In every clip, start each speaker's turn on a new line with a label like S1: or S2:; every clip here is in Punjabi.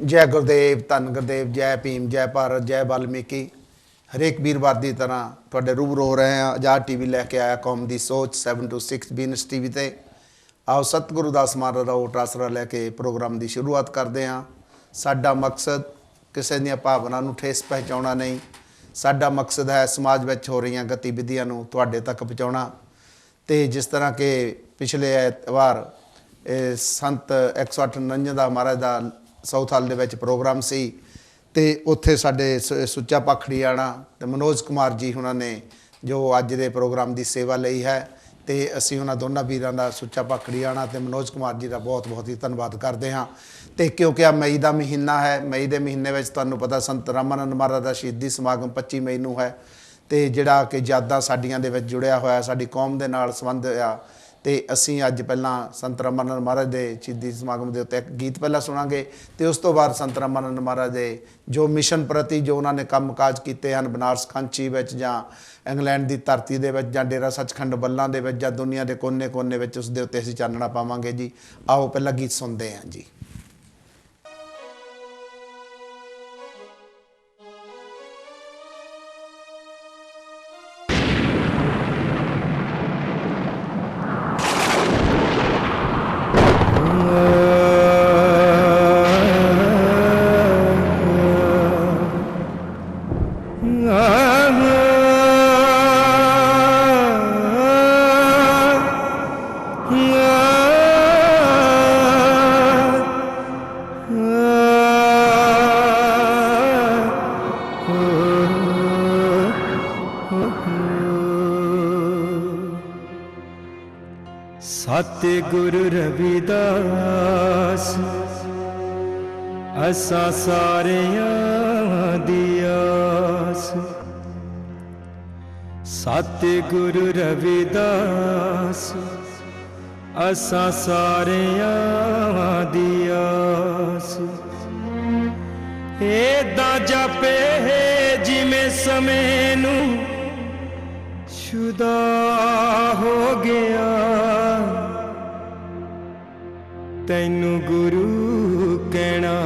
S1: जय गुरुदेव, धन गुरुदेव, जय भीम, जय भारत, जय वाल्मीकि। हरेक वीरवार की तरह तुहाडे रूबरू हो रहे हैं। आज़ाद टीवी लैके आया कौम की सोच 7 to 6 बीनस टीवी ते। आओ सतगुरु का समारोह का ओट आसरा लैके प्रोग्राम की शुरुआत करते हैं। साडा मकसद किसी दी भावना नूं ठेस पहुँचाउणा नहीं। साडा मकसद है समाज में हो रही गतिविधियां नूं तुहाडे तक पहुँचाउणा। तो जिस तरह के पिछले एतवार संत 108 नंजनदास महाराज का साउथ हाल दे प्रोग्राम सी ते उत्थे साडे सुच्चा पाखड़ी आना ते मनोज कुमार जी उन्होंने जो अज दे प्रोग्राम की सेवा लई है तो असी उन्होंने दोनों वीरों का सुच्चा पाखड़ी आना ते मनोज कुमार जी का बहुत बहुत ही धन्यवाद करते हाँ। तो क्योंकि आ मई का महीना है, मई के महीने में तुहानूं पता संत रामानंद महाराज का शहीदी समागम 25 मई नूं है। तो जिहड़ा कि यादां साडियां दे विच जुड़िया होया साडी कौम दे नाल संबंध आ। तो असी अज पहला संत रामानंद महाराज के शहीदी समागम के उत्ते एक गीत पहला सुनांगे तो उस तो बाद संत रामानंद महाराज के जो मिशन प्रति जो उन्होंने काम काज किए हैं बनारस कांची जां इंग्लैंड की धरती के जां डेरा सचखंड बल्लां दे जां दुनिया के कोने कोने उस दे उत्ते असीं चानना पावांगे जी। आओ पहला गीत सुनते हैं जी।
S2: सतगुरु रविदास असा सारियां दी आस। सतगुरु रविदास असा सारियां दी आस। एदा जापे जिमें समय नूं शुदा हो गया। तैनू गुरु कहना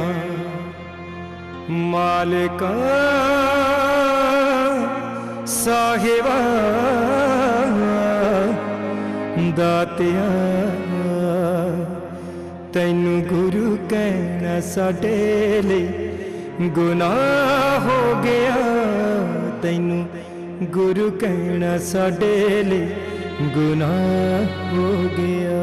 S2: मालिका साहिबा दातिया। तैनू गुरु कहना साडे लई गुनाह हो गया। तैनू गुरु कहना साडे लई गुनाह हो गया।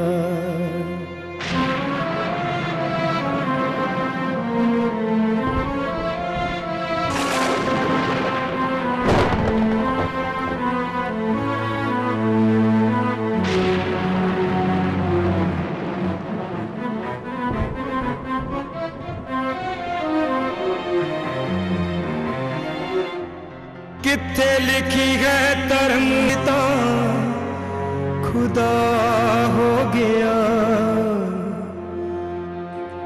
S2: किथे लिखी है धर्मता खुदा हो गया।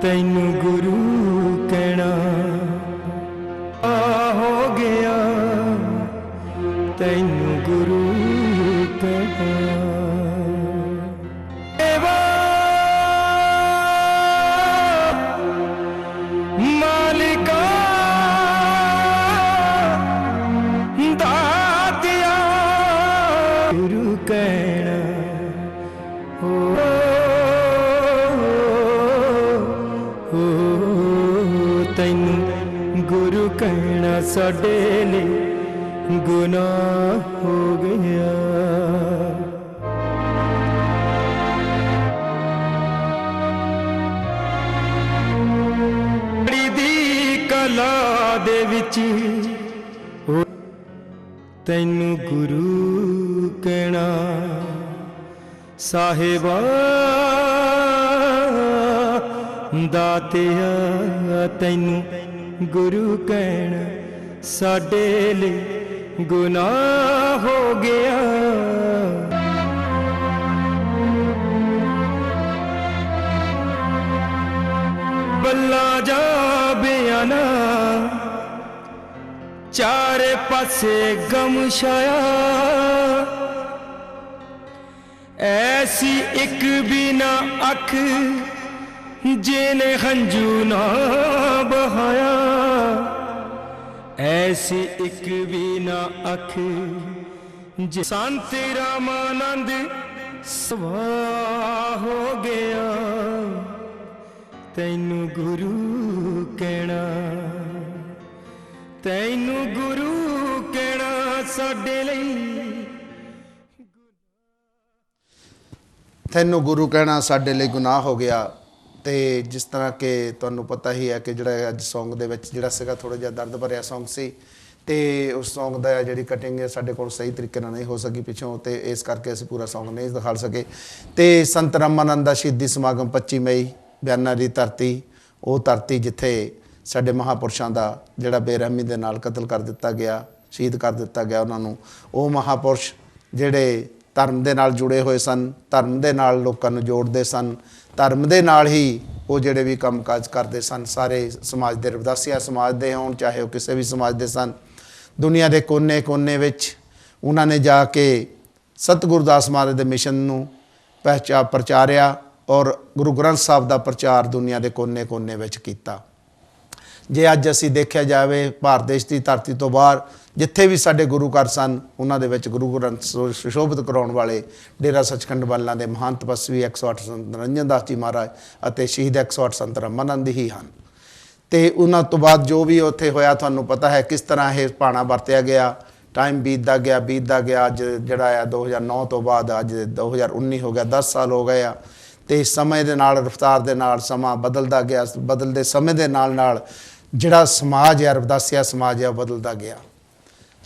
S2: तैनू गुरु कहना हो गया। तैनू गुरु कहना मालिका कहना तैनू गुरु कहना साडे लई गुनाह हो गया। दी कला दे विच तैनू गुरु कहना साहिबा दातिया। तैनू गुरु कहना साडे लई गुनाह हो गया। बल्ला जा बयाना चारे पासे गम छाया। ऐसी एक भी ना अख ਜਿਹਨੇ ਹੰਝੂ ਨਾ ਬਹਾਇਆ ਐਸੀ ਇੱਕ ਵੀ ਨਾ ਅੱਖ ਜੇ ਸੰਤ ਰਾਮਾਨੰਦ ਸਵਾ ਹੋ ਗਿਆ ਤੈਨੂੰ ਗੁਰੂ ਕਹਿਣਾ ਤੈਨੂੰ ਗੁਰੂ ਕਹਿਣਾ ਸਾਡੇ ਲਈ
S1: ਤੈਨੂੰ ਗੁਰੂ ਕਹਿਣਾ ਸਾਡੇ ਲਈ ਗੁਨਾਹ ਹੋ ਗਿਆ। ਤੇ ਜਿਸ ਤਰ੍ਹਾਂ ਕਿ ਤੁਹਾਨੂੰ ਪਤਾ ਹੀ ਹੈ ਕਿ ਜਿਹੜਾ ਅੱਜ ਸੌਂਗ ਦੇ ਵਿੱਚ ਜਿਹੜਾ ਸੀਗਾ ਥੋੜ੍ਹਾ ਜਿਹਾ ਦਰਦ ਭਰਿਆ ਸੌਂਗ ਸੀ ਤੇ ਉਸ ਸੌਂਗ ਦਾ ਜਿਹੜੀ ਕਟਿੰਗ ਹੈ ਸਾਡੇ ਕੋਲ ਸਹੀ ਤਰੀਕੇ ਨਾਲ ਨਹੀਂ ਹੋ ਸਕੀ ਪਿੱਛੋਂ ਤੇ ਇਸ ਕਰਕੇ ਅਸੀਂ ਪੂਰਾ ਸੌਂਗ ਨਹੀਂ ਦਿਖਾ ਸਕੇ। ਤੇ ਸੰਤ ਰਾਮਾਨੰਦ ਦਾ ਸ਼ਹੀਦੀ ਸਮਾਗਮ 25 ਮਈ ਬਿਆਨਾਂ ਦੀ ਧਰਤੀ, ਉਹ ਧਰਤੀ ਜਿੱਥੇ ਸਾਡੇ ਮਹਾਂਪੁਰਸ਼ਾਂ ਦਾ ਜਿਹੜਾ ਬੇਰਹਿਮੀ ਦੇ ਨਾਲ ਕਤਲ ਕਰ ਦਿੱਤਾ ਗਿਆ, ਸ਼ਹੀਦ ਕਰ ਦਿੱਤਾ ਗਿਆ ਉਹਨਾਂ ਨੂੰ। ਉਹ ਮਹਾਂਪੁਰਸ਼ ਜਿਹੜੇ ਧਰਮ ਦੇ ਨਾਲ ਜੁੜੇ ਹੋਏ ਸਨ, ਧਰਮ ਦੇ ਨਾਲ ਲੋਕਾਂ ਨੂੰ ਜੋੜਦੇ ਸਨ, ਧਰਮ ਦੇ ਨਾਲ ਹੀ ਉਹ ਜਿਹੜੇ ਵੀ ਕੰਮਕਾਜ ਕਰਦੇ ਸਨ, ਸਾਰੇ ਸਮਾਜ ਦੇ ਰਵਿਦਾਸੀਆ ਸਮਾਜ ਦੇ ਹੋਣ ਚਾਹੇ ਉਹ ਕਿਸੇ ਵੀ ਸਮਾਜ ਦੇ ਸਨ, ਦੁਨੀਆ ਦੇ ਕੋਨੇ-ਕੋਨੇ ਵਿੱਚ ਉਹਨਾਂ ਨੇ ਜਾ ਕੇ ਸਤਿਗੁਰੂ ਦਾਸ ਮਹਾਰਾਜ ਦੇ ਮਿਸ਼ਨ ਨੂੰ ਪ੍ਰਚਾਰਿਆ ਔਰ ਗੁਰੂ ਗ੍ਰੰਥ ਸਾਹਿਬ ਦਾ ਪ੍ਰਚਾਰ ਦੁਨੀਆ ਦੇ ਕੋਨੇ-ਕੋਨੇ ਵਿੱਚ ਕੀਤਾ। ਜੇ ਅੱਜ ਅਸੀਂ ਦੇਖਿਆ ਜਾਵੇ ਭਾਰਤ ਦੇਸ਼ ਦੀ ਧਰਤੀ ਤੋਂ ਬਾਹਰ ਜਿੱਥੇ ਵੀ ਸਾਡੇ ਗੁਰੂ ਘਰ ਸਨ ਉਹਨਾਂ ਦੇ ਵਿੱਚ ਗੁਰੂ ਗ੍ਰੰਥ ਸੁਸ਼ੋਭਿਤ ਕਰਾਉਣ ਵਾਲੇ ਡੇਰਾ ਸੱਚਖੰਡ ਵਾਲਿਆਂ ਦੇ ਮਹਾਨ ਤਪਸਵੀ 108 ਸੰਤ ਨਿਰੰਜਨ ਦਾਸ ਜੀ ਮਹਾਰਾਜ ਅਤੇ ਸ਼ਹੀਦ 108 ਸੰਤ ਰਾਮਾਨੰਦ ਹੀ ਹਨ। ਤੇ ਉਹਨਾਂ ਤੋਂ ਬਾਅਦ ਜੋ ਵੀ ਉੱਥੇ ਹੋਇਆ ਤੁਹਾਨੂੰ ਪਤਾ ਹੈ ਕਿਸ ਤਰ੍ਹਾਂ ਇਹ ਭਾਣਾ ਵਰਤਿਆ ਗਿਆ। ਟਾਈਮ ਬੀਤਦਾ ਗਿਆ ਅੱਜ ਜਿਹੜਾ ਆ 2009 ਤੋਂ ਬਾਅਦ ਅੱਜ 2019 ਹੋ ਗਿਆ, 10 ਸਾਲ ਹੋ ਗਏ ਆ। ਤੇ ਸਮੇਂ ਦੇ ਨਾਲ ਰਫ਼ਤਾਰ ਦੇ ਨਾਲ ਸਮਾਂ ਬਦਲਦਾ ਗਿਆ, ਬਦਲਦੇ ਸਮੇਂ ਦੇ ਨਾਲ ਜਿਹੜਾ ਸਮਾਜ ਹੈ ਰਵਿਦਾਸੀਆ ਸਮਾਜ ਹੈ ਉਹ ਬਦਲਦਾ ਗਿਆ।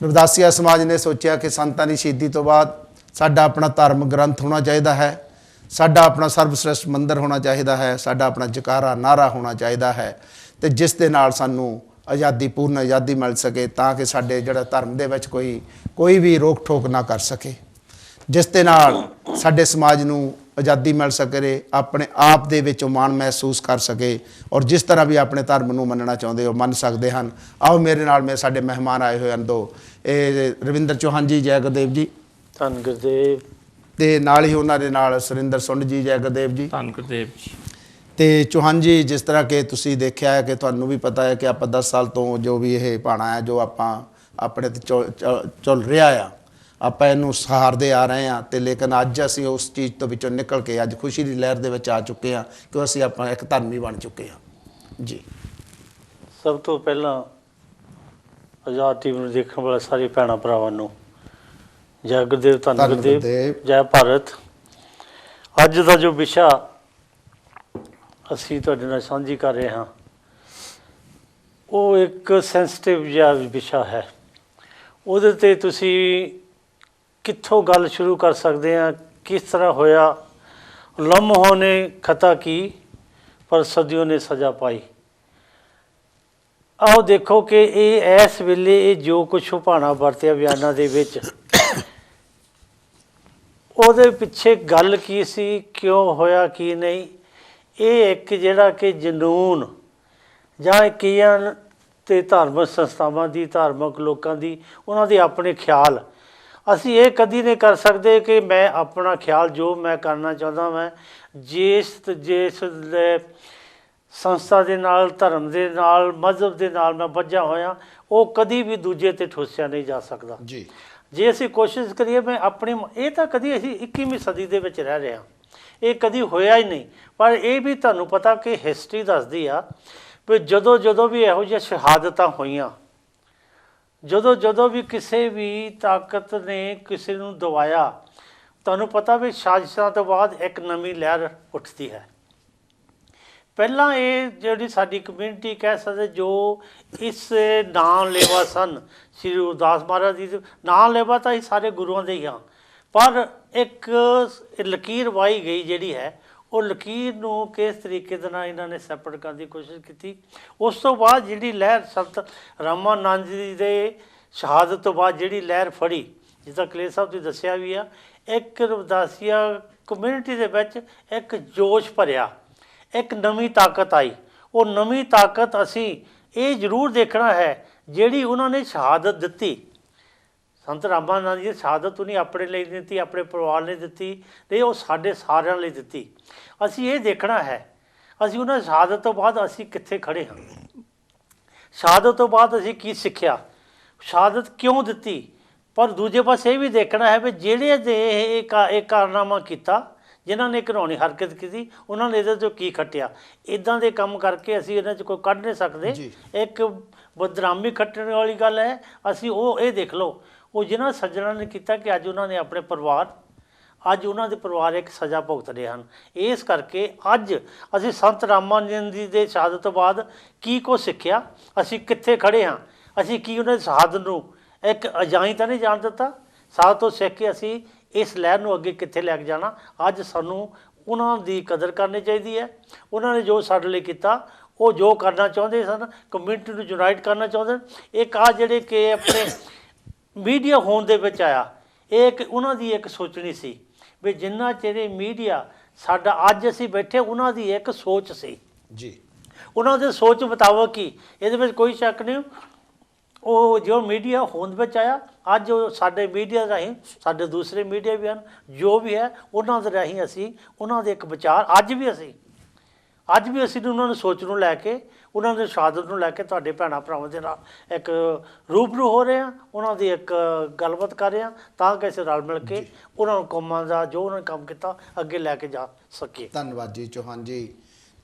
S1: ਰਵਿਦਾਸੀਆ ਸਮਾਜ ਨੇ ਸੋਚਿਆ ਕਿ ਸੰਤਾਂ ਦੀ ਸ਼ਹੀਦੀ ਤੋਂ ਬਾਅਦ ਸਾਡਾ ਆਪਣਾ ਧਰਮ ਗ੍ਰੰਥ ਹੋਣਾ ਚਾਹੀਦਾ ਹੈ, ਸਾਡਾ ਆਪਣਾ ਸਰਬਸ਼੍ਰੇਸ਼ਟ ਮੰਦਰ ਹੋਣਾ ਚਾਹੀਦਾ ਹੈ, ਸਾਡਾ ਆਪਣਾ ਜਕਾਰਾ ਨਾਰਾ ਹੋਣਾ ਚਾਹੀਦਾ ਹੈ ਤੇ ਜਿਸ ਦੇ ਨਾਲ ਸਾਨੂੰ ਆਜ਼ਾਦੀ, ਪੂਰਨ ਆਜ਼ਾਦੀ ਮਿਲ ਸਕੇ ਤਾਂ ਕਿ ਸਾਡੇ ਜਿਹੜਾ ਧਰਮ ਦੇ ਵਿੱਚ ਕੋਈ ਵੀ ਰੋਕ ਠੋਕ ਨਾ ਕਰ ਸਕੇ, ਜਿਸ ਦੇ ਨਾਲ ਸਾਡੇ ਸਮਾਜ ਨੂੰ ਆਜ਼ਾਦੀ ਮਿਲ ਸਕੇ, ਆਪਣੇ ਆਪ ਦੇ ਵਿੱਚ ਉਹ ਮਾਣ ਮਹਿਸੂਸ ਕਰ ਸਕੇ ਔਰ ਜਿਸ ਤਰ੍ਹਾਂ ਵੀ ਆਪਣੇ ਧਰਮ ਨੂੰ ਮੰਨਣਾ ਚਾਹੁੰਦੇ ਹੋ ਮੰਨ ਸਕਦੇ ਹਨ। ਆਓ ਮੇਰੇ ਨਾਲ ਸਾਡੇ ਮਹਿਮਾਨ ਆਏ ਹੋਏ ਹਨ ਦੋ, ਇਹ ਰਵਿੰਦਰ ਚੌਹਾਨ ਜੀ, ਜੈ ਗੁਰਦੇਵ ਜੀ।
S3: ਧੰਨ ਗੁਰਦੇਵ।
S1: ਤੇ ਨਾਲ ਹੀ ਉਹਨਾਂ ਦੇ ਨਾਲ ਸੁਰਿੰਦਰ ਸੁੰਡ ਜੀ, ਜੈ ਗੁਰਦੇਵ ਜੀ।
S3: ਧੰਨ ਗੁਰਦੇਵ ਜੀ।
S1: ਤੇ ਚੌਹਾਨ ਜੀ, ਜਿਸ ਤਰ੍ਹਾਂ ਕਿ ਤੁਸੀਂ ਦੇਖਿਆ ਹੈ ਕਿ ਤੁਹਾਨੂੰ ਵੀ ਪਤਾ ਹੈ ਕਿ ਆਪਾਂ 10 ਸਾਲ ਤੋਂ ਜੋ ਵੀ ਇਹ ਭਾਣਾ ਹੈ ਜੋ ਆਪਾਂ ਆਪਣੇ ਤੇ ਚੱਲ ਰਿਹਾ ਆ, ਆਪਾਂ ਇਹਨੂੰ ਸਹਾਰਦੇ ਆ ਰਹੇ ਹਾਂ ਤੇ ਲੇਕਿਨ ਅੱਜ ਅਸੀਂ ਉਸ ਚੀਜ਼ ਤੋਂ ਵਿੱਚੋਂ ਨਿਕਲ ਕੇ ਅੱਜ ਖੁਸ਼ੀ ਦੀ ਲਹਿਰ ਦੇ ਵਿੱਚ ਆ ਚੁੱਕੇ ਹਾਂ ਕਿ ਅਸੀਂ ਆਪਾਂ ਇੱਕ ਧਰਮੀ ਬਣ ਚੁੱਕੇ ਹਾਂ ਜੀ।
S3: ਸਭ ਤੋਂ ਪਹਿਲਾਂ ਆਜ਼ਾਦ ਟੀਵੀ ਨੂੰ ਦੇਖਣ ਵਾਲੇ ਸਾਰੇ ਭੈਣਾਂ ਭਰਾਵਾਂ ਨੂੰ ਜੈ ਗੁਰਦੇਵ, ਧੰਨ ਗੁਰਦੇਵ, ਜੈ ਭਾਰਤ। ਅੱਜ ਦਾ ਜੋ ਵਿਸ਼ਾ ਅਸੀਂ ਤੁਹਾਡੇ ਨਾਲ ਸਾਂਝੀ ਕਰ ਰਹੇ ਹਾਂ ਉਹ ਇੱਕ ਸੈਂਸਿਟਿਵ ਜਿਹਾ ਵਿਸ਼ਾ ਹੈ। ਉਹਦੇ 'ਤੇ ਤੁਸੀਂ ਕਿੱਥੋਂ ਗੱਲ ਸ਼ੁਰੂ ਕਰ ਸਕਦੇ ਹਾਂ, ਕਿਸ ਤਰ੍ਹਾਂ ਹੋਇਆ। ਲम्हों ने खता की पर सदियों ने सज़ा पाई। आओ देखो कि ये इस वेले जो कुछ भाणा वरतिया बयानां दे विच ਉਹਦੇ ਪਿੱਛੇ ਗੱਲ ਕੀ ਸੀ, ਕਿਉਂ ਹੋਇਆ ਕੀ ਨਹੀਂ। ਇਹ ਇੱਕ ਜਿਹੜਾ ਕਿ ਜਨੂਨ ਜਾਂ ਕਈਆਂ ਤੇ ਧਾਰਮਿਕ ਸੰਸਥਾਵਾਂ ਦੀ, ਧਾਰਮਿਕ ਲੋਕਾਂ ਦੀ, ਉਹਨਾਂ ਦੇ ਆਪਣੇ ਖਿਆਲ, ਅਸੀਂ ਇਹ ਕਦੀ ਨਹੀਂ ਕਰ ਸਕਦੇ ਕਿ ਮੈਂ ਆਪਣਾ ਖਿਆਲ ਜੋ ਮੈਂ ਕਰਨਾ ਚਾਹੁੰਦਾ ਮੈਂ ਜਿਸ ਸੰਸਥਾ ਦੇ ਨਾਲ, ਧਰਮ ਦੇ ਨਾਲ, ਮਜ਼ਹਬ ਦੇ ਨਾਲ ਮੈਂ ਬੱਝਾ ਹੋਇਆ ਉਹ ਕਦੀ ਵੀ ਦੂਜੇ 'ਤੇ ਠੋਸਿਆ ਨਹੀਂ ਜਾ ਸਕਦਾ ਜੀ। ਜੇ ਅਸੀਂ ਕੋਸ਼ਿਸ਼ ਕਰੀਏ ਮੈਂ ਆਪਣੀ, ਇਹ ਤਾਂ ਕਦੀ ਅਸੀਂ 21ਵੀਂ ਸਦੀ ਦੇ ਵਿੱਚ ਰਹਿ ਰਹੇ ਹਾਂ, ਇਹ ਕਦੀ ਹੋਇਆ ਹੀ ਨਹੀਂ। ਪਰ ਇਹ ਵੀ ਤੁਹਾਨੂੰ ਪਤਾ ਕਿ ਹਿਸਟਰੀ ਦੱਸਦੀ ਆ ਵੀ ਜਦੋਂ ਵੀ ਇਹੋ ਜਿਹੀਆਂ ਸ਼ਹਾਦਤਾਂ ਹੋਈਆਂ, ਜਦੋਂ ਵੀ ਕਿਸੇ ਵੀ ਤਾਕਤ ਨੇ ਕਿਸੇ ਨੂੰ ਦਬਾਇਆ, ਤੁਹਾਨੂੰ ਪਤਾ ਵੀ ਸਾਜ਼ਿਸ਼ਾਂ ਤੋਂ ਬਾਅਦ ਇੱਕ ਨਵੀਂ ਲਹਿਰ ਉੱਠਦੀ ਹੈ। ਪਹਿਲਾਂ ਇਹ ਜਿਹੜੀ ਸਾਡੀ ਕਮਿਊਨਿਟੀ ਕਹਿ ਸਕਦੇ ਜੋ ਇਸ ਨਾਂ ਲੇਵਾ ਸਨ, ਸ਼੍ਰੀ ਗੁਰਦਾਸ ਮਹਾਰਾਜ ਜੀ ਦੇ ਨਾਂ ਲੇਵਾ ਤਾਂ ਅਸੀਂ ਸਾਰੇ ਗੁਰੂਆਂ ਦੇ ਹੀ ਹਾਂ, ਪਰ ਇੱਕ ਲਕੀਰ ਵਾਹੀ ਗਈ ਜਿਹੜੀ ਹੈ, ਉਹ ਲਕੀਰ ਨੂੰ ਕਿਸ ਤਰੀਕੇ ਦੇ ਨਾਲ ਇਹਨਾਂ ਨੇ ਸੈਪਰੇਟ ਕਰਨ ਦੀ ਕੋਸ਼ਿਸ਼ ਕੀਤੀ। ਉਸ ਤੋਂ ਬਾਅਦ ਜਿਹੜੀ ਲਹਿਰ ਸੰਤ ਰਾਮਾਨੰਦ ਜੀ ਦੇ ਸ਼ਹਾਦਤ ਤੋਂ ਬਾਅਦ ਜਿਹੜੀ ਲਹਿਰ ਫੜੀ, ਜਿੱਦਾਂ ਕਲੇਰ ਸਾਹਿਬ ਤੁਸੀਂ ਦੱਸਿਆ ਵੀ ਆ, ਇੱਕ ਰਵਿਦਾਸੀਆ ਕਮਿਊਨਿਟੀ ਦੇ ਵਿੱਚ ਇੱਕ ਜੋਸ਼ ਭਰਿਆ, ਇੱਕ ਨਵੀਂ ਤਾਕਤ ਆਈ। ਉਹ ਨਵੀਂ ਤਾਕਤ ਅਸੀਂ ਇਹ ਜ਼ਰੂਰ ਦੇਖਣਾ ਹੈ ਜਿਹੜੀ ਉਹਨਾਂ ਨੇ ਸ਼ਹਾਦਤ ਦਿੱਤੀ। ਸੰਤ ਰਾਮਾਨੰਦ ਜੀ ਸ਼ਹਾਦਤ ਉਹਨੇ ਆਪਣੇ ਲਈ ਦਿੱਤੀ, ਆਪਣੇ ਪਰਿਵਾਰ ਲਈ ਦਿੱਤੀ, ਨਹੀਂ ਉਹ ਸਾਡੇ ਸਾਰਿਆਂ ਲਈ ਦਿੱਤੀ। ਅਸੀਂ ਇਹ ਦੇਖਣਾ ਹੈ, ਅਸੀਂ ਉਹਨਾਂ ਦੀ ਸ਼ਹਾਦਤ ਤੋਂ ਬਾਅਦ ਅਸੀਂ ਕਿੱਥੇ ਖੜੇ ਹਾਂ, ਸ਼ਹਾਦਤ ਤੋਂ ਬਾਅਦ ਅਸੀਂ ਕੀ ਸਿੱਖਿਆ, ਸ਼ਹਾਦਤ ਕਿਉਂ ਦਿੱਤੀ। ਪਰ ਦੂਜੇ ਪਾਸੇ ਇਹ ਵੀ ਦੇਖਣਾ ਹੈ ਵੀ ਜਿਹੜੇ ਦੇ ਇਹ ਕਾਰਨਾਮਾ ਕੀਤਾ, ਜਿਨ੍ਹਾਂ ਨੇ ਘਿਨਾਉਣੀ ਹਰਕਤ ਕੀਤੀ, ਉਹਨਾਂ ਨੇ ਇਹਦੇ 'ਚੋਂ ਕੀ ਖੱਟਿਆ। ਇੱਦਾਂ ਦੇ ਕੰਮ ਕਰਕੇ ਅਸੀਂ ਇਹਨਾਂ 'ਚ ਕੋਈ ਕੱਢ ਨਹੀਂ ਸਕਦੇ। ਇੱਕ ਬਦਨਾਮੀ ਖੱਟਣ ਵਾਲੀ ਗੱਲ ਹੈ। ਅਸੀਂ ਉਹ ਇਹ ਦੇਖ ਲਓ, ਉਹ ਜਿਨ੍ਹਾਂ ਸੱਜਣਾਂ ਨੇ ਕੀਤਾ ਕਿ ਅੱਜ ਉਹਨਾਂ ਨੇ ਆਪਣੇ ਪਰਿਵਾਰ, ਅੱਜ ਉਹਨਾਂ ਦੇ ਪਰਿਵਾਰ ਇੱਕ ਸਜ਼ਾ ਭੁਗਤ ਰਹੇ ਹਨ। ਇਸ ਕਰਕੇ ਅੱਜ ਅਸੀਂ ਸੰਤ ਰਾਮਾਨੰਦ ਜੀ ਦੇ ਸ਼ਹਾਦਤ ਤੋਂ ਬਾਅਦ ਕੀ ਕੁਛ ਸਿੱਖਿਆ, ਅਸੀਂ ਕਿੱਥੇ ਖੜੇ ਹਾਂ, ਅਸੀਂ ਕੀ ਉਹਨਾਂ ਦੀ ਸ਼ਹਾਦਤ ਨੂੰ ਇੱਕ ਅਜਾਈਂ ਤਾਂ ਨਹੀਂ ਜਾਣ ਦਿੱਤਾ। ਸ਼ਹਾਦਤ ਤੋਂ ਸਿੱਖ ਕੇ ਅਸੀਂ ਇਸ ਲਹਿਰ ਨੂੰ ਅੱਗੇ ਕਿੱਥੇ ਲੈ ਕੇ ਜਾਣਾ। ਅੱਜ ਸਾਨੂੰ ਉਹਨਾਂ ਦੀ ਕਦਰ ਕਰਨੀ ਚਾਹੀਦੀ ਹੈ। ਉਹਨਾਂ ਨੇ ਜੋ ਸਾਡੇ ਲਈ ਕੀਤਾ, ਉਹ ਜੋ ਕਰਨਾ ਚਾਹੁੰਦੇ ਸਨ, ਕਮਿਊਨਿਟੀ ਨੂੰ ਯੂਨਾਈਟ ਕਰਨਾ ਚਾਹੁੰਦੇ। ਇੱਕ ਆ ਜਿਹੜੇ ਕਿ ਆਪਣੇ ਮੀਡੀਆ ਹੋਣ ਦੇ ਵਿੱਚ ਆਇਆ, ਇਹ ਇੱਕ ਉਹਨਾਂ ਦੀ ਇੱਕ ਸੋਚਣੀ ਸੀ ਵੀ ਜਿੰਨਾ ਚਿਰ ਮੀਡੀਆ ਸਾਡਾ, ਅੱਜ ਅਸੀਂ ਬੈਠੇ, ਉਹਨਾਂ ਦੀ ਇੱਕ ਸੋਚ ਸੀ
S1: ਜੀ,
S3: ਉਹਨਾਂ ਦੇ ਸੋਚ ਮੁਤਾਬਕ ਹੀ, ਇਹਦੇ ਵਿੱਚ ਕੋਈ ਸ਼ੱਕ ਨਹੀਂ। ਉਹ ਜੋ ਮੀਡੀਆ ਹੋਂਦ ਵਿੱਚ ਆਇਆ, ਅੱਜ ਉਹ ਸਾਡੇ ਮੀਡੀਆ ਰਾਹੀਂ, ਸਾਡੇ ਦੂਸਰੇ ਮੀਡੀਆ ਵੀ ਹਨ, ਜੋ ਵੀ ਹੈ ਉਹਨਾਂ ਦੇ ਰਾਹੀਂ ਅਸੀਂ ਉਹਨਾਂ ਦੇ ਇੱਕ ਵਿਚਾਰ ਅੱਜ ਵੀ ਅਸੀਂ ਉਹਨਾਂ ਨੂੰ ਸੋਚ ਨੂੰ ਲੈ ਕੇ, ਉਹਨਾਂ ਦੇ ਸ਼ਹਾਦਤ ਨੂੰ ਲੈ ਕੇ ਤੁਹਾਡੇ ਭੈਣਾਂ ਭਰਾਵਾਂ ਦੇ ਨਾਲ ਇੱਕ ਰੂਬਰੂ ਹੋ ਰਹੇ ਹਾਂ, ਉਹਨਾਂ ਦੀ ਇੱਕ ਗੱਲਬਾਤ ਕਰ ਰਹੇ ਹਾਂ, ਤਾਂ ਕਿ ਅਸੀਂ ਰਲ ਮਿਲ ਕੇ ਉਹਨਾਂ ਨੂੰ ਕੰਮਾਂ ਦਾ ਜੋ ਉਹਨਾਂ ਨੇ ਕੰਮ ਕੀਤਾ ਅੱਗੇ ਲੈ ਕੇ ਜਾ ਸਕੀਏ।
S1: ਧੰਨਵਾਦ ਜੀ ਚੌਹਾਨ ਜੀ।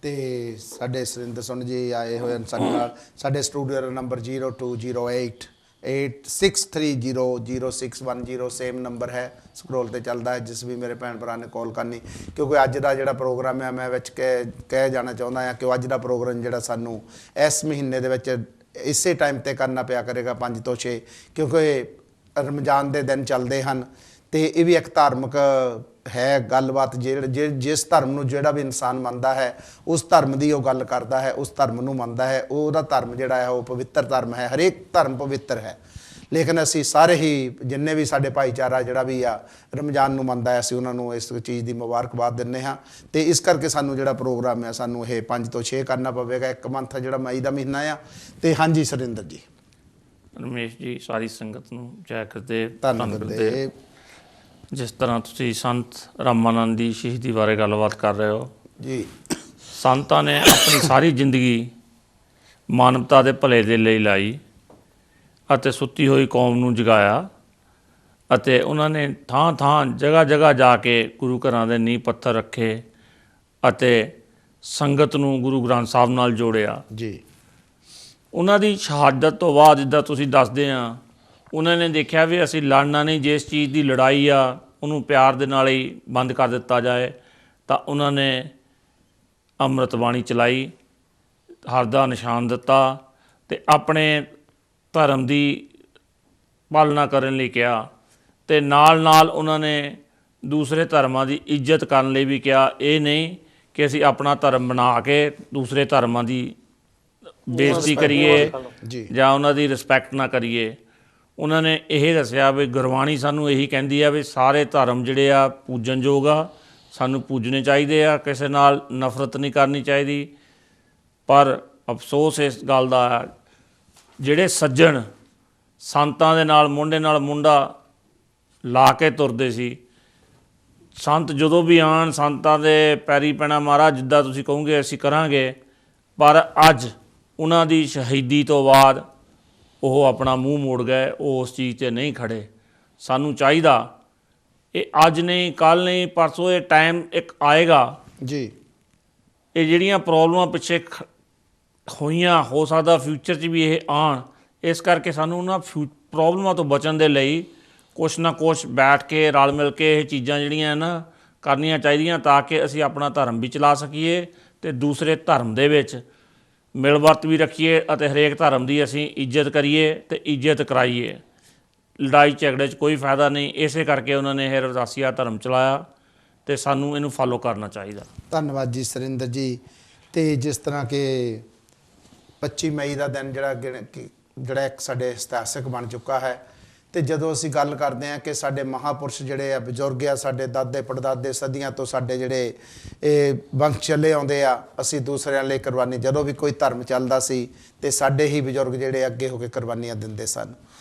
S1: ਤੇ ਸਾਡੇ ਸੁਰਿੰਦਰ ਸਿੰਘ ਜੀ ਆਏ ਹੋਏ ਹਨ ਸਾਡੇ ਨਾਲ। ਸਾਡੇ ਸਟੂਡੀਓ ਦਾ ਨੰਬਰ 0208 86300610 ਸੇਮ ਨੰਬਰ ਹੈ, ਸਕਰੋਲ ਤੇ ਚੱਲਦਾ ਹੈ। ਜਿਸ ਵੀ ਮੇਰੇ ਭੈਣ ਭਰਾ ਨੇ ਕਾਲ ਕਰਨੀ, ਕਿਉਂਕਿ ਅੱਜ ਦਾ ਜਿਹੜਾ ਪ੍ਰੋਗਰਾਮ ਹੈ, ਮੈਂ ਵਿੱਚ ਕਹਿ ਜਾਣਾ ਚਾਹੁੰਦਾ ਹਾਂ ਕਿ ਅੱਜ ਦਾ ਪ੍ਰੋਗਰਾਮ ਜਿਹੜਾ ਸਾਨੂੰ ਇਸ ਮਹੀਨੇ ਦੇ ਵਿੱਚ ਇਸੇ ਟਾਈਮ ਤੇ ਕਰਨਾ ਪਿਆ ਕਰੇਗਾ 5 ਤੋਂ 6, ਕਿਉਂਕਿ ਰਮਜ਼ਾਨ ਦੇ ਦਿਨ ਚੱਲਦੇ ਹਨ। ਤੇ ਇਹ ਵੀ ਇੱਕ ਧਾਰਮਿਕ ਹੈ ਗੱਲਬਾਤ। ਜਿਸ ਧਰਮ ਨੂੰ ਜਿਹੜਾ ਵੀ ਇਨਸਾਨ ਮੰਨਦਾ ਹੈ, ਉਸ ਧਰਮ ਦੀ ਉਹ ਗੱਲ ਕਰਦਾ ਹੈ, ਉਸ ਧਰਮ ਨੂੰ ਮੰਨਦਾ ਹੈ। ਉਹਦਾ ਧਰਮ ਜਿਹੜਾ ਹੈ ਉਹ ਪਵਿੱਤਰ ਧਰਮ ਹੈ। ਹਰੇਕ ਧਰਮ ਪਵਿੱਤਰ ਹੈ, ਲੇਕਿਨ ਅਸੀਂ ਸਾਰੇ ਹੀ ਜਿੰਨੇ ਵੀ ਸਾਡੇ ਭਾਈਚਾਰਾ ਜਿਹੜਾ ਵੀ ਆ ਰਮਜ਼ਾਨ ਨੂੰ ਮੰਨਦਾ ਹੈ, ਅਸੀਂ ਉਹਨਾਂ ਨੂੰ ਇਸ ਚੀਜ਼ ਦੀ ਮੁਬਾਰਕਬਾਦ ਦਿੰਦੇ ਹਾਂ। ਤੇ ਇਸ ਕਰਕੇ ਸਾਨੂੰ ਜਿਹੜਾ ਪ੍ਰੋਗਰਾਮ ਹੈ, ਸਾਨੂੰ ਇਹ 5 ਤੋਂ 6 ਕਰਨਾ ਪਵੇਗਾ। ਇੱਕ ਮੰਥ ਜਿਹੜਾ ਮਈ ਦਾ ਮਹੀਨਾ ਆ। ਤੇ ਹਾਂਜੀ ਸੁਰਿੰਦਰ ਜੀ।
S4: ਰਮੇਸ਼ ਜੀ, ਸਾਰੀ ਸੰਗਤ ਨੂੰ ਜੈ ਗੁਰਦੇਵ।
S1: ਧੰਨਵਾਦ।
S4: ਜਿਸ ਤਰ੍ਹਾਂ ਤੁਸੀਂ ਸੰਤ ਰਾਮਾਨੰਦ ਦੀ ਸ਼ਹੀਦੀ ਬਾਰੇ ਗੱਲਬਾਤ ਕਰ ਰਹੇ ਹੋ
S1: ਜੀ,
S4: ਸੰਤਾਂ ਨੇ ਆਪਣੀ ਸਾਰੀ ਜ਼ਿੰਦਗੀ ਮਾਨਵਤਾ ਦੇ ਭਲੇ ਦੇ ਲਈ ਲਾਈ ਅਤੇ ਸੁੱਤੀ ਹੋਈ ਕੌਮ ਨੂੰ ਜਗਾਇਆ। ਅਤੇ ਉਹਨਾਂ ਨੇ ਥਾਂ ਥਾਂ ਜਗ੍ਹਾ ਜਗ੍ਹਾ ਜਾ ਕੇ ਗੁਰੂ ਘਰਾਂ ਦੇ ਨੀਂਹ ਪੱਥਰ ਰੱਖੇ ਅਤੇ ਸੰਗਤ ਨੂੰ ਗੁਰੂ ਗ੍ਰੰਥ ਸਾਹਿਬ ਨਾਲ ਜੋੜਿਆ
S1: ਜੀ।
S4: ਉਹਨਾਂ ਦੀ ਸ਼ਹਾਦਤ ਤੋਂ ਬਾਅਦ, ਜਿੱਦਾਂ ਤੁਸੀਂ ਦੱਸਦੇ ਆ, ਉਹਨਾਂ ਨੇ ਦੇਖਿਆ ਵੀ ਅਸੀਂ ਲੜਨਾ ਨਹੀਂ, ਜਿਸ ਚੀਜ਼ ਦੀ ਲੜਾਈ ਆ ਉਹਨੂੰ ਪਿਆਰ ਦੇ ਨਾਲ ਹੀ ਬੰਦ ਕਰ ਦਿੱਤਾ ਜਾਏ। ਤਾਂ ਉਹਨਾਂ ਨੇ ਅੰਮ੍ਰਿਤ ਬਾਣੀ ਚਲਾਈ, ਹਰ ਦਾ ਨਿਸ਼ਾਨ ਦਿੱਤਾ ਅਤੇ ਆਪਣੇ ਧਰਮ ਦੀ ਪਾਲਣਾ ਕਰਨ ਲਈ ਕਿਹਾ। ਅਤੇ ਨਾਲ ਨਾਲ ਉਹਨਾਂ ਨੇ ਦੂਸਰੇ ਧਰਮਾਂ ਦੀ ਇੱਜ਼ਤ ਕਰਨ ਲਈ ਵੀ ਕਿਹਾ। ਇਹ ਨਹੀਂ ਕਿ ਅਸੀਂ ਆਪਣਾ ਧਰਮ ਬਣਾ ਕੇ ਦੂਸਰੇ ਧਰਮਾਂ ਦੀ ਬੇਇੱਜ਼ਤੀ ਕਰੀਏ ਜਾਂ ਉਹਨਾਂ ਦੀ ਰਿਸਪੈਕਟ ਨਾ ਕਰੀਏ। ਉਹਨਾਂ ਨੇ ਇਹ ਦੱਸਿਆ ਵੀ ਗੁਰਬਾਣੀ ਸਾਨੂੰ ਇਹੀ ਕਹਿੰਦੀ ਆ ਵੀ ਸਾਰੇ ਧਰਮ ਜਿਹੜੇ ਆ ਪੂਜਣਯੋਗ ਆ, ਸਾਨੂੰ ਪੂਜਣੇ ਚਾਹੀਦੇ ਆ, ਕਿਸੇ ਨਾਲ ਨਫ਼ਰਤ ਨਹੀਂ ਕਰਨੀ ਚਾਹੀਦੀ। ਪਰ ਅਫਸੋਸ ਇਸ ਗੱਲ ਦਾ, ਜਿਹੜੇ ਸੱਜਣ ਸੰਤਾਂ ਦੇ ਨਾਲ ਮੋਢੇ ਨਾਲ ਮੋਢਾ ਲਾ ਕੇ ਤੁਰਦੇ ਸੀ, ਸੰਤ ਜਦੋਂ ਵੀ ਆਉਣ ਸੰਤਾਂ ਦੇ ਪੈਰੀ ਪੈਣਾ, ਮਹਾਰਾਜ ਜਿੱਦਾਂ ਤੁਸੀਂ ਕਹੋਗੇ ਅਸੀਂ ਕਰਾਂਗੇ। ਪਰ ਅੱਜ ਉਹਨਾਂ ਦੀ ਸ਼ਹੀਦੀ ਤੋਂ ਬਾਅਦ ਉਹ ਆਪਣਾ ਮੂੰਹ ਮੋੜ ਗਏ, ਉਹ ਉਸ ਚੀਜ਼ 'ਤੇ ਨਹੀਂ ਖੜ੍ਹੇ। ਸਾਨੂੰ ਚਾਹੀਦਾ, ਇਹ ਅੱਜ ਨਹੀਂ, ਕੱਲ੍ਹ ਨਹੀਂ, ਪਰਸੋਂ ਇਹ ਟਾਈਮ ਇੱਕ ਆਏਗਾ
S1: ਜੀ।
S4: ਇਹ ਜਿਹੜੀਆਂ ਪ੍ਰੋਬਲਮਾਂ ਪਿੱਛੇ ਹੋਈਆਂ, ਹੋ ਸਕਦਾ ਫਿਊਚਰ 'ਚ ਵੀ ਇਹ ਆਉਣ। ਇਸ ਕਰਕੇ ਸਾਨੂੰ ਉਹਨਾਂ ਪ੍ਰੋਬਲਮਾਂ ਤੋਂ ਬਚਣ ਦੇ ਲਈ ਕੁਛ ਨਾ ਕੁਛ ਬੈਠ ਕੇ ਰਲ ਮਿਲ ਕੇ ਇਹ ਚੀਜ਼ਾਂ ਜਿਹੜੀਆਂ ਨਾ ਕਰਨੀਆਂ ਚਾਹੀਦੀਆਂ, ਤਾਂ ਕਿ ਅਸੀਂ ਆਪਣਾ ਧਰਮ ਵੀ ਚਲਾ ਸਕੀਏ ਅਤੇ ਦੂਸਰੇ ਧਰਮ ਦੇ ਵਿੱਚ ਮਿਲ ਵਰਤ ਵੀ ਰੱਖੀਏ ਅਤੇ ਹਰੇਕ ਧਰਮ ਦੀ ਅਸੀਂ ਇੱਜ਼ਤ ਕਰੀਏ ਅਤੇ ਇੱਜ਼ਤ ਕਰਾਈਏ। ਲੜਾਈ ਝਗੜੇ 'ਚ ਕੋਈ ਫਾਇਦਾ ਨਹੀਂ। ਇਸੇ ਕਰਕੇ ਉਹਨਾਂ ਨੇ ਇਹ ਰਵਿਦਾਸੀਆ ਧਰਮ ਚਲਾਇਆ ਅਤੇ ਸਾਨੂੰ ਇਹਨੂੰ ਫਾਲੋ ਕਰਨਾ ਚਾਹੀਦਾ।
S1: ਧੰਨਵਾਦ ਜੀ ਸੁਰਿੰਦਰ ਜੀ। ਤੇ ਜਿਸ ਤਰ੍ਹਾਂ ਕਿ 25 ਮਈ ਦਾ ਦਿਨ ਜਿਹੜਾ ਇੱਕ ਸਾਡੇ ਇਤਿਹਾਸਕ ਬਣ ਚੁੱਕਾ ਹੈ। ਤੇ ਜਦੋਂ ਅਸੀਂ ਗੱਲ ਕਰਦੇ ਹਾਂ ਕਿ ਸਾਡੇ ਮਹਾਂਪੁਰਸ਼ ਜਿਹੜੇ ਆ, ਬਜ਼ੁਰਗ ਆ, ਸਾਡੇ ਦਾਦੇ ਪੜਦਾਦੇ ਸਦੀਆਂ ਤੋਂ ਸਾਡੇ ਜਿਹੜੇ ਇਹ ਵੰਸ਼ ਚੱਲੇ ਆਉਂਦੇ ਆ, ਅਸੀਂ ਦੂਸਰਿਆਂ ਲਈ ਕੁਰਬਾਨੀ, ਜਦੋਂ ਵੀ ਕੋਈ ਧਰਮ ਚੱਲਦਾ ਸੀ ਤੇ ਸਾਡੇ ਹੀ ਬਜ਼ੁਰਗ ਜਿਹੜੇ ਅੱਗੇ ਹੋ ਕੇ ਕੁਰਬਾਨੀਆਂ ਦਿੰਦੇ ਸਨ।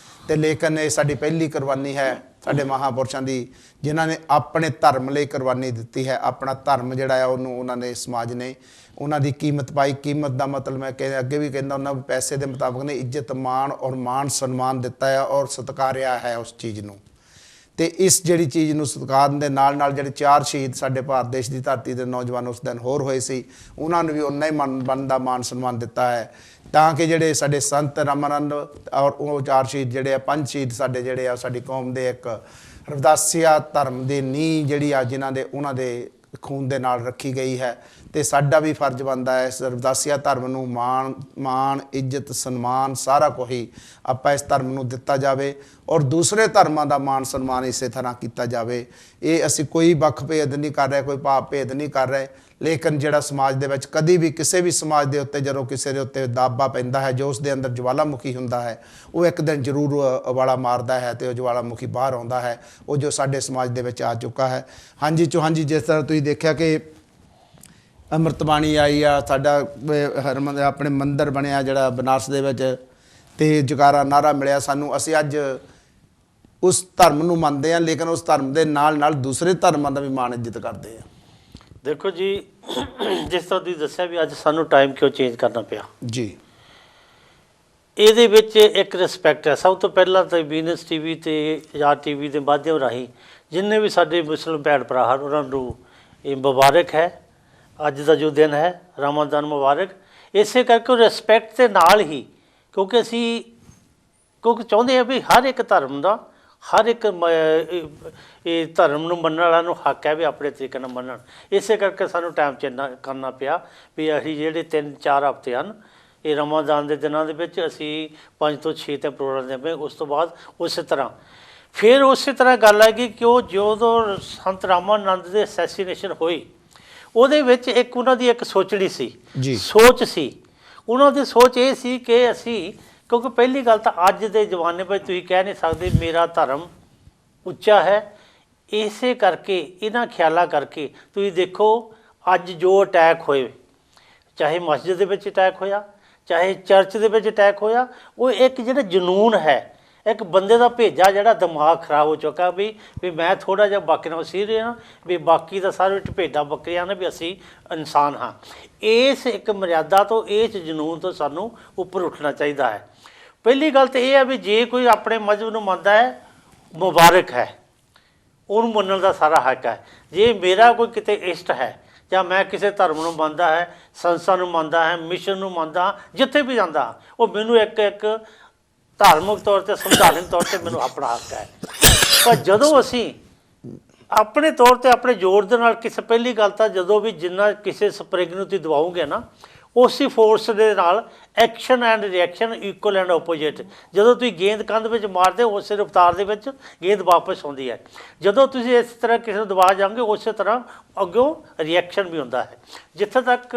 S1: ਤੇ ਲੇਕਿਨ ਇਹ ਸਾਡੀ ਪਹਿਲੀ ਕੁਰਬਾਨੀ ਹੈ ਸਾਡੇ ਮਹਾਂਪੁਰਸ਼ਾਂ ਦੀ, ਜਿਨ੍ਹਾਂ ਨੇ ਆਪਣੇ ਧਰਮ ਲਈ ਕੁਰਬਾਨੀ ਦਿੱਤੀ ਹੈ। ਆਪਣਾ ਧਰਮ ਜਿਹੜਾ ਆ ਉਹਨੂੰ ਉਹਨਾਂ ਨੇ, ਸਮਾਜ ਨੇ ਉਹਨਾਂ ਦੀ ਕੀਮਤ ਪਾਈ। ਕੀਮਤ ਦਾ ਮਤਲਬ ਮੈਂ ਅੱਗੇ ਵੀ ਕਹਿੰਦਾ ਉਹਨਾਂ ਪੈਸੇ ਦੇ ਮੁਤਾਬਕ ਨੇ ਇੱਜ਼ਤ ਮਾਣ ਔਰ ਮਾਣ ਸਨਮਾਨ ਦਿੱਤਾ ਹੈ ਔਰ ਸਤਿਕਾਰਿਆ ਹੈ ਉਸ ਚੀਜ਼ ਨੂੰ। ਤੇ ਇਸ ਜਿਹੜੀ ਚੀਜ਼ ਨੂੰ ਸਤਿਕਾਰ ਦੇ ਨਾਲ ਨਾਲ ਜਿਹੜੇ 4 ਸ਼ਹੀਦ ਸਾਡੇ ਭਾਰਤ ਦੇਸ਼ ਦੀ ਧਰਤੀ ਦੇ ਨੌਜਵਾਨ ਉਸ ਦਿਨ ਹੋਰ ਹੋਏ ਸੀ, ਉਹਨਾਂ ਨੂੰ ਵੀ ਉਨਾ ਹੀ ਬਣਦਾ ਮਾਣ ਸਨਮਾਨ ਦਿੱਤਾ ਹੈ, ਤਾਂ ਕਿ ਜਿਹੜੇ ਸਾਡੇ ਸੰਤ ਰਾਮਾਨੰਦ ਔਰ ਉਹ 4 ਸ਼ਹੀਦ ਜਿਹੜੇ ਆ, 5 ਸ਼ਹੀਦ ਸਾਡੇ ਜਿਹੜੇ ਆ ਸਾਡੀ ਕੌਮ ਦੇ ਇੱਕ ਰਵਿਦਾਸੀਆ ਧਰਮ ਦੀ ਨੀਂਹ ਜਿਹੜੀ ਆ, ਜਿਨ੍ਹਾਂ ਦੇ ਉਹਨਾਂ ਦੇ ਖੂਨ ਦੇ ਨਾਲ ਰੱਖੀ ਗਈ ਹੈ। ਤੇ ਸਾਡਾ ਵੀ ਫਰਜ਼ ਬਣਦਾ ਹੈ ਇਸ ਰਵਿਦਾਸੀਆ ਧਰਮ ਨੂੰ ਮਾਣ ਇੱਜ਼ਤ ਸਨਮਾਨ ਸਾਰਾ ਕੁਝ ਹੀ ਆਪਾਂ ਇਸ ਧਰਮ ਨੂੰ ਦਿੱਤਾ ਜਾਵੇ ਔਰ ਦੂਸਰੇ ਧਰਮਾਂ ਦਾ ਮਾਣ ਸਨਮਾਨ ਇਸੇ ਤਰ੍ਹਾਂ ਕੀਤਾ ਜਾਵੇ। ਇਹ ਅਸੀਂ ਕੋਈ ਵੱਖ ਭੇਦ ਨਹੀਂ ਕਰ ਰਹੇ, ਕੋਈ ਭਾਵ ਭੇਦ ਨਹੀਂ ਕਰ ਰਹੇ, ਲੇਕਿਨ ਜਿਹੜਾ ਸਮਾਜ ਦੇ ਵਿੱਚ ਕਦੀ ਵੀ ਕਿਸੇ ਵੀ ਸਮਾਜ ਦੇ ਉੱਤੇ ਜਦੋਂ ਕਿਸੇ ਦੇ ਉੱਤੇ ਦਾਬਾ ਪੈਂਦਾ ਹੈ, ਜੋ ਉਸ ਦੇ ਅੰਦਰ ਜਵਾਲਾਮੁਖੀ ਹੁੰਦਾ ਹੈ, ਉਹ ਇੱਕ ਦਿਨ ਜ਼ਰੂਰ ਉਬਾਲਾ ਮਾਰਦਾ ਹੈ ਤੇ ਉਹ ਜਵਾਲਾਮੁਖੀ ਬਾਹਰ ਆਉਂਦਾ ਹੈ, ਉਹ ਜੋ ਸਾਡੇ ਸਮਾਜ ਦੇ ਵਿੱਚ ਆ ਚੁੱਕਾ ਹੈ। ਹਾਂਜੀ ਚੌਹਾਨ ਜੀ, ਜਿਸ ਤਰ੍ਹਾਂ ਤੁਸੀਂ ਦੇਖਿਆ ਕਿ ਅੰਮ੍ਰਿਤ ਬਾਣੀ ਆਈ ਆ, ਸਾਡਾ ਆਪਣੇ ਮੰਦਿਰ ਬਣਿਆ ਜਿਹੜਾ ਬਨਾਰਸ ਦੇ ਵਿੱਚ, ਤੇ ਜਕਾਰਾ ਨਾਰਾ ਮਿਲਿਆ ਸਾਨੂੰ। ਅਸੀਂ ਅੱਜ ਉਸ ਧਰਮ ਨੂੰ ਮੰਨਦੇ ਹਾਂ, ਲੇਕਿਨ ਉਸ ਧਰਮ ਦੇ ਨਾਲ ਨਾਲ ਦੂਸਰੇ ਧਰਮਾਂ ਦਾ ਵੀ ਮਾਣ ਇੱਜ਼ਤ ਕਰਦੇ ਹਾਂ।
S3: ਦੇਖੋ ਜੀ, ਜਿਸ ਤਰ੍ਹਾਂ ਤੁਸੀਂ ਦੱਸਿਆ ਵੀ ਅੱਜ ਸਾਨੂੰ ਟਾਈਮ ਕਿਉਂ ਚੇਂਜ ਕਰਨਾ ਪਿਆ
S1: ਜੀ,
S3: ਇਹਦੇ ਵਿੱਚ ਇੱਕ ਰਿਸਪੈਕਟ ਹੈ। ਸਭ ਤੋਂ ਪਹਿਲਾਂ ਤਾਂ ਬਿਜ਼ਨਸ TV ਤੇ ਆਜ਼ਾਦ TV ਦੇ ਮਾਧਿਅਮ ਰਾਹੀਂ ਜਿੰਨੇ ਵੀ ਸਾਡੇ ਮੁਸਲਿਮ ਭੈਣ ਭਰਾ ਹਨ ਉਹਨਾਂ ਨੂੰ ਇਹ ਮੁਬਾਰਕ ਹੈ। ਅੱਜ ਦਾ ਜੋ ਦਿਨ ਹੈ ਰਮਜ਼ਾਨ ਮੁਬਾਰਕ। ਇਸੇ ਕਰਕੇ ਰਿਸਪੈਕਟ ਦੇ ਨਾਲ ਹੀ, ਕਿਉਂਕਿ ਅਸੀਂ ਚਾਹੁੰਦੇ ਹਾਂ ਵੀ ਹਰ ਇੱਕ ਧਰਮ ਦਾ, ਹਰ ਇੱਕ ਇਹ ਧਰਮ ਨੂੰ ਮੰਨਣ ਵਾਲਿਆਂ ਨੂੰ ਹੱਕ ਹੈ ਵੀ ਆਪਣੇ ਤਰੀਕੇ ਨਾਲ ਮੰਨਣ। ਇਸੇ ਕਰਕੇ ਸਾਨੂੰ ਟਾਈਮ ਚੇਂਜ ਕਰਨਾ ਪਿਆ ਵੀ ਅਸੀਂ ਜਿਹੜੇ 3-4 ਹਫ਼ਤੇ ਹਨ ਇਹ ਰਮਜ਼ਾਨ ਦੇ ਦਿਨਾਂ ਦੇ ਵਿੱਚ ਅਸੀਂ 5 ਤੋਂ 6 ਤੇ ਪ੍ਰੋਗਰਾਮ ਦੇਵਾਂਗੇ। ਉਸ ਤੋਂ ਬਾਅਦ ਉਸੇ ਤਰ੍ਹਾਂ ਗੱਲ ਹੈਗੀ ਕਿ ਉਹ ਜਦੋਂ ਸੰਤ ਰਾਮਾਨੰਦ ਦੇ ਅਸੈਸੀਨੇਸ਼ਨ ਹੋਈ, ਉਹਦੇ ਵਿੱਚ ਇੱਕ ਉਹਨਾਂ ਦੀ ਇੱਕ ਸੋਚਣੀ ਸੀ, ਸੋਚ ਸੀ। ਉਹਨਾਂ ਦੀ ਸੋਚ ਇਹ ਸੀ ਕਿ ਅਸੀਂ, ਕਿਉਂਕਿ ਪਹਿਲੀ ਗੱਲ ਤਾਂ ਅੱਜ ਦੇ ਜ਼ਮਾਨੇ ਵਿੱਚ ਤੁਸੀਂ ਕਹਿ ਨਹੀਂ ਸਕਦੇ ਮੇਰਾ ਧਰਮ ਉੱਚਾ ਹੈ। ਇਸੇ ਕਰਕੇ ਇਹਨਾਂ ਖਿਆਲਾਂ ਕਰਕੇ ਤੁਸੀਂ ਦੇਖੋ ਅੱਜ ਜੋ ਅਟੈਕ ਹੋਏ, ਚਾਹੇ ਮਸਜਿਦ ਦੇ ਵਿੱਚ ਅਟੈਕ ਹੋਇਆ, ਚਾਹੇ ਚਰਚ ਦੇ ਵਿੱਚ ਅਟੈਕ ਹੋਇਆ, ਉਹ ਇੱਕ ਜਿਹੜਾ ਜਨੂਨ ਹੈ, ਇੱਕ ਬੰਦੇ ਦਾ ਭੇਜਾ ਜਿਹੜਾ ਦਿਮਾਗ ਖਰਾਬ ਹੋ ਚੁੱਕਾ ਵੀ ਮੈਂ ਥੋੜ੍ਹਾ ਜਿਹਾ ਬਾਕੀ ਨਾਲ ਸੀਰੀਅਸ ਹਾਂ, ਵੀ ਬਾਕੀ ਦਾ ਸਾਰੇ ਵਿੱਚ ਭੇਡਾਂ ਬੱਕਰੀਆਂ ਨੇ, ਵੀ ਅਸੀਂ ਇਨਸਾਨ ਹਾਂ। ਇਸ ਇੱਕ ਮਰਿਆਦਾ ਤੋਂ, ਇਸ ਜਨੂਨ ਤੋਂ ਸਾਨੂੰ ਉੱਪਰ ਉੱਠਣਾ ਚਾਹੀਦਾ ਹੈ। ਪਹਿਲੀ ਗੱਲ ਤਾਂ ਇਹ ਹੈ ਵੀ ਜੇ ਕੋਈ ਆਪਣੇ ਮਜ਼ਹਬ ਨੂੰ ਮੰਨਦਾ ਹੈ ਮੁਬਾਰਕ ਹੈ, ਉਹਨੂੰ ਮੰਨਣ ਦਾ ਸਾਰਾ ਹੱਕ ਹੈ। ਜੇ ਮੇਰਾ ਕੋਈ ਕਿਤੇ ਇਸ਼ਟ ਹੈ ਜਾਂ ਮੈਂ ਕਿਸੇ ਧਰਮ ਨੂੰ ਮੰਨਦਾ ਹੈ, ਸੰਸਥਾ ਨੂੰ ਮੰਨਦਾ ਹੈ, ਮਿਸ਼ਨ ਨੂੰ ਮੰਨਦਾ, ਜਿੱਥੇ ਵੀ ਜਾਂਦਾ ਉਹ ਮੈਨੂੰ ਇੱਕ ਧਾਰਮਿਕ ਤੌਰ 'ਤੇ ਸੰਵਿਧਾਨਕ ਤੌਰ 'ਤੇ ਮੈਨੂੰ ਆਪਣਾ ਹੱਕ ਹੈ। ਪਰ ਜਦੋਂ ਅਸੀਂ ਆਪਣੇ ਤੌਰ 'ਤੇ ਆਪਣੇ ਜ਼ੋਰ ਦੇ ਨਾਲ ਕਿਸੇ, ਪਹਿਲੀ ਗੱਲ ਤਾਂ ਜਦੋਂ ਵੀ ਜਿੰਨਾ ਕਿਸੇ ਸਪਰਿੰਗ ਨੂੰ ਤੁਸੀਂ ਦਬਾਓਗੇ ਨਾ, ਉਸੇ ਫੋਰਸ ਦੇ ਨਾਲ action and reaction equal and opposite. ਜਦੋਂ ਤੁਸੀਂ ਗੇਂਦ ਕੰਧ ਵਿੱਚ ਮਾਰਦੇ ਹੋ ਉਸੇ ਰਫਤਾਰ ਦੇ ਵਿੱਚ ਗੇਂਦ ਵਾਪਸ ਆਉਂਦੀ ਹੈ। ਜਦੋਂ ਤੁਸੀਂ ਇਸ ਤਰ੍ਹਾਂ ਕਿਸੇ ਨੂੰ ਦਬਾ ਜਾਓਗੇ ਉਸੇ ਤਰ੍ਹਾਂ ਅੱਗੋਂ ਰਿਐਕਸ਼ਨ ਵੀ ਹੁੰਦਾ ਹੈ। ਜਿੱਥੇ ਤੱਕ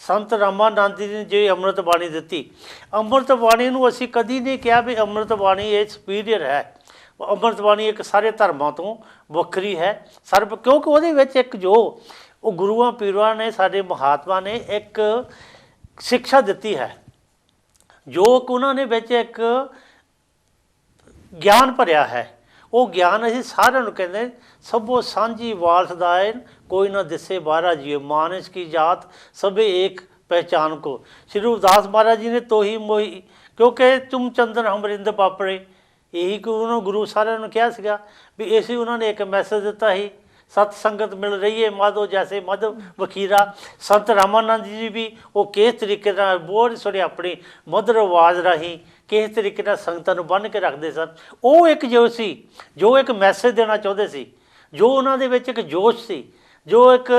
S3: ਸੰਤ ਰਾਮਾਨੰਦ ਜੀ ਨੇ ਜੇ ਅੰਮ੍ਰਿਤ ਬਾਣੀ ਦਿੱਤੀ, ਅੰਮ੍ਰਿਤ ਬਾਣੀ ਨੂੰ ਅਸੀਂ ਕਦੀ ਨਹੀਂ ਕਿਹਾ ਵੀ ਅੰਮ੍ਰਿਤ ਬਾਣੀ ਇਹ ਸੁਪੀਰੀਅਰ ਹੈ। ਅੰਮ੍ਰਿਤ ਬਾਣੀ ਇੱਕ ਸਾਰੇ ਧਰਮਾਂ ਤੋਂ ਵੱਖਰੀ ਹੈ ਕਿਉਂਕਿ ਉਹਦੇ ਵਿੱਚ ਇੱਕ ਜੋ ਉਹ ਗੁਰੂਆਂ ਪੀਰਾਂ ਨੇ, ਸਾਡੇ ਮਹਾਤਮਾ ਨੇ ਇੱਕ ਸਿੱਖਿਆ ਦਿੱਤੀ ਹੈ, ਜੋ ਕਿ ਉਹਨਾਂ ਨੇ ਵਿੱਚ ਇੱਕ ਗਿਆਨ ਭਰਿਆ ਹੈ। ਉਹ ਗਿਆਨ ਅਸੀਂ ਸਾਰਿਆਂ ਨੂੰ ਕਹਿੰਦੇ ਸਭੋ ਸਾਂਝੀ ਵਾਲਸ ਦਾਇਨ ਕੋਈ ਨਾ ਦਿਸੇ ਬਾਹਰਾ ਜੀਓ ਮਾਨਸ ਕੀ ਜਾਤ ਸਭੇ ਏਕ ਪਹਿਚਾਨ ਕੋ। ਸ਼੍ਰੀ ਰਵਿਦਾਸ ਮਹਾਰਾਜ ਜੀ ਨੇ ਤੋਹੀ ਮੋਹੀ ਕਿਉਂਕਿ ਤੁਮ ਚੰਦਨ ਹਮਰਿੰਦ ਪਾਪੜੇ, ਇਹੀ ਕਿ ਉਹਨਾਂ ਗੁਰੂ ਸਾਰਿਆਂ ਨੂੰ ਕਿਹਾ ਸੀਗਾ ਵੀ ਇਸੇ ਉਹਨਾਂ ਨੇ ਇੱਕ ਮੈਸੇਜ ਦਿੱਤਾ ਸੀ, ਸਤ ਸੰਗਤ ਮਿਲ ਰਹੀ ਹੈ ਮਾਧੋ ਜੈਸੇ ਮਧ ਵਖੀਰਾ। ਸੰਤ ਰਾਮਾਨੰਦ ਜੀ ਵੀ ਉਹ ਕਿਸ ਤਰੀਕੇ ਨਾਲ ਬਹੁਤ ਸੋਹਣੀ ਆਪਣੀ ਮਧੁਰ ਆਵਾਜ਼ ਰਾਹੀਂ ਕਿਸ ਤਰੀਕੇ ਨਾਲ ਸੰਗਤਾਂ ਨੂੰ ਬੰਨ੍ਹ ਕੇ ਰੱਖਦੇ ਸਨ। ਉਹ ਇੱਕ ਜੋ ਸੀ, ਜੋ ਇੱਕ ਮੈਸੇਜ ਦੇਣਾ ਚਾਹੁੰਦੇ ਸੀ, ਜੋ ਉਹਨਾਂ ਦੇ ਵਿੱਚ ਇੱਕ ਜੋਸ਼ ਸੀ, ਜੋ ਇੱਕ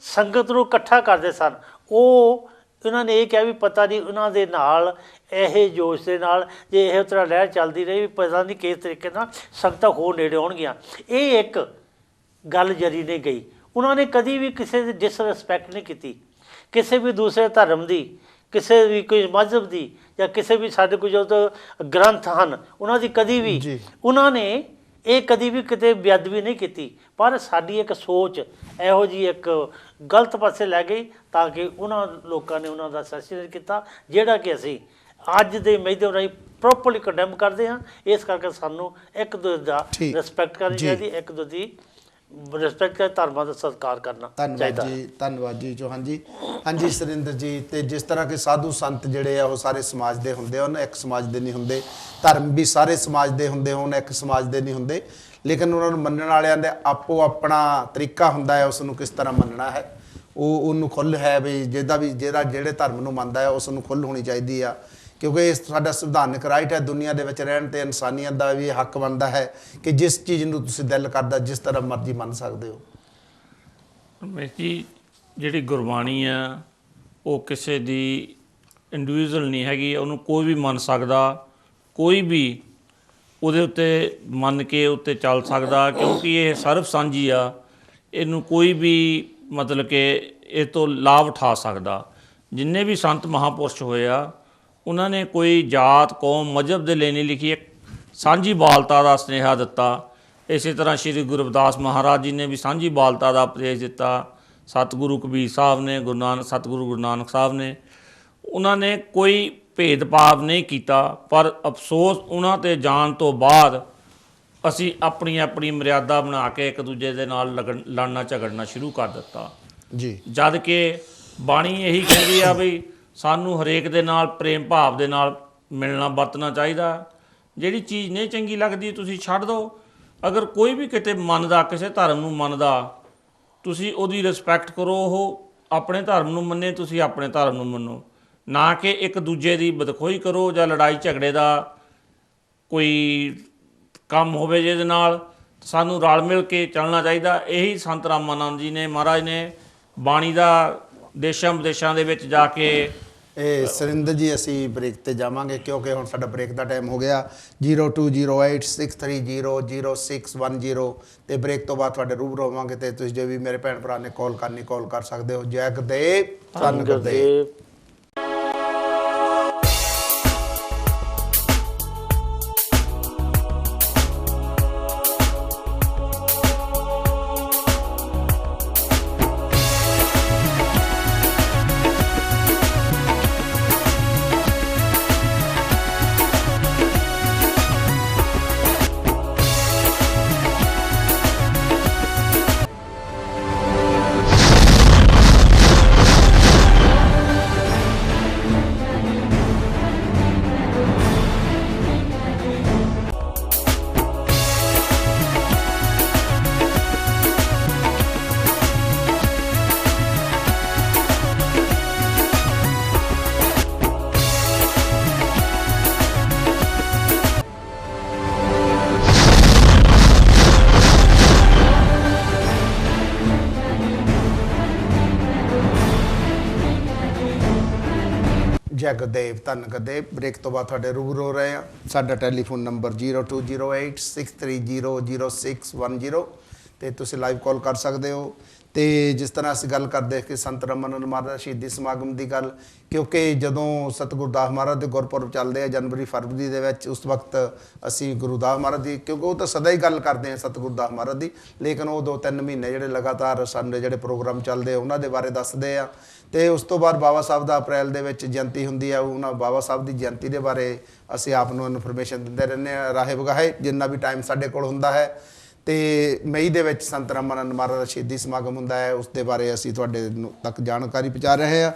S3: ਸੰਗਤ ਨੂੰ ਇਕੱਠਾ ਕਰਦੇ ਸਨ। ਉਹ ਉਹਨਾਂ ਨੇ ਇਹ ਕਿਹਾ ਵੀ ਪਤਾ ਨਹੀਂ ਉਹਨਾਂ ਦੇ ਨਾਲ ਇਹ ਜੋਸ਼ ਦੇ ਨਾਲ ਜੇ ਇਹ ਤਰ੍ਹਾਂ ਲਹਿਰ ਚੱਲਦੀ ਰਹੀ ਵੀ ਪਤਾ ਨਹੀਂ ਕਿਸ ਤਰੀਕੇ ਨਾਲ ਸੰਗਤਾਂ ਹੋਰ ਨੇੜੇ ਆਉਣਗੀਆਂ। ਇਹ ਇੱਕ ਗੱਲ ਜਰੀ ਨਹੀਂ ਗਈ। ਉਹਨਾਂ ਨੇ ਕਦੀ ਵੀ ਕਿਸੇ ਦੀ ਡਿਸਰਿਸਪੈਕਟ ਨਹੀਂ ਕੀਤੀ, ਕਿਸੇ ਵੀ ਦੂਸਰੇ ਧਰਮ ਦੀ, ਕਿਸੇ ਵੀ ਕੋਈ ਮਜ਼ਹਬ ਦੀ, ਜਾਂ ਕਿਸੇ ਵੀ ਸਾਡੇ ਕੋਲ ਜੋ ਗ੍ਰੰਥ ਹਨ ਉਹਨਾਂ ਦੀ ਕਦੀ ਵੀ ਉਹਨਾਂ ਨੇ ਇਹ ਕਦੀ ਵੀ ਕਿਤੇ ਬੇਅਦਬੀ ਨਹੀਂ ਕੀਤੀ। ਪਰ ਸਾਡੀ ਇੱਕ ਸੋਚ ਇਹੋ ਜਿਹੀ ਇੱਕ ਗਲਤ ਪਾਸੇ ਲੈ ਗਈ ਤਾਂ ਕਿ ਉਹਨਾਂ ਲੋਕਾਂ ਨੇ ਉਹਨਾਂ ਦਾ ਅਸੈਸੀਨੇਟ ਕੀਤਾ, ਜਿਹੜਾ ਕਿ ਅਸੀਂ ਅੱਜ ਦੇ ਮਾਧਿਅਮ ਰਾਹੀਂ ਪ੍ਰੋਪਰਲੀ ਕੰਡੈਮ ਕਰਦੇ ਹਾਂ। ਇਸ ਕਰਕੇ ਸਾਨੂੰ ਇੱਕ ਦੂਜੇ ਦਾ
S1: ਠੀਕ।
S3: ਰਿਸਪੈਕਟ ਕਰਨੀ
S1: ਜੀ।
S3: ਚਾਹੀਦੀ, ਇੱਕ ਦੂਜੇ ਦੀ ਰਿਸਪੈਕਟ ਕਰ, ਧਰਮਾਂ ਦਾ ਸਤਿਕਾਰ ਕਰਨਾ ਚਾਹੀਦਾ।
S1: ਧੰਨਵਾਦ ਜੀ ਚੌਹਾਨ ਜੀ। ਹਾਂਜੀ ਸੁਰਿੰਦਰ ਜੀ, ਤੇ ਜਿਸ ਤਰ੍ਹਾਂ ਕਿ ਸਾਧੂ ਸੰਤ ਜਿਹੜੇ ਆ ਉਹ ਸਾਰੇ ਸਮਾਜ ਦੇ ਹੁੰਦੇ ਹਨ, ਇੱਕ ਸਮਾਜ ਦੇ ਨਹੀਂ ਹੁੰਦੇ। ਧਰਮ ਵੀ ਸਾਰੇ ਸਮਾਜ ਦੇ ਹੁੰਦੇ ਹੋਣ, ਇੱਕ ਸਮਾਜ ਦੇ ਨਹੀਂ ਹੁੰਦੇ, ਲੇਕਿਨ ਉਹਨਾਂ ਨੂੰ ਮੰਨਣ ਵਾਲਿਆਂ ਦੇ ਆਪੋ ਆਪਣਾ ਤਰੀਕਾ ਹੁੰਦਾ ਹੈ ਉਸ ਨੂੰ ਕਿਸ ਤਰ੍ਹਾਂ ਮੰਨਣਾ ਹੈ। ਉਹਨੂੰ ਖੁੱਲ੍ਹ ਹੈ ਵੀ ਜਿਹੜੇ ਧਰਮ ਨੂੰ ਮੰਨਦਾ ਹੈ ਉਸ ਨੂੰ ਖੁੱਲ੍ਹ ਹੋਣੀ ਚਾਹੀਦੀ ਆ, ਕਿਉਂਕਿ ਇਹ ਸਾਡਾ ਸੰਵਿਧਾਨਕ ਰਾਈਟ ਹੈ ਦੁਨੀਆ ਦੇ ਵਿੱਚ ਰਹਿਣ ਤੇ ਇਨਸਾਨੀਅਤ ਦਾ ਵੀ ਹੱਕ ਬਣਦਾ ਹੈ ਕਿ ਜਿਸ ਚੀਜ਼ ਨੂੰ ਤੁਸੀਂ ਦਿਲ ਕਰਦਾ ਜਿਸ ਤਰ੍ਹਾਂ ਮਰਜ਼ੀ ਮੰਨ ਸਕਦੇ ਹੋ।
S4: ਜੀ ਜਿਹੜੀ ਗੁਰਬਾਣੀ ਆ ਉਹ ਕਿਸੇ ਦੀ ਇੰਡੀਵਿਜੂਅਲ ਨਹੀਂ ਹੈਗੀ, ਉਹਨੂੰ ਕੋਈ ਵੀ ਮੰਨ ਸਕਦਾ, ਕੋਈ ਵੀ ਉਹਦੇ ਉੱਤੇ ਮੰਨ ਕੇ ਉੱਤੇ ਚੱਲ ਸਕਦਾ, ਕਿਉਂਕਿ ਇਹ ਸਰਬ ਸਾਂਝੀ ਆ। ਇਹਨੂੰ ਕੋਈ ਵੀ ਮਤਲਬ ਕਿ ਇਹ ਤੋਂ ਲਾਭ ਉਠਾ ਸਕਦਾ। ਜਿੰਨੇ ਵੀ ਸੰਤ ਮਹਾਂਪੁਰਸ਼ ਹੋਏ ਆ ਉਹਨਾਂ ਨੇ ਕੋਈ ਜਾਤ ਕੌਮ ਮਜ਼ਹਬ ਦੇ ਲਈ ਨਹੀਂ ਲਿਖੀ, ਇੱਕ ਸਾਂਝੀ ਬਾਲਤਾ ਦਾ ਸੁਨੇਹਾ ਦਿੱਤਾ। ਇਸੇ ਤਰ੍ਹਾਂ ਸ਼੍ਰੀ ਗੁਰੂ ਰਵਿਦਾਸ ਮਹਾਰਾਜ ਜੀ ਨੇ ਵੀ ਸਾਂਝੀ ਬਾਲਤਾ ਦਾ ਉਪਦੇਸ਼ ਦਿੱਤਾ। ਸਤਿਗੁਰੂ ਕਬੀਰ ਸਾਹਿਬ ਨੇ, ਸਤਿਗੁਰੂ ਗੁਰੂ ਨਾਨਕ ਸਾਹਿਬ ਨੇ, ਉਹਨਾਂ ਨੇ ਕੋਈ ਭੇਦਭਾਵ ਨਹੀਂ ਕੀਤਾ। ਪਰ ਅਫਸੋਸ ਉਹਨਾਂ 'ਤੇ ਜਾਣ ਤੋਂ ਬਾਅਦ ਅਸੀਂ ਆਪਣੀ ਆਪਣੀ ਮਰਿਆਦਾ ਬਣਾ ਕੇ ਇੱਕ ਦੂਜੇ ਦੇ ਨਾਲ ਲੜਨਾ ਝਗੜਨਾ ਸ਼ੁਰੂ ਕਰ ਦਿੱਤਾ
S1: ਜੀ।
S4: ਜਦ ਕਿ ਬਾਣੀ ਇਹੀ ਕਹਿੰਦੀ ਆ ਵੀ ਸਾਨੂੰ ਹਰੇਕ ਦੇ ਨਾਲ ਪ੍ਰੇਮ ਭਾਵ ਦੇ ਨਾਲ ਮਿਲਣਾ ਵਰਤਣਾ ਚਾਹੀਦਾ। ਜਿਹੜੀ ਚੀਜ਼ ਨਹੀਂ ਚੰਗੀ ਲੱਗਦੀ ਤੁਸੀਂ ਛੱਡ ਦਿਓ। ਅਗਰ ਕੋਈ ਵੀ ਕਿਤੇ ਮੰਨਦਾ, ਕਿਸੇ ਧਰਮ ਨੂੰ ਮੰਨਦਾ, ਤੁਸੀਂ ਉਹਦੀ ਰਿਸਪੈਕਟ ਕਰੋ। ਉਹ ਆਪਣੇ ਧਰਮ ਨੂੰ ਮੰਨੇ, ਤੁਸੀਂ ਆਪਣੇ ਧਰਮ ਨੂੰ ਮੰਨੋ, ਨਾ ਕਿ ਇੱਕ ਦੂਜੇ ਦੀ ਬਦਖੋਈ ਕਰੋ ਜਾਂ ਲੜਾਈ ਝਗੜੇ ਦਾ ਕੋਈ ਕੰਮ ਹੋਵੇ ਜਿਹਦੇ ਨਾਲ। ਸਾਨੂੰ ਰਲ ਮਿਲ ਕੇ ਚੱਲਣਾ ਚਾਹੀਦਾ। ਇਹੀ ਸੰਤ ਰਾਮਾਨੰਦ ਜੀ ਨੇ, ਮਹਾਰਾਜ ਨੇ ਬਾਣੀ ਦਾ ਦੇਸ਼ਾਂ ਵਿਦੇਸ਼ਾਂ ਦੇ ਵਿੱਚ ਜਾ ਕੇ
S1: ਇਹ ਸੁਰਿੰਦਰ ਜੀ ਅਸੀਂ ਬ੍ਰੇਕ ਤੇ ਜਾਵਾਂਗੇ ਕਿਉਂਕਿ ਹੁਣ ਸਾਡਾ ਬ੍ਰੇਕ ਦਾ ਟਾਈਮ ਹੋ ਗਿਆ। 020863000610 ਤੇ ਬ੍ਰੇਕ ਤੋਂ ਬਾਅਦ ਤੁਹਾਡੇ ਰੂਬਰੂ ਹੋਵਾਂਗੇ ਤੇ ਤੁਸੀਂ ਜੋ ਵੀ ਮੇਰੇ ਭੈਣ ਭਰਾ ਨੇ ਕਾਲ ਕਰਨੀ ਕਾਲ ਕਰ ਸਕਦੇ ਹੋ। ਜੈ ਗੁਰਦੇਵ, ਧੰਨ ਗੁਰਦੇਵ। ਜੈ ਗੁਰਦੇਵ, ਧੰਨ ਗੁਰਦੇਵ। ਬ੍ਰੇਕ ਤੋਂ ਬਾਅਦ ਤੁਹਾਡੇ ਰੂਬਰੂ ਹੋ ਰਹੇ ਹਾਂ। ਸਾਡਾ ਟੈਲੀਫੋਨ ਨੰਬਰ 020863000610 ਤੇ ਤੁਸੀਂ ਲਾਈਵ ਕਾਲ ਕਰ ਸਕਦੇ ਹੋ। ਤੇ ਜਿਸ ਤਰ੍ਹਾਂ ਅਸੀਂ ਗੱਲ ਕਰਦੇ ਕਿ ਸੰਤ ਰਾਮਾਨੰਦ ਮਹਾਰਾਜ ਸ਼ਹੀਦੀ ਸਮਾਗਮ ਦੀ ਗੱਲ, ਕਿਉਂਕਿ ਜਦੋਂ ਸਤਿਗੁਰੂ ਦਾਸ ਮਹਾਰਾਜ ਦੇ ਗੁਰਪੁਰਬ ਚੱਲਦੇ ਆ ਜਨਵਰੀ ਫਰਵਰੀ ਦੇ ਵਿੱਚ, ਉਸ ਵਕਤ ਅਸੀਂ ਗੁਰੂ ਦਾਸ ਮਹਾਰਾਜ ਦੀ, ਕਿਉਂਕਿ ਉਹ ਤਾਂ ਸਦਾ ਹੀ ਗੱਲ ਕਰਦੇ ਆ ਸਤਿਗੁਰੂ ਦਾਸ ਮਹਾਰਾਜ ਦੀ, ਲੇਕਿਨ ਉਹ 2-3 ਮਹੀਨੇ ਜਿਹੜੇ ਲਗਾਤਾਰ ਸਾਡੇ ਜਿਹੜੇ ਪ੍ਰੋਗਰਾਮ ਚੱਲਦੇ ਆ ਉਹਨਾਂ ਦੇ ਬਾਰੇ ਦੱਸਦੇ ਆ। ਤੇ ਉਸ ਤੋਂ ਬਾਅਦ ਬਾਬਾ ਸਾਹਿਬ ਦਾ ਅਪ੍ਰੈਲ ਦੇ ਵਿੱਚ ਜਯੰਤੀ ਹੁੰਦੀ ਆ, ਉਹਨਾਂ ਬਾਬਾ ਸਾਹਿਬ ਦੀ ਜਯੰਤੀ ਦੇ ਬਾਰੇ ਅਸੀਂ ਆਪ ਨੂੰ ਇਨਫੋਰਮੇਸ਼ਨ ਦਿੰਦੇ ਰਹਿੰਦੇ ਹਾਂ ਰਾਹੇ ਵਗਾਹੇ ਜਿੰਨਾ ਵੀ ਟਾਈਮ ਸਾਡੇ ਕੋਲ ਹੁੰਦਾ ਹੈ। ਤੇ ਮਈ ਦੇ ਵਿੱਚ ਸੰਤ ਰਾਮਾਨੰਦ ਮਹਾਰਾਜ ਦਾ ਸ਼ਹੀਦੀ ਸਮਾਗਮ ਹੁੰਦਾ ਹੈ, ਉਸ ਦੇ ਬਾਰੇ ਅਸੀਂ ਤੁਹਾਡੇ ਤੱਕ ਜਾਣਕਾਰੀ ਪਹੁੰਚਾ ਰਹੇ ਹਾਂ।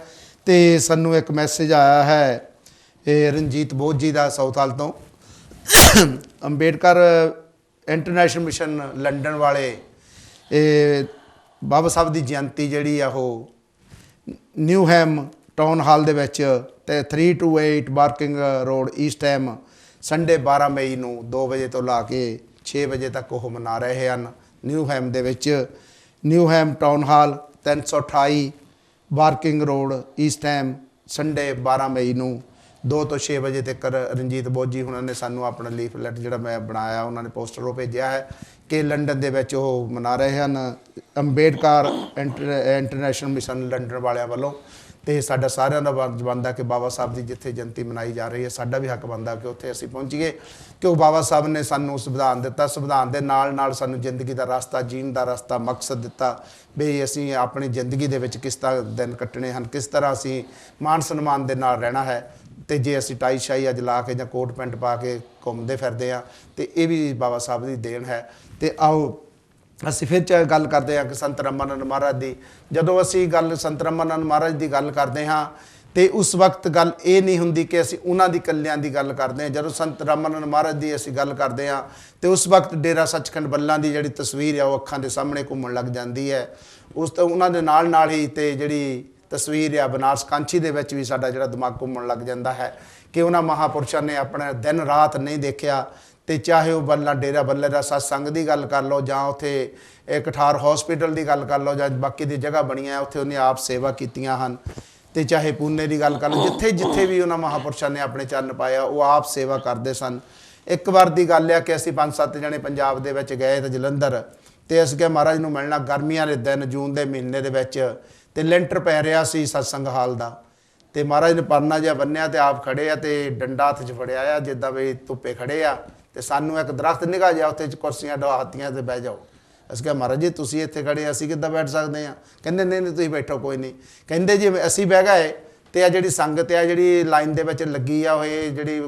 S1: ਤੇ ਸਾਨੂੰ ਇੱਕ ਮੈਸੇਜ ਆਇਆ ਹੈ ਇਹ ਰਣਜੀਤ ਬੋਧ ਜੀ ਦਾ ਸਾਊਥਹਾਲ ਤੋਂ। ਅੰਬੇਡਕਰ ਇੰਟਰਨੈਸ਼ਨਲ ਮਿਸ਼ਨ ਲੰਡਨ ਵਾਲੇ ਇਹ ਬਾਬਾ ਸਾਹਿਬ ਦੀ ਜਯੰਤੀ ਜਿਹੜੀ ਆ ਉਹ ਨਿਊਹੈਮ ਟਾਊਨ ਹਾਲ ਦੇ ਵਿੱਚ ਤੇ 328 Barking road East Ham Sunday 12 ਮਈ ਨੂੰ 2 ਵਜੇ ਤੋਂ ਲਾ ਕੇ 6 ਵਜੇ ਤੱਕ ਉਹ ਮਨਾ ਰਹੇ ਹਨ। ਨਿਊਹੈਮ ਦੇ ਵਿੱਚ Newham town hall 328 Barking road East Ham Sunday 12 ਮਈ ਨੂੰ 2 ਤੋਂ 6 ਵਜੇ ਤੱਕ। ਰਣਜੀਤ ਬੋਧ ਜੀ ਉਹਨਾਂ ਨੇ ਸਾਨੂੰ ਆਪਣਾ ਲੀਫਲੈਟ ਜਿਹੜਾ ਮੈਂ ਬਣਾਇਆ ਉਹਨਾਂ ਨੇ ਪੋਸਟਰ ਉਹ ਭੇਜਿਆ ਹੈ ਕਿ ਲੰਡਨ ਦੇ ਵਿੱਚ ਉਹ ਮਨਾ ਰਹੇ ਹਨ ਅੰਬੇਡਕਰ ਇੰਟਰਨੈਸ਼ਨਲ ਮਿਸ਼ਨ ਲੰਡਨ ਵਾਲਿਆਂ ਵੱਲੋਂ। ਤੇ ਸਾਡਾ ਸਾਰਿਆਂ ਦਾ ਫਰਜ਼ ਬਣਦਾ ਕਿ ਬਾਬਾ ਸਾਹਿਬ ਦੀ ਜਿੱਥੇ ਜਯੰਤੀ ਮਨਾਈ ਜਾ ਰਹੀ ਹੈ ਸਾਡਾ ਵੀ ਹੱਕ ਬਣਦਾ ਕਿ ਉੱਥੇ ਅਸੀਂ ਪਹੁੰਚੀਏ, ਕਿਉਂ ਬਾਬਾ ਸਾਹਿਬ ਨੇ ਸਾਨੂੰ ਸੰਵਿਧਾਨ ਦਿੱਤਾ, ਸੰਵਿਧਾਨ ਦੇ ਨਾਲ ਨਾਲ ਸਾਨੂੰ ਜ਼ਿੰਦਗੀ ਦਾ ਰਸਤਾ, ਜੀਣ ਦਾ ਰਸਤਾ, ਮਕਸਦ ਦਿੱਤਾ ਵੀ ਅਸੀਂ ਆਪਣੀ ਜ਼ਿੰਦਗੀ ਦੇ ਵਿੱਚ ਕਿਸ ਤਰ੍ਹਾਂ ਦਿਨ ਕੱਟਣੇ ਹਨ, ਕਿਸ ਤਰ੍ਹਾਂ ਅਸੀਂ ਮਾਣ ਸਨਮਾਨ ਦੇ ਨਾਲ ਰਹਿਣਾ ਹੈ। ਤੇ ਜੇ ਅਸੀਂ ਟਾਈ ਸ਼ਾਈ ਅੱਜ ਲਾ ਕੇ ਜਾਂ ਕੋਟ ਪੈਂਟ ਪਾ ਕੇ ਘੁੰਮਦੇ ਫਿਰਦੇ ਆ ਤੇ ਇਹ ਵੀ ਬਾਬਾ ਸਾਹਿਬ ਦੀ ਦੇਣ ਹੈ। ਤੇ ਆਓ ਅਸੀਂ ਫਿਰ ਗੱਲ ਕਰਦੇ ਹਾਂ ਕਿ ਸੰਤ ਰਾਮਾਨੰਦ ਮਹਾਰਾਜ ਦੀ। ਜਦੋਂ ਅਸੀਂ ਗੱਲ ਸੰਤ ਰਾਮਾਨੰਦ ਮਹਾਰਾਜ ਦੀ ਗੱਲ ਕਰਦੇ ਹਾਂ ਤੇ ਉਸ ਵਕਤ ਗੱਲ ਇਹ ਨਹੀਂ ਹੁੰਦੀ ਕਿ ਅਸੀਂ ਉਹਨਾਂ ਦੀ ਕੱਲਿਆਂ ਦੀ ਗੱਲ ਕਰਦੇ ਹਾਂ। ਜਦੋਂ ਸੰਤ ਰਾਮਾਨੰਦ ਮਹਾਰਾਜ ਦੀ ਅਸੀਂ ਗੱਲ ਕਰਦੇ ਹਾਂ ਤੇ ਉਸ ਵਕਤ ਡੇਰਾ ਸੱਚਖੰਡ ਬੱਲਾ ਦੀ ਜਿਹੜੀ ਤਸਵੀਰ ਆ ਉਹ ਅੱਖਾਂ ਦੇ ਸਾਹਮਣੇ ਘੁੰਮਣ ਲੱਗ ਜਾਂਦੀ ਹੈ। ਉਸ ਤੋਂ ਉਹਨਾਂ ਦੇ ਨਾਲ ਹੀ ਤੇ ਜਿਹੜੀ ਤਸਵੀਰ ਆ ਬਨਾਰਸ ਕਾਂਚੀ ਦੇ ਵਿੱਚ ਵੀ ਸਾਡਾ ਜਿਹੜਾ ਦਿਮਾਗ ਘੁੰਮਣ ਲੱਗ ਜਾਂਦਾ ਹੈ ਕਿ ਉਹਨਾਂ ਮਹਾਂਪੁਰਸ਼ਾਂ ਨੇ ਆਪਣਾ ਦਿਨ ਰਾਤ ਨਹੀਂ ਦੇਖਿਆ। ਤੇ ਚਾਹੇ ਉਹ ਬੱਲਾ ਡੇਰਾ ਬੱਲੇ ਦਾ ਸਤਸੰਗ ਦੀ ਗੱਲ ਕਰ ਲਓ ਜਾਂ ਉੱਥੇ ਕਠਾਰ ਹਸਪੀਟਲ ਦੀ ਗੱਲ ਕਰ ਲਓ ਜਾਂ ਬਾਕੀ ਦੀ ਜਗ੍ਹਾ ਬਣੀਆਂ ਉੱਥੇ ਉਹਨੇ ਆਪ ਸੇਵਾ ਕੀਤੀਆਂ ਹਨ। ਤੇ ਚਾਹੇ ਪੂਨੇ ਦੀ ਗੱਲ ਕਰ ਲਓ, ਜਿੱਥੇ ਜਿੱਥੇ ਵੀ ਉਹਨਾਂ ਮਹਾਂਪੁਰਸ਼ਾਂ ਨੇ ਆਪਣੇ ਚਰਨ ਪਾਇਆ ਉਹ ਆਪ ਸੇਵਾ ਕਰਦੇ ਸਨ। ਇੱਕ ਵਾਰ ਦੀ ਗੱਲ ਆ ਕਿ ਅਸੀਂ 5-7 ਜਣੇ ਪੰਜਾਬ ਦੇ ਵਿੱਚ ਗਏ ਤੇ ਜਲੰਧਰ, ਤੇ ਅਸੀਂ ਕਿਹਾ ਮਹਾਰਾਜ ਨੂੰ ਮਿਲਣਾ। ਗਰਮੀਆਂ ਦੇ ਦਿਨ ਜੂਨ ਦੇ ਮਹੀਨੇ ਦੇ ਵਿੱਚ ਤੇ ਲੈਂਟਰ ਪੈ ਰਿਹਾ ਸੀ ਸਤਸੰਗ ਹਾਲ ਦਾ, ਤੇ ਮਹਾਰਾਜ ਨੇ ਪਰਨਾ ਜਿਹਾ ਬੰਨਿਆ ਤੇ ਆਪ ਖੜੇ ਆ ਤੇ ਡੰਡਾ ਹੱਥ 'ਚ ਫੜਿਆ ਆ ਜਿੱਦਾਂ ਵੀ ਧੁੱਪੇ ਖੜੇ ਆ। ਤੇ ਸਾਨੂੰ ਇੱਕ ਦਰਖਤ ਨਿਗਾਹ ਜਾ ਉੱਥੇ ਕੁਰਸੀਆਂ ਢਾਹਤੀਆਂ ਤੇ ਬਹਿ ਜਾਓ। ਅਸੀਂ ਕਿਹਾ ਮਹਾਰਾਜ ਜੀ ਤੁਸੀਂ ਇੱਥੇ ਖੜੇ, ਅਸੀਂ ਕਿੱਦਾਂ ਬੈਠ ਸਕਦੇ ਹਾਂ? ਕਹਿੰਦੇ ਨਹੀਂ ਤੁਸੀਂ ਬੈਠੋ ਕੋਈ ਨਹੀਂ। ਕਹਿੰਦੇ ਜੇ ਅਸੀਂ ਬਹਿ ਗਏ ਤੇ ਆ ਜਿਹੜੀ ਸੰਗਤ ਆ ਜਿਹੜੀ ਲਾਈਨ ਦੇ ਵਿੱਚ ਲੱਗੀ ਆ ਉਹ ਇਹ ਜਿਹੜੀ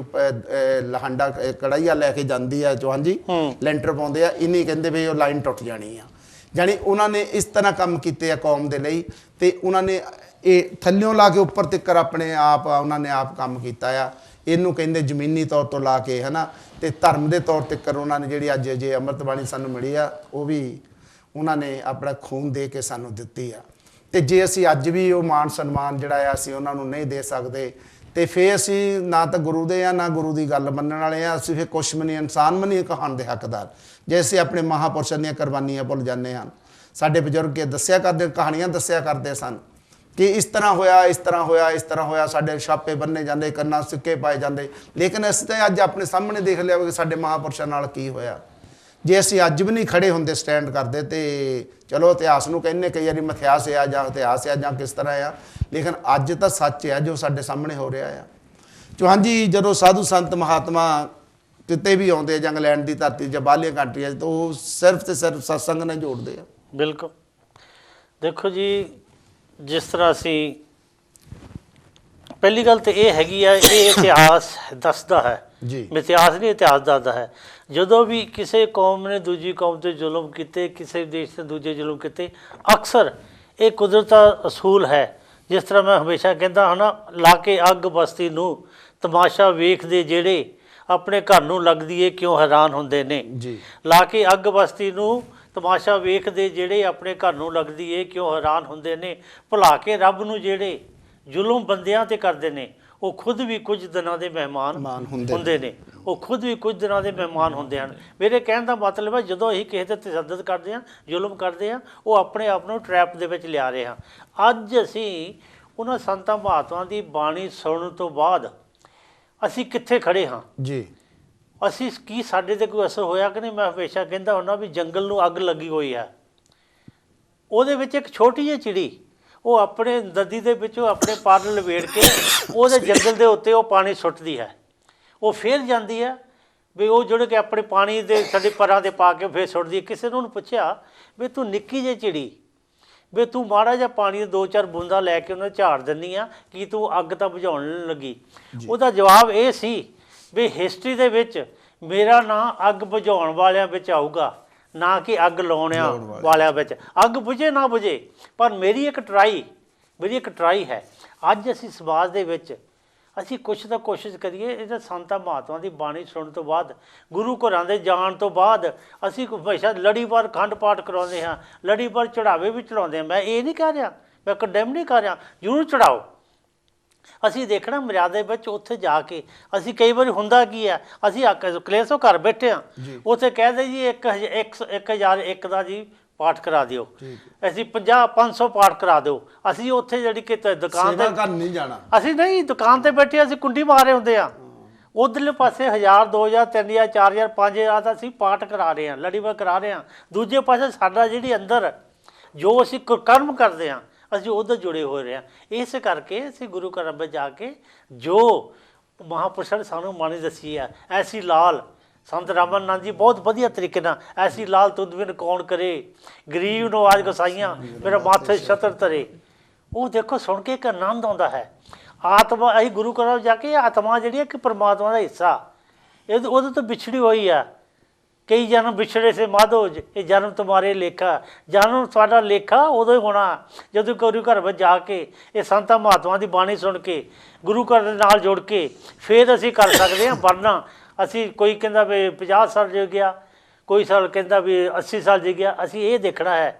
S1: ਲਹਾਂਡਾ ਕੜਾਈਆ ਲੈ ਕੇ ਜਾਂਦੀ ਆ ਚੌਹਾਨ ਜੀ ਲੈਂਟਰ ਪਾਉਂਦੇ ਆ ਇਨੀ, ਕਹਿੰਦੇ ਵੀ ਉਹ ਲਾਈਨ ਟੁੱਟ ਜਾਣੀ ਆ। ਜਾਣੀ ਉਹਨਾਂ ਨੇ ਇਸ ਤਰ੍ਹਾਂ ਕੰਮ ਕੀਤੇ ਆ ਕੌਮ ਦੇ ਲਈ ਤੇ ਉਹਨਾਂ ਨੇ ਇਹ ਥੱਲਿਓਂ ਲਾ ਕੇ ਉੱਪਰ ਤੱਕ ਆਪਣੇ ਆਪ ਉਹਨਾਂ ਨੇ ਆਪ ਕੰਮ ਕੀਤਾ ਆ। ਇਹਨੂੰ ਕਹਿੰਦੇ ਜ਼ਮੀਨੀ ਤੌਰ ਤੋਂ ਲਾ ਕੇ ਹੈ ਨਾ, ਤੇ ਧਰਮ ਦੇ ਤੌਰ ਤੱਕ ਉਹਨਾਂ ਨੇ ਜਿਹੜੀ ਅੱਜ ਜੇ ਅੰਮ੍ਰਿਤ ਬਾਣੀ ਸਾਨੂੰ ਮਿਲੀ ਆ ਉਹ ਵੀ ਉਹਨਾਂ ਨੇ ਆਪਣਾ ਖੂਨ ਦੇ ਕੇ ਸਾਨੂੰ ਦਿੱਤੀ ਆ। ਤੇ ਜੇ ਅਸੀਂ ਅੱਜ ਵੀ ਉਹ ਮਾਣ ਸਨਮਾਨ ਜਿਹੜਾ ਆ ਅਸੀਂ ਉਹਨਾਂ ਨੂੰ ਨਹੀਂ ਦੇ ਸਕਦੇ ਤੇ ਫਿਰ ਅਸੀਂ ਨਾ ਤਾਂ ਗੁਰੂ ਦੇ ਆ ਨਾ ਗੁਰੂ ਦੀ ਗੱਲ ਮੰਨਣ ਵਾਲੇ ਆ। ਅਸੀਂ ਫਿਰ ਕੁਛ ਵੀ ਨਹੀਂ, ਇਨਸਾਨ ਵੀ ਨਹੀਂ ਕਹਾਣ ਦੇ ਹੱਕਦਾਰ। ਜੇ ਅਸੀਂ ਆਪਣੇ ਮਹਾਂਪੁਰਸ਼ਾਂ ਦੀਆਂ ਕੁਰਬਾਨੀਆਂ ਭੁੱਲ ਜਾਂਦੇ ਹਨ। ਸਾਡੇ ਬਜ਼ੁਰਗ ਇਹ ਦੱਸਿਆ ਕਰਦੇ, ਕਹਾਣੀਆਂ ਦੱਸਿਆ ਕਰਦੇ ਸਨ ਕਿ ਇਸ ਤਰ੍ਹਾਂ ਹੋਇਆ, ਇਸ ਤਰ੍ਹਾਂ ਹੋਇਆ, ਇਸ ਤਰ੍ਹਾਂ ਹੋਇਆ। ਸਾਡੇ ਛਾਪੇ ਬੰਨੇ ਜਾਂਦੇ, ਕੰਨਾਂ ਸਿੱਕੇ ਪਾਏ ਜਾਂਦੇ, ਲੇਕਿਨ ਅਸੀਂ ਤਾਂ ਅੱਜ ਆਪਣੇ ਸਾਹਮਣੇ ਦੇਖ ਲਿਆ ਕਿ ਸਾਡੇ ਮਹਾਂਪੁਰਸ਼ਾਂ ਨਾਲ ਕੀ ਹੋਇਆ। ਜੇ ਅਸੀਂ ਅੱਜ ਵੀ ਨਹੀਂ ਖੜੇ ਹੁੰਦੇ ਸਟੈਂਡ ਕਰਦੇ ਤੇ ਚਲੋ ਇਤਿਹਾਸ ਨੂੰ ਕਹਿੰਦੇ ਕਈ ਵਾਰੀ ਮਿਥਿਹਾਸ ਆ ਜਾਂ ਇਤਿਹਾਸ ਆ ਜਾਂ ਕਿਸ ਤਰ੍ਹਾਂ ਆ, ਲੇਕਿਨ ਅੱਜ ਤਾਂ ਸੱਚ ਆ ਜੋ ਸਾਡੇ ਸਾਹਮਣੇ ਹੋ ਰਿਹਾ ਆ। ਚੌਹਾਨ ਜੀ ਜਦੋਂ ਸਾਧੂ ਸੰਤ ਮਹਾਤਮਾ ਕਿਤੇ ਵੀ ਆਉਂਦੇ ਜਾਂ ਇੰਗਲੈਂਡ ਦੀ ਧਰਤੀ ਜਾਂ ਬਾਹਰਲੀਆਂ ਕੰਟਰੀਆਂ 'ਚ ਤਾਂ ਉਹ ਸਿਰਫ ਤੇ ਸਿਰਫ ਸਤਸੰਗ ਨਾਲ ਜੋੜਦੇ ਆ।
S3: ਬਿਲਕੁਲ। ਦੇਖੋ ਜੀ, ਜਿਸ ਤਰ੍ਹਾਂ ਅਸੀਂ ਪਹਿਲੀ ਗੱਲ ਤਾਂ ਇਹ ਹੈਗੀ ਆ, ਇਹ ਇਤਿਹਾਸ ਦੱਸਦਾ ਹੈ
S1: ਜੀ,
S3: ਇਤਿਹਾਸ ਨਹੀਂ ਇਤਿਹਾਸ ਦੱਸਦਾ ਹੈ। ਜਦੋਂ ਵੀ ਕਿਸੇ ਕੌਮ ਨੇ ਦੂਜੀ ਕੌਮ 'ਤੇ ਜ਼ੁਲਮ ਕੀਤੇ, ਕਿਸੇ ਦੇਸ਼ ਨੇ ਦੂਜੇ ਜ਼ੁਲਮ ਕੀਤੇ, ਅਕਸਰ ਇਹ ਕੁਦਰਤ ਦਾ ਅਸੂਲ ਹੈ। ਜਿਸ ਤਰ੍ਹਾਂ ਮੈਂ ਹਮੇਸ਼ਾ ਕਹਿੰਦਾ ਹਾਂ ਨਾ, ਲਾ ਕੇ ਅੱਗ ਬਸਤੀ ਨੂੰ ਤਮਾਸ਼ਾ ਵੇਖਦੇ ਜਿਹੜੇ ਆਪਣੇ ਘਰ ਨੂੰ ਲੱਗਦੀ ਏ ਕਿਉਂ ਹੈਰਾਨ ਹੁੰਦੇ ਨੇ
S1: ਜੀ।
S3: ਲਾ ਕੇ ਅੱਗ ਬਸਤੀ ਨੂੰ ਤਮਾਸ਼ਾ ਵੇਖਦੇ ਜਿਹੜੇ ਆਪਣੇ ਘਰ ਨੂੰ ਲੱਗਦੀ ਏ ਕਿਉਂ ਹੈਰਾਨ ਹੁੰਦੇ ਨੇ। ਭੁਲਾ ਕੇ ਰੱਬ ਨੂੰ ਜਿਹੜੇ ਜ਼ੁਲਮ ਬੰਦਿਆਂ 'ਤੇ ਕਰਦੇ ਨੇ ਉਹ ਖੁਦ ਵੀ ਕੁਝ ਦਿਨਾਂ ਦੇ ਮਹਿਮਾਨ ਹੁੰਦੇ ਨੇ। ਉਹ ਖੁਦ ਵੀ ਕੁਝ ਦਿਨਾਂ ਦੇ ਮਹਿਮਾਨ ਹੁੰਦੇ ਹਨ। ਮੇਰੇ ਕਹਿਣ ਦਾ ਮਤਲਬ ਹੈ ਜਦੋਂ ਅਸੀਂ ਕਿਸੇ 'ਤੇ ਤਸ਼ੱਦਦ ਕਰਦੇ ਹਾਂ, ਜ਼ੁਲਮ ਕਰਦੇ ਹਾਂ, ਉਹ ਆਪਣੇ ਆਪ ਨੂੰ ਟਰੈਪ ਦੇ ਵਿੱਚ ਲਿਆ ਰਹੇ ਹਾਂ। ਅੱਜ ਅਸੀਂ ਉਹਨਾਂ ਸੰਤਾਂ ਮਹਾਤਮਾ ਦੀ ਬਾਣੀ ਸੁਣਨ ਤੋਂ ਬਾਅਦ ਅਸੀਂ ਕਿੱਥੇ ਖੜੇ ਹਾਂ
S1: ਜੀ।
S3: ਅਸੀਂ ਕੀ ਸਾਡੇ 'ਤੇ ਕੋਈ ਅਸਰ ਹੋਇਆ ਕਿ ਨਹੀਂ? ਮੈਂ ਹਮੇਸ਼ਾ ਕਹਿੰਦਾ ਹੁੰਦਾ ਵੀ ਜੰਗਲ ਨੂੰ ਅੱਗ ਲੱਗੀ ਹੋਈ ਹੈ, ਉਹਦੇ ਵਿੱਚ ਇੱਕ ਛੋਟੀ ਜਿਹੀ ਚਿੜੀ ਉਹ ਆਪਣੇ ਨਦੀ ਦੇ ਵਿੱਚੋਂ ਆਪਣੇ ਪਰ ਲਵੇੜ ਕੇ ਉਹਦੇ ਜੰਗਲ ਦੇ ਉੱਤੇ ਉਹ ਪਾਣੀ ਸੁੱਟਦੀ ਹੈ। ਉਹ ਫਿਰ ਜਾਂਦੀ ਹੈ ਵੀ ਉਹ ਜਿਹੜੇ ਕਿ ਆਪਣੇ ਪਾਣੀ ਦੇ ਸਾਡੇ ਪਰਾਂ 'ਤੇ ਪਾ ਕੇ ਫਿਰ ਸੁੱਟਦੀ ਹੈ। ਕਿਸੇ ਨੇ ਉਹਨੂੰ ਪੁੱਛਿਆ ਵੀ ਤੂੰ ਨਿੱਕੀ ਜਿਹੀ ਚਿੜੀ, ਵੀ ਤੂੰ ਮਾੜਾ ਜਿਹਾ ਪਾਣੀ ਦੇ 2-4 ਬੂੰਦਾਂ ਲੈ ਕੇ ਉਹਨੂੰ ਝਾੜ ਦਿੰਦੀ ਆ, ਕੀ ਤੂੰ ਅੱਗ ਤਾਂ ਬੁਝਾਉਣ ਲੱਗੀ? ਉਹਦਾ ਜਵਾਬ ਇਹ ਸੀ ਵੀ ਹਿਸਟਰੀ ਦੇ ਵਿੱਚ ਮੇਰਾ ਨਾਂ ਅੱਗ ਬੁਝਾਉਣ ਵਾਲਿਆਂ ਵਿੱਚ ਆਊਗਾ, ਨਾ ਕਿ ਅੱਗ ਲਾਉਣਿਆਂ ਵਾਲਿਆਂ ਵਿੱਚ। ਅੱਗ ਬੁਝੇ ਨਾ ਬੁਝੇ, ਪਰ ਮੇਰੀ ਇੱਕ ਟਰਾਈ ਹੈ। ਅੱਜ ਅਸੀਂ ਸਮਾਜ ਦੇ ਵਿੱਚ ਅਸੀਂ ਕੁਛ ਤਾਂ ਕੋਸ਼ਿਸ਼ ਕਰੀਏ, ਇਹਦਾ ਸੰਤਾਂ ਮਹਾਤਮਾ ਦੀ ਬਾਣੀ ਸੁਣਨ ਤੋਂ ਬਾਅਦ, ਗੁਰੂ ਘਰਾਂ ਦੇ ਜਾਣ ਤੋਂ ਬਾਅਦ ਅਸੀਂ ਹਮੇਸ਼ਾ ਲੜੀਵਾਰ ਅਖੰਡ ਪਾਠ ਕਰਾਉਂਦੇ ਹਾਂ, ਲੜੀਵਾਰ ਚੜਾਵੇ ਵੀ ਚੜਾਉਂਦੇ ਹਾਂ। ਮੈਂ ਇਹ ਨਹੀਂ ਕਹਿ ਰਿਹਾ, ਮੈਂ ਕੰਡੈਮ ਨਹੀਂ ਕਰ ਰਿਹਾ, ਜ਼ਰੂਰ ਚੜਾਓ। ਅਸੀਂ ਦੇਖਣਾ ਮਰਿਆਦਾ ਵਿੱਚ ਉੱਥੇ ਜਾ ਕੇ ਅਸੀਂ ਕਈ ਵਾਰੀ ਹੁੰਦਾ ਕੀ ਹੈ, ਅਸੀਂ ਕਲੇਸ਼ੋਂ ਘਰ ਬੈਠੇ ਹਾਂ, ਉੱਥੇ ਕਹਿੰਦੇ ਜੀ 1001 ਦਾ ਜੀ ਪਾਠ ਕਰਾ ਦਿਓ, ਅਸੀਂ 50-500 ਪਾਠ ਕਰਾ ਦਿਓ। ਅਸੀਂ ਉੱਥੇ ਜਿਹੜੀ ਕਿ ਦੁਕਾਨ ਤੇ
S1: ਨਹੀਂ ਜਾਣਾ,
S3: ਅਸੀਂ ਨਹੀਂ ਦੁਕਾਨ ਤੇ ਬੈਠੇ ਅਸੀਂ ਕੁੰਡੀ ਮਾਰੇ ਹੁੰਦੇ ਆ। ਉਧਰਲੇ ਪਾਸੇ 1000 2000 3000 4000 5000 ਦਾ ਅਸੀਂ ਪਾਠ ਕਰਾ ਰਹੇ ਹਾਂ, ਲੜੀਵਾਰ ਕਰਾ ਰਹੇ ਹਾਂ। ਦੂਜੇ ਪਾਸੇ ਸਾਡਾ ਜਿਹੜੀ ਅੰਦਰ ਜੋ ਅਸੀਂ ਕਰਮ ਕਰਦੇ ਹਾਂ ਅਸੀਂ ਉੱਧਰ ਜੁੜੇ ਹੋਏ ਰਹੇ ਹਾਂ। ਇਸ ਕਰਕੇ ਅਸੀਂ ਗੁਰੂ ਘਰਾਂ ਵਿੱਚ ਜਾ ਕੇ ਜੋ ਮਹਾਂਪੁਰਸ਼ਾਂ ਨੇ ਸਾਨੂੰ ਬਾਣੀ ਦੱਸੀ ਹੈ, ਐਸੀ ਲਾਲ ਸੰਤ ਰਾਮਾਨੰਦ ਜੀ ਬਹੁਤ ਵਧੀਆ ਤਰੀਕੇ ਨਾਲ, ਐਸੀ ਲਾਲ ਤੁਧ ਬਿਨ ਕੌਣ ਕਰੇ, ਗਰੀਬ ਨਵਾਜ ਗਸਾਈਆਂ ਮੇਰਾ ਮਾਥੇ ਛਤਰ ਤਰੇ। ਉਹ ਦੇਖੋ ਸੁਣ ਕੇ ਇੱਕ ਆਨੰਦ ਆਉਂਦਾ ਹੈ। ਆਤਮਾ ਅਸੀਂ ਗੁਰੂ ਘਰਾਂ ਜਾ ਕੇ ਆਤਮਾ ਜਿਹੜੀ ਹੈ ਕਿ ਪਰਮਾਤਮਾ ਦਾ ਹਿੱਸਾ ਉਹਦੇ ਤੋਂ ਵਿਛੜੀ ਹੋਈ ਆ। ਕਈ ਜਨਮ ਵਿਛੜੇ ਸੇ ਮਾਧੋ, ਇਹ ਜਨਮ ਤੁਮਾਰੇ ਲੇਖਾ। ਜਨਮ ਸਾਡਾ ਲੇਖਾ ਉਦੋਂ ਹੀ ਹੋਣਾ ਜਦੋਂ ਗੁਰੂ ਘਰ ਵਿੱਚ ਜਾ ਕੇ ਇਹ ਸੰਤਾਂ ਮਹਾਤਮਾ ਦੀ ਬਾਣੀ ਸੁਣ ਕੇ ਗੁਰੂ ਘਰ ਦੇ ਨਾਲ ਜੁੜ ਕੇ ਫਿਰ ਅਸੀਂ ਕਰ ਸਕਦੇ ਹਾਂ ਵਰਨਾ। ਅਸੀਂ ਕੋਈ ਕਹਿੰਦਾ ਵੀ 50 ਸਾਲ ਜੀ ਗਿਆ, ਕੋਈ ਸਾਲ ਕਹਿੰਦਾ ਵੀ 80 ਸਾਲ ਜੀ ਗਿਆ। ਅਸੀਂ ਇਹ ਦੇਖਣਾ ਹੈ,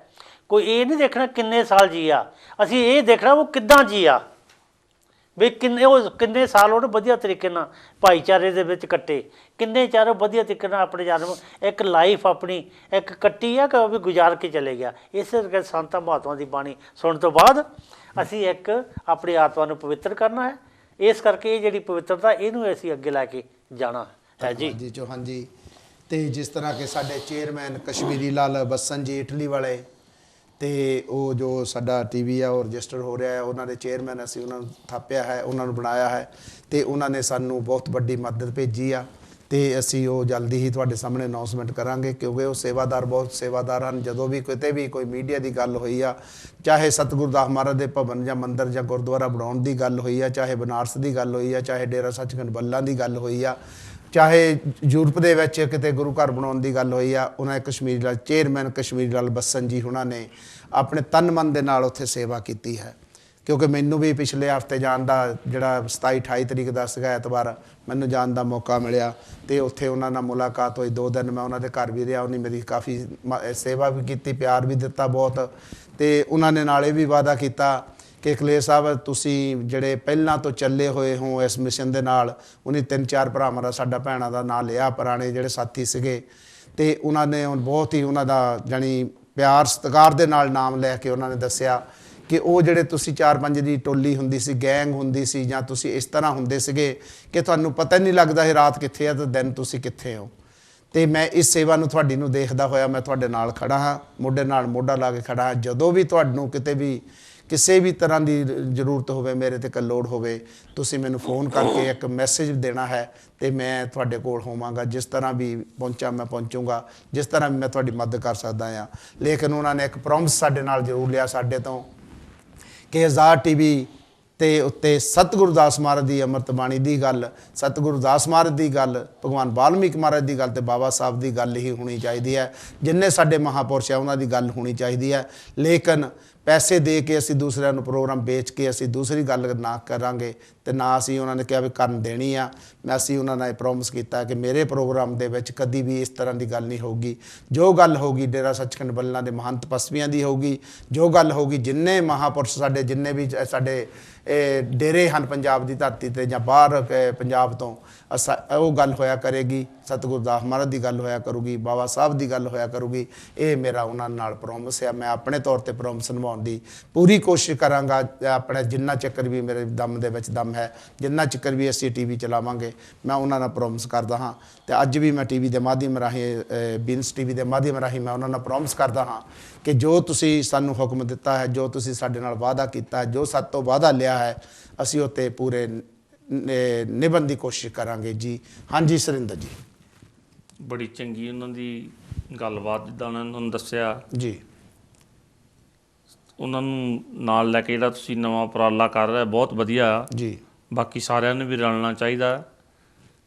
S3: ਕੋਈ ਇਹ ਨਹੀਂ ਦੇਖਣਾ ਕਿੰਨੇ ਸਾਲ ਜੀਆ, ਅਸੀਂ ਇਹ ਦੇਖਣਾ ਉਹ ਕਿੱਦਾਂ ਜੀਆ, ਵੀ ਕਿੰਨੇ ਸਾਲ ਉਹਨੇ ਵਧੀਆ ਤਰੀਕੇ ਨਾਲ ਭਾਈਚਾਰੇ ਦੇ ਵਿੱਚ ਕੱਟੇ, ਕਿੰਨੇ ਚਾਰੋਂ ਵਧੀਆ ਤਰੀਕੇ ਨਾਲ ਆਪਣੇ ਜਨਮ ਇੱਕ ਲਾਈਫ ਆਪਣੀ ਇੱਕ ਕੱਟੀ ਆ ਕਿ ਵੀ ਗੁਜ਼ਾਰ ਕੇ ਚਲੇ ਗਿਆ। ਇਸੇ ਕਰਕੇ ਸੰਤਾਂ ਮਹਾਤਮਾ ਦੀ ਬਾਣੀ ਸੁਣਨ ਤੋਂ ਬਾਅਦ ਅਸੀਂ ਇੱਕ ਆਪਣੀ ਆਤਮਾ ਨੂੰ ਪਵਿੱਤਰ ਕਰਨਾ ਹੈ। ਇਸ ਕਰਕੇ ਇਹ ਜਿਹੜੀ ਪਵਿੱਤਰਤਾ ਇਹਨੂੰ ਅਸੀਂ ਅੱਗੇ ਲੈ ਕੇ ਜਾਣਾ ਹੈ ਜੀ।
S1: ਜੀ ਚੌਹਾਨ ਜੀ, ਤੇ ਜਿਸ ਤਰ੍ਹਾਂ ਕਿ ਸਾਡੇ ਚੇਅਰਮੈਨ ਕਸ਼ਮੀਰੀ ਲਾਲ ਬੱਸਨ ਜੀ ਇਟਲੀ ਵਾਲੇ, ਤੇ ਉਹ ਜੋ ਸਾਡਾ ਟੀਵੀ ਆ ਉਹ ਰਜਿਸਟਰ ਹੋ ਰਿਹਾ ਹੈ, ਉਹਨਾਂ ਦੇ ਚੇਅਰਮੈਨ ਅਸੀਂ ਉਹਨਾਂ ਨੂੰ ਥਾਪਿਆ ਹੈ, ਉਹਨਾਂ ਨੂੰ ਬਣਾਇਆ ਹੈ, ਤੇ ਉਹਨਾਂ ਨੇ ਸਾਨੂੰ ਬਹੁਤ ਵੱਡੀ ਮਦਦ ਭੇਜੀ ਆ। ਤੇ ਅਸੀਂ ਉਹ ਜਲਦੀ ਹੀ ਤੁਹਾਡੇ ਸਾਹਮਣੇ ਅਨਾਉਂਸਮੈਂਟ ਕਰਾਂਗੇ, ਕਿਉਂਕਿ ਉਹ ਸੇਵਾਦਾਰ ਬਹੁਤ ਸੇਵਾਦਾਰ ਹਨ। ਜਦੋਂ ਵੀ ਕਿਤੇ ਵੀ ਕੋਈ ਮੀਡੀਆ ਦੀ ਗੱਲ ਹੋਈ ਆ, ਚਾਹੇ ਸਤਿਗੁਰੂ ਦਾਸ ਮਹਾਰਾਜ ਦੇ ਭਵਨ ਜਾਂ ਮੰਦਿਰ ਜਾਂ ਗੁਰਦੁਆਰਾ ਬਣਾਉਣ ਦੀ ਗੱਲ ਹੋਈ ਆ, ਚਾਹੇ ਬਨਾਰਸ ਦੀ ਗੱਲ ਹੋਈ ਆ, ਚਾਹੇ ਡੇਰਾ ਸੱਚਖੰਡ ਬੱਲਾ ਦੀ ਗੱਲ ਹੋਈ ਆ, ਚਾਹੇ ਯੂਰਪ ਦੇ ਵਿੱਚ ਕਿਤੇ ਗੁਰੂ ਘਰ ਬਣਾਉਣ ਦੀ ਗੱਲ ਹੋਈ ਆ, ਉਹਨਾਂ ਦੇ ਕਸ਼ਮੀਰੀ ਲਾਲ ਚੇਅਰਮੈਨ ਕਸ਼ਮੀਰੀ ਲਾਲ ਬੱਸਨ ਜੀ ਉਹਨਾਂ ਨੇ ਆਪਣੇ ਤਨ ਮਨ ਦੇ ਨਾਲ ਉੱਥੇ ਸੇਵਾ ਕੀਤੀ ਹੈ। ਕਿਉਂਕਿ ਮੈਨੂੰ ਵੀ ਪਿਛਲੇ ਹਫ਼ਤੇ ਜਾਣ ਦਾ ਜਿਹੜਾ 27-28 ਤਰੀਕ ਦਾ ਸੀਗਾ ਐਤਵਾਰ, ਮੈਨੂੰ ਜਾਣ ਦਾ ਮੌਕਾ ਮਿਲਿਆ, ਤੇ ਉੱਥੇ ਉਹਨਾਂ ਨਾਲ ਮੁਲਾਕਾਤ ਹੋਈ। 2 ਦਿਨ ਮੈਂ ਉਹਨਾਂ ਦੇ ਘਰ ਵੀ ਰਿਹਾ, ਉਹਨੇ ਮੇਰੀ ਕਾਫੀ ਸੇਵਾ ਵੀ ਕੀਤੀ, ਪਿਆਰ ਵੀ ਦਿੱਤਾ ਬਹੁਤ। ਤੇ ਉਹਨਾਂ ਨੇ ਨਾਲੇ ਵੀ ਵਾਅਦਾ ਕੀਤਾ ਕਿ ਕਲੇਸ਼ ਸਾਹਿਬ ਤੁਸੀਂ ਜਿਹੜੇ ਪਹਿਲਾਂ ਤੋਂ ਚੱਲੇ ਹੋਏ ਹੋ ਇਸ ਮਿਸ਼ਨ ਦੇ ਨਾਲ, ਉਹਨੇ 3-4 ਭਰਾਵਾਂ ਦਾ ਸਾਡਾ ਭੈਣਾਂ ਦਾ ਨਾਂ ਲਿਆ, ਪੁਰਾਣੇ ਜਿਹੜੇ ਸਾਥੀ ਸੀਗੇ, ਤੇ ਉਹਨਾਂ ਨੇ ਬਹੁਤ ਹੀ ਉਹਨਾਂ ਦਾ ਜਾਣੀ ਪਿਆਰ ਸਤਿਕਾਰ ਦੇ ਨਾਲ ਨਾਮ ਲੈ ਕੇ ਉਹਨਾਂ ਨੇ ਦੱਸਿਆ ਕਿ ਉਹ ਜਿਹੜੇ ਤੁਸੀਂ 4-5 ਦੀ ਟੋਲੀ ਹੁੰਦੀ ਸੀ, ਗੈਂਗ ਹੁੰਦੀ ਸੀ, ਜਾਂ ਤੁਸੀਂ ਇਸ ਤਰ੍ਹਾਂ ਹੁੰਦੇ ਸੀਗੇ ਕਿ ਤੁਹਾਨੂੰ ਪਤਾ ਨਹੀਂ ਲੱਗਦਾ ਸੀ ਰਾਤ ਕਿੱਥੇ ਆ ਤੇ ਦਿਨ ਤੁਸੀਂ ਕਿੱਥੇ ਹੋ। ਤੇ ਮੈਂ ਇਸ ਸੇਵਾ ਨੂੰ ਤੁਹਾਡੀ ਨੂੰ ਦੇਖਦਾ ਹੋਇਆ ਮੈਂ ਤੁਹਾਡੇ ਨਾਲ ਖੜਾ ਹਾਂ, ਮੋਢੇ ਨਾਲ ਮੋਢਾ ਲਾ ਕੇ ਖੜਾ ਹਾਂ। ਜਦੋਂ ਵੀ ਤੁਹਾਨੂੰ ਕਿਤੇ ਵੀ ਕਿਸੇ ਵੀ ਤਰ੍ਹਾਂ ਦੀ ਜ਼ਰੂਰਤ ਹੋਵੇ, ਮੇਰੇ ਤੇ ਕੋਈ ਲੋੜ ਹੋਵੇ, ਤੁਸੀਂ ਮੈਨੂੰ ਫੋਨ ਕਰਕੇ ਇੱਕ ਮੈਸੇਜ ਦੇਣਾ ਹੈ ਤੇ ਮੈਂ ਤੁਹਾਡੇ ਕੋਲ ਹੋਵਾਂਗਾ। ਜਿਸ ਤਰ੍ਹਾਂ ਵੀ ਪਹੁੰਚਾਂ ਮੈਂ ਪਹੁੰਚੂੰਗਾ, ਜਿਸ ਤਰ੍ਹਾਂ ਵੀ ਮੈਂ ਤੁਹਾਡੀ ਮਦਦ ਕਰ ਸਕਦਾ ਹਾਂ। ਲੇਕਿਨ ਉਹਨਾਂ ਨੇ ਇੱਕ ਪ੍ਰੋਮਿਸ ਸਾਡੇ ਨਾਲ ਜ਼ਰੂਰ ਲਿਆ ਸਾਡੇ ਤੋਂ ਕਿ ਆਜ਼ਾਦ ਟੀਵੀ ਤੇ ਉੱਤੇ ਸਤਿਗੁਰੂ ਦਾਸ ਮਹਾਰਾਜ ਦੀ ਅੰਮ੍ਰਿਤ ਬਾਣੀ ਦੀ ਗੱਲ, ਸਤਿਗੁਰੂ ਦਾਸ ਮਹਾਰਾਜ ਦੀ ਗੱਲ, ਭਗਵਾਨ ਵਾਲਮੀਕ ਮਹਾਰਾਜ ਦੀ ਗੱਲ ਤੇ ਬਾਬਾ ਸਾਹਿਬ ਦੀ ਗੱਲ ਹੀ ਹੋਣੀ ਚਾਹੀਦੀ ਹੈ। ਜਿੰਨੇ ਸਾਡੇ ਮਹਾਂਪੁਰਸ਼ ਆ ਉਹਨਾਂ ਦੀ ਗੱਲ ਹੋਣੀ ਚਾਹੀਦੀ ਹੈ। ਲੇਕਿਨ ਪੈਸੇ ਦੇ ਕੇ ਅਸੀਂ ਦੂਸਰਿਆਂ ਨੂੰ ਪ੍ਰੋਗਰਾਮ ਵੇਚ ਕੇ ਅਸੀਂ ਦੂਸਰੀ ਗੱਲ ਨਾ ਕਰਾਂਗੇ, ਤੇ ਨਾ ਅਸੀਂ ਉਹਨਾਂ ਨੇ ਕਿਹਾ ਵੀ ਕਰਨ ਦੇਣੀ ਆ। ਅਸੀਂ ਉਹਨਾਂ ਨਾਲ ਇਹ ਪ੍ਰੋਮਿਸ ਕੀਤਾ ਕਿ ਮੇਰੇ ਪ੍ਰੋਗਰਾਮ ਦੇ ਵਿੱਚ ਕਦੀ ਵੀ ਇਸ ਤਰ੍ਹਾਂ ਦੀ ਗੱਲ ਨਹੀਂ ਹੋਊਗੀ। ਜੋ ਗੱਲ ਹੋਊਗੀ ਡੇਰਾ ਸੱਚਖੰਡ ਬੱਲਾ ਦੇ ਮਹੰਤ ਤਪਸਵੀਆਂ ਦੀ ਹੋਊਗੀ। ਜੋ ਗੱਲ ਹੋਊਗੀ ਜਿੰਨੇ ਮਹਾਂਪੁਰਸ਼ ਸਾਡੇ ਜਿੰਨੇ ਵੀ ਸਾਡੇ ਡੇਰੇ ਹਨ ਪੰਜਾਬ ਦੀ ਧਰਤੀ 'ਤੇ ਜਾਂ ਬਾਹਰ ਪੰਜਾਬ ਤੋਂ, ਉਹ ਗੱਲ ਹੋਇਆ ਕਰੇਗੀ। ਸਤਿਗੁਰੂ ਦਾਸ ਮਹਾਰਾਜ ਦੀ ਗੱਲ ਹੋਇਆ ਕਰੂਗੀ, ਬਾਬਾ ਸਾਹਿਬ ਦੀ ਗੱਲ ਹੋਇਆ ਕਰੂਗੀ। ਇਹ ਮੇਰਾ ਉਹਨਾਂ ਨਾਲ ਪ੍ਰੋਮਿਸ ਹੈ। ਮੈਂ ਆਪਣੇ ਤੌਰ 'ਤੇ ਪ੍ਰੋਮਿਸ ਨਿਭਾਉਣ ਦੀ ਪੂਰੀ ਕੋਸ਼ਿਸ਼ ਕਰਾਂਗਾ। ਆਪਣਾ ਜਿੰਨਾ ਚੱਕਰ ਵੀ ਮੇਰੇ ਦਮ ਦੇ ਵਿੱਚ ਦਮ ਹੈ, ਜਿੰਨਾ ਚੱਕਰ ਵੀ ਅਸੀਂ ਟੀਵੀ ਚਲਾਵਾਂਗੇ, ਮੈਂ ਉਹਨਾਂ ਨਾਲ ਪ੍ਰੋਮਿਸ ਕਰਦਾ ਹਾਂ। ਤੇ ਅੱਜ ਵੀ ਮੈਂ ਟੀਵੀ ਦੇ ਮਾਧਿਅਮ ਰਾਹੀਂ, ਬੀਨਸ ਟੀਵੀ ਦੇ ਮਾਧਿਅਮ ਰਾਹੀਂ ਮੈਂ ਉਹਨਾਂ ਨਾਲ ਪ੍ਰੋਮਿਸ ਕਰਦਾ ਹਾਂ ਕਿ ਜੋ ਤੁਸੀਂ ਸਾਨੂੰ ਹੁਕਮ ਦਿੱਤਾ ਹੈ, ਜੋ ਤੁਸੀਂ ਸਾਡੇ ਨਾਲ ਵਾਅਦਾ ਕੀਤਾ ਹੈ, ਜੋ ਸਾਡੇ ਤੋਂ ਵਾਅਦਾ ਲਿਆ ਹੈ, ਅਸੀਂ ਉੱਤੇ ਪੂਰੇ ਨਿਭਣ ਦੀ ਕੋਸ਼ਿਸ਼ ਕਰਾਂਗੇ ਜੀ। ਹਾਂਜੀ ਸੁਰਿੰਦਰ ਜੀ,
S4: ਬੜੀ ਚੰਗੀ ਉਹਨਾਂ ਦੀ ਗੱਲਬਾਤ, ਜਿੱਦਾਂ ਉਹਨਾਂ ਨੇ ਤੁਹਾਨੂੰ ਦੱਸਿਆ
S1: ਜੀ।
S4: ਉਹਨਾਂ ਨੂੰ ਨਾਲ ਲੈ ਕੇ ਜਿਹੜਾ ਤੁਸੀਂ ਨਵਾਂ ਉਪਰਾਲਾ ਕਰ ਰਹੇ, ਬਹੁਤ ਵਧੀਆ
S1: ਜੀ।
S4: ਬਾਕੀ ਸਾਰਿਆਂ ਨੂੰ ਵੀ ਰਲਣਾ ਚਾਹੀਦਾ।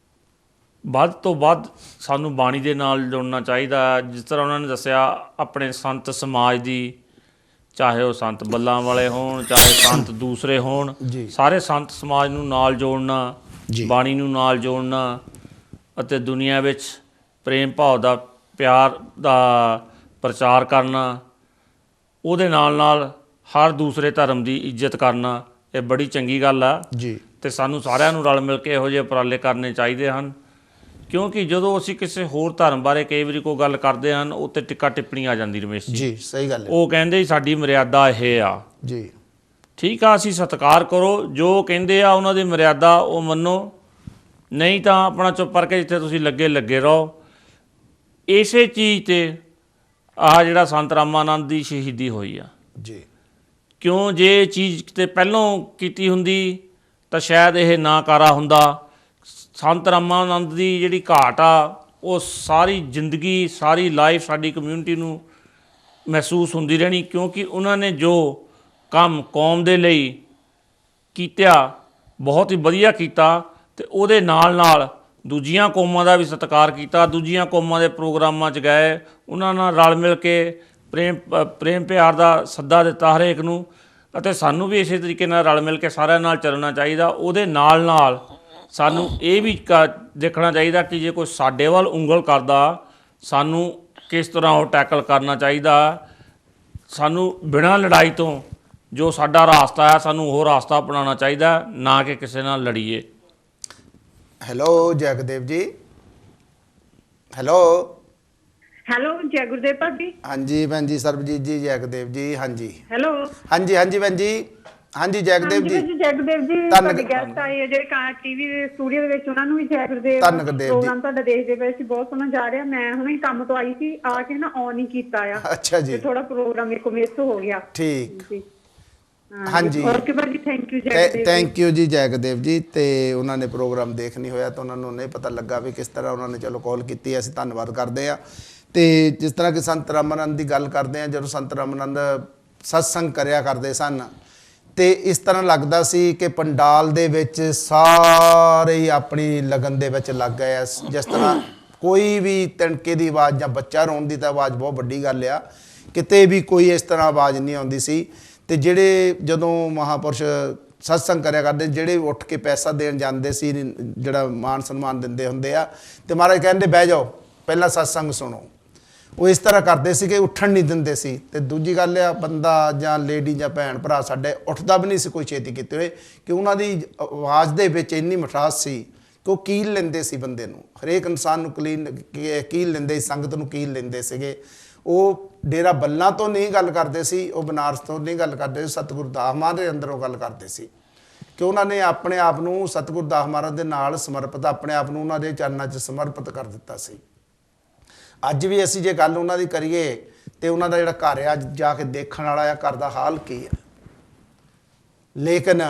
S4: ਵੱਧ ਤੋਂ ਵੱਧ ਸਾਨੂੰ ਬਾਣੀ ਦੇ ਨਾਲ ਜੁੜਨਾ ਚਾਹੀਦਾ। ਜਿਸ ਤਰ੍ਹਾਂ ਉਹਨਾਂ ਨੇ ਦੱਸਿਆ ਆਪਣੇ ਸੰਤ ਸਮਾਜ ਦੀ, ਚਾਹੇ ਉਹ ਸੰਤ ਬੱਲਾਂ ਵਾਲੇ ਹੋਣ, ਚਾਹੇ ਸੰਤ ਦੂਸਰੇ ਹੋਣ, ਸਾਰੇ ਸੰਤ ਸਮਾਜ ਨੂੰ ਨਾਲ ਜੋੜਨਾ, ਬਾਣੀ ਨੂੰ ਨਾਲ ਜੋੜਨਾ ਅਤੇ ਦੁਨੀਆ ਵਿੱਚ ਪ੍ਰੇਮ ਭਾਵ ਦਾ, ਪਿਆਰ ਦਾ ਪ੍ਰਚਾਰ ਕਰਨਾ, ਉਹਦੇ ਨਾਲ ਹਰ ਦੂਸਰੇ ਧਰਮ ਦੀ ਇੱਜ਼ਤ ਕਰਨਾ, ਇਹ ਬੜੀ ਚੰਗੀ ਗੱਲ ਆ
S1: ਜੀ।
S4: ਤੇ ਸਾਨੂੰ ਸਾਰਿਆਂ ਨੂੰ ਰਲ ਮਿਲ ਕੇ ਇਹੋ ਜਿਹੇ ਉਪਰਾਲੇ ਕਰਨੇ ਚਾਹੀਦੇ ਹਨ। ਕਿਉਂਕਿ ਜਦੋਂ ਅਸੀਂ ਕਿਸੇ ਹੋਰ ਧਰਮ ਬਾਰੇ ਕਈ ਵਾਰੀ ਕੋਈ ਗੱਲ ਕਰਦੇ ਹਨ, ਉੱਤੇ ਟਿੱਕਾ ਟਿੱਪਣੀ ਆ ਜਾਂਦੀ ਰਮੇਸ਼ ਜੀ।
S1: ਸਹੀ ਗੱਲ ਹੈ।
S4: ਉਹ ਕਹਿੰਦੇ ਸਾਡੀ ਮਰਿਆਦਾ ਇਹ ਆ
S1: ਜੀ।
S4: ਠੀਕ ਆ, ਅਸੀਂ ਸਤਿਕਾਰ ਕਰੋ, ਜੋ ਕਹਿੰਦੇ ਆ ਉਹਨਾਂ ਦੀ ਮਰਿਆਦਾ ਉਹ ਮੰਨੋ, ਨਹੀਂ ਤਾਂ ਆਪਣਾ ਚੁੱਪ ਕਰਕੇ ਜਿੱਥੇ ਤੁਸੀਂ ਲੱਗੇ ਰਹੋ। ਇਸੇ ਚੀਜ਼ 'ਤੇ ਆਹ ਜਿਹੜਾ ਸੰਤ ਰਾਮਾਨੰਦ ਦੀ ਸ਼ਹੀਦੀ ਹੋਈ ਆ
S1: ਜੀ।
S4: ਕਿਉਂ ਜੇ ਇਹ ਚੀਜ਼ ਕਿਤੇ ਪਹਿਲੋਂ ਕੀਤੀ ਹੁੰਦੀ ਤਾਂ ਸ਼ਾਇਦ ਇਹ ਨਾਕਾਰਾ ਹੁੰਦਾ। ਸੰਤ ਰਾਮਾਨੰਦ ਦੀ ਜਿਹੜੀ ਘਾਟ ਆ, ਉਹ ਸਾਰੀ ਜ਼ਿੰਦਗੀ, ਸਾਰੀ ਲਾਈਫ ਸਾਡੀ ਕਮਿਊਨਿਟੀ ਨੂੰ ਮਹਿਸੂਸ ਹੁੰਦੀ ਰਹਿਣੀ, ਕਿਉਂਕਿ ਉਹਨਾਂ ਨੇ ਜੋ ਕੰਮ ਕੌਮ ਦੇ ਲਈ ਕੀਤਾ ਬਹੁਤ ਹੀ ਵਧੀਆ ਕੀਤਾ ਤੇ ਉਹਦੇ ਨਾਲ ਦੂਜੀਆਂ ਕੌਮਾਂ ਦਾ ਵੀ ਸਤਿਕਾਰ ਕੀਤਾ, ਦੂਜੀਆਂ ਕੌਮਾਂ ਦੇ ਪ੍ਰੋਗਰਾਮਾਂ 'ਚ ਗਏ, ਉਹਨਾਂ ਨਾਲ ਰਲ ਮਿਲ ਕੇ ਪ੍ਰੇਮ ਪਿਆਰ ਦਾ ਸੱਦਾ ਦਿੱਤਾ ਹਰੇਕ ਨੂੰ। ਅਤੇ ਸਾਨੂੰ ਵੀ ਇਸੇ ਤਰੀਕੇ ਨਾਲ ਰਲ ਮਿਲ ਕੇ ਸਾਰਿਆਂ ਨਾਲ ਚੱਲਣਾ ਚਾਹੀਦਾ। ਉਹਦੇ ਨਾਲ ਸਾਨੂੰ ਇਹ ਵੀ ਦੇਖਣਾ ਚਾਹੀਦਾ ਕਿ ਜੇ ਕੋਈ ਸਾਡੇ ਵੱਲ ਉਂਗਲ ਕਰਦਾ ਸਾਨੂੰ ਕਿਸ ਤਰ੍ਹਾਂ ਉਹ ਟੈਕਲ ਕਰਨਾ ਚਾਹੀਦਾ। ਸਾਨੂੰ ਬਿਨਾਂ ਲੜਾਈ ਤੋਂ ਜੋ ਸਾਡਾ ਰਾਸਤਾ ਹੈ ਸਾਨੂੰ ਉਹ ਰਾਸਤਾ ਅਪਣਾਉਣਾ ਚਾਹੀਦਾ, ਨਾ ਕਿ ਕਿਸੇ ਨਾਲ ਲੜੀਏ।
S1: ਹੈਲੋ ਜੈਗਦੇਵ ਜੀ। ਹੈਲੋ
S5: ਜੈ ਗੁਰਦੇਵ ਭਾਜੀ।
S1: ਹਾਂਜੀ ਭੈਣ ਜੀ ਸਰਬਜੀਤ ਜੀ, ਜੈਗਦੇਵ ਜੀ। ਹਾਂਜੀ
S5: ਹੈਲੋ
S1: ਹਾਂਜੀ ਭੈਣ ਜੀ। ਹਾਂਜੀ ਜੈਗਦੇਵ ਜੀ।
S5: ਜੈਗਦੇਵ ਜੀ ਤੁਹਾਡੇ ਗੈਸਟ ਆਏ ਆ ਜਿਹੜੇ ਟੀਵੀ ਦੇ ਸਟੂਡੀਓ ਦੇ ਵਿੱਚ, ਉਹਨਾਂ ਨੂੰ ਵੀ ਜੈ ਗੁਰਦੇਵ। ਪ੍ਰੋਗਰਾਮ ਤੁਹਾਡਾ ਦੇਖਦੇ ਪਏ ਸੀ, ਬਹੁਤ ਸੋਹਣਾ ਜਾ ਰਿਹਾ। ਮੈਂ ਹੁਣੇ ਕੰਮ ਤੋਂ ਆਈ ਸੀ, ਆ ਕੇ ਨਾ ਔਨ ਹੀ ਕੀਤਾ ਆ।
S1: ਅੱਛਾ ਜੀ।
S5: ਥੋੜਾ ਪ੍ਰੋਗਰਾਮ ਇੱਕ ਮਿਸ ਹੋ ਗਿਆ।
S1: ਠੀਕ। ਹਾਂਜੀ
S5: ਓਕੇ ਭਾਜੀ, ਥੈਂਕ ਯੂ ਜੈਗਦੇਵ।
S1: ਥੈਂਕ ਯੂ ਜੀ ਜੈਗਦੇਵ ਜੀ। ਤੇ ਉਹਨਾਂ ਨੇ ਪ੍ਰੋਗਰਾਮ ਦੇਖ ਨਹੀਂ ਹੋਇਆ ਤਾਂ ਉਹਨਾਂ ਨੂੰ ਨਹੀਂ ਪਤਾ ਲੱਗਾ ਵੀ ਕਿਸ ਤਰ੍ਹਾਂ ਉਹਨਾਂ ਨੇ ਚਲੋ ਕਾਲ ਕੀਤੀ। ਅਸੀਂ ਧੰਨਵਾਦ ਕਰਦੇ ਹਾਂ। ਤੇ ਜਿਸ ਤਰ੍ਹਾਂ ਕਿ ਸੰਤ ਰਾਮਾਨੰਦ ਦੀ ਗੱਲ ਕਰਦੇ ਹਾਂ, ਜਦੋਂ ਸੰਤ ਰਾਮਾਨੰਦ ਸਤਸੰਗ ਕਰਿਆ ਕਰਦੇ ਸਨ ਤੇ ਇਸ ਤਰ੍ਹਾਂ ਲੱਗਦਾ ਸੀ ਕਿ ਪੰਡਾਲ ਦੇ ਵਿੱਚ ਸਾਰੇ ਹੀ ਆਪਣੀ ਲਗਨ ਦੇ ਵਿੱਚ ਲੱਗ ਗਏ ਆ। ਜਿਸ ਤਰ੍ਹਾਂ ਕੋਈ ਵੀ ਤਿਣਕੇ ਦੀ ਆਵਾਜ਼ ਜਾਂ ਬੱਚਾ ਰੋਣ ਦੀ ਤਾਂ ਆਵਾਜ਼ ਬਹੁਤ ਵੱਡੀ ਗੱਲ ਆ, ਕਿਤੇ ਵੀ ਕੋਈ ਇਸ ਤਰ੍ਹਾਂ ਆਵਾਜ਼ ਨਹੀਂ ਆਉਂਦੀ ਸੀ। ਤੇ ਜਿਹੜੇ ਜਦੋਂ ਮਹਾਂਪੁਰਸ਼ ਸਤਸੰਗ ਕਰਿਆ ਕਰਦੇ, ਜਿਹੜੇ ਉੱਠ ਕੇ ਪੈਸਾ ਦੇਣ ਜਾਂਦੇ ਸੀ, ਜਿਹੜਾ ਮਾਨ ਸਨਮਾਨ ਦਿੰਦੇ ਹੁੰਦੇ ਆ, ਤੇ ਮਹਾਰਾਜ ਕਹਿੰਦੇ ਬਹਿ ਜਾਓ ਪਹਿਲਾਂ ਸਤਸੰਗ ਸੁਣੋ। ਉਹ ਇਸ ਤਰ੍ਹਾਂ ਕਰਦੇ ਸੀ ਕਿ ਉੱਠਣ ਨਹੀਂ ਦਿੰਦੇ ਸੀ। ਤੇ ਦੂਜੀ ਗੱਲ ਆ, ਬੰਦਾ ਜਾਂ ਲੇਡੀ ਜਾਂ ਭੈਣ ਭਰਾ ਸਾਡੇ ਉੱਠਦਾ ਵੀ ਨਹੀਂ ਸੀ ਕੋਈ ਛੇਤੀ ਕੀਤੇ ਹੋਏ, ਕਿ ਉਹਨਾਂ ਦੀ ਆਵਾਜ਼ ਦੇ ਵਿੱਚ ਇੰਨੀ ਮਿਠਾਸ ਸੀ ਕਿ ਉਹ ਕੀਲ ਲੈਂਦੇ ਸੀ ਬੰਦੇ ਨੂੰ, ਹਰੇਕ ਇਨਸਾਨ ਨੂੰ ਕੀਲ ਲੈਂਦੇ ਸੀ, ਸੰਗਤ ਨੂੰ ਕੀਲ ਲੈਂਦੇ ਸੀਗੇ। ਉਹ ਡੇਰਾ ਬੱਲਾਂ ਤੋਂ ਨਹੀਂ ਗੱਲ ਕਰਦੇ ਸੀ, ਉਹ ਬਨਾਰਸ ਤੋਂ ਨਹੀਂ ਗੱਲ ਕਰਦੇ ਸੀ, ਸਤਿਗੁਰੂ ਦਾਸ ਮਹਾਰਾਜ ਦੇ ਅੰਦਰੋਂ ਗੱਲ ਕਰਦੇ ਸੀ ਕਿ ਉਹਨਾਂ ਨੇ ਆਪਣੇ ਆਪ ਨੂੰ ਸਤਿਗੁਰੂ ਦਾਸ ਮਹਾਰਾਜ ਦੇ ਨਾਲ ਸਮਰਪਿਤ, ਆਪਣੇ ਆਪ ਨੂੰ ਉਹਨਾਂ ਦੇ ਚਰਨਾਂ 'ਚ ਸਮਰਪਿਤ ਕਰ ਦਿੱਤਾ ਸੀ। ਅੱਜ ਵੀ ਅਸੀਂ ਜੇ ਗੱਲ ਉਹਨਾਂ ਦੀ ਕਰੀਏ ਤੇ ਉਹਨਾਂ ਦਾ ਜਿਹੜਾ ਘਰ ਆ ਜਾ ਕੇ ਦੇਖਣ ਵਾਲਾ ਆ, ਘਰ ਦਾ ਹਾਲ ਕੀ ਹੈ। ਲੇਕਿਨ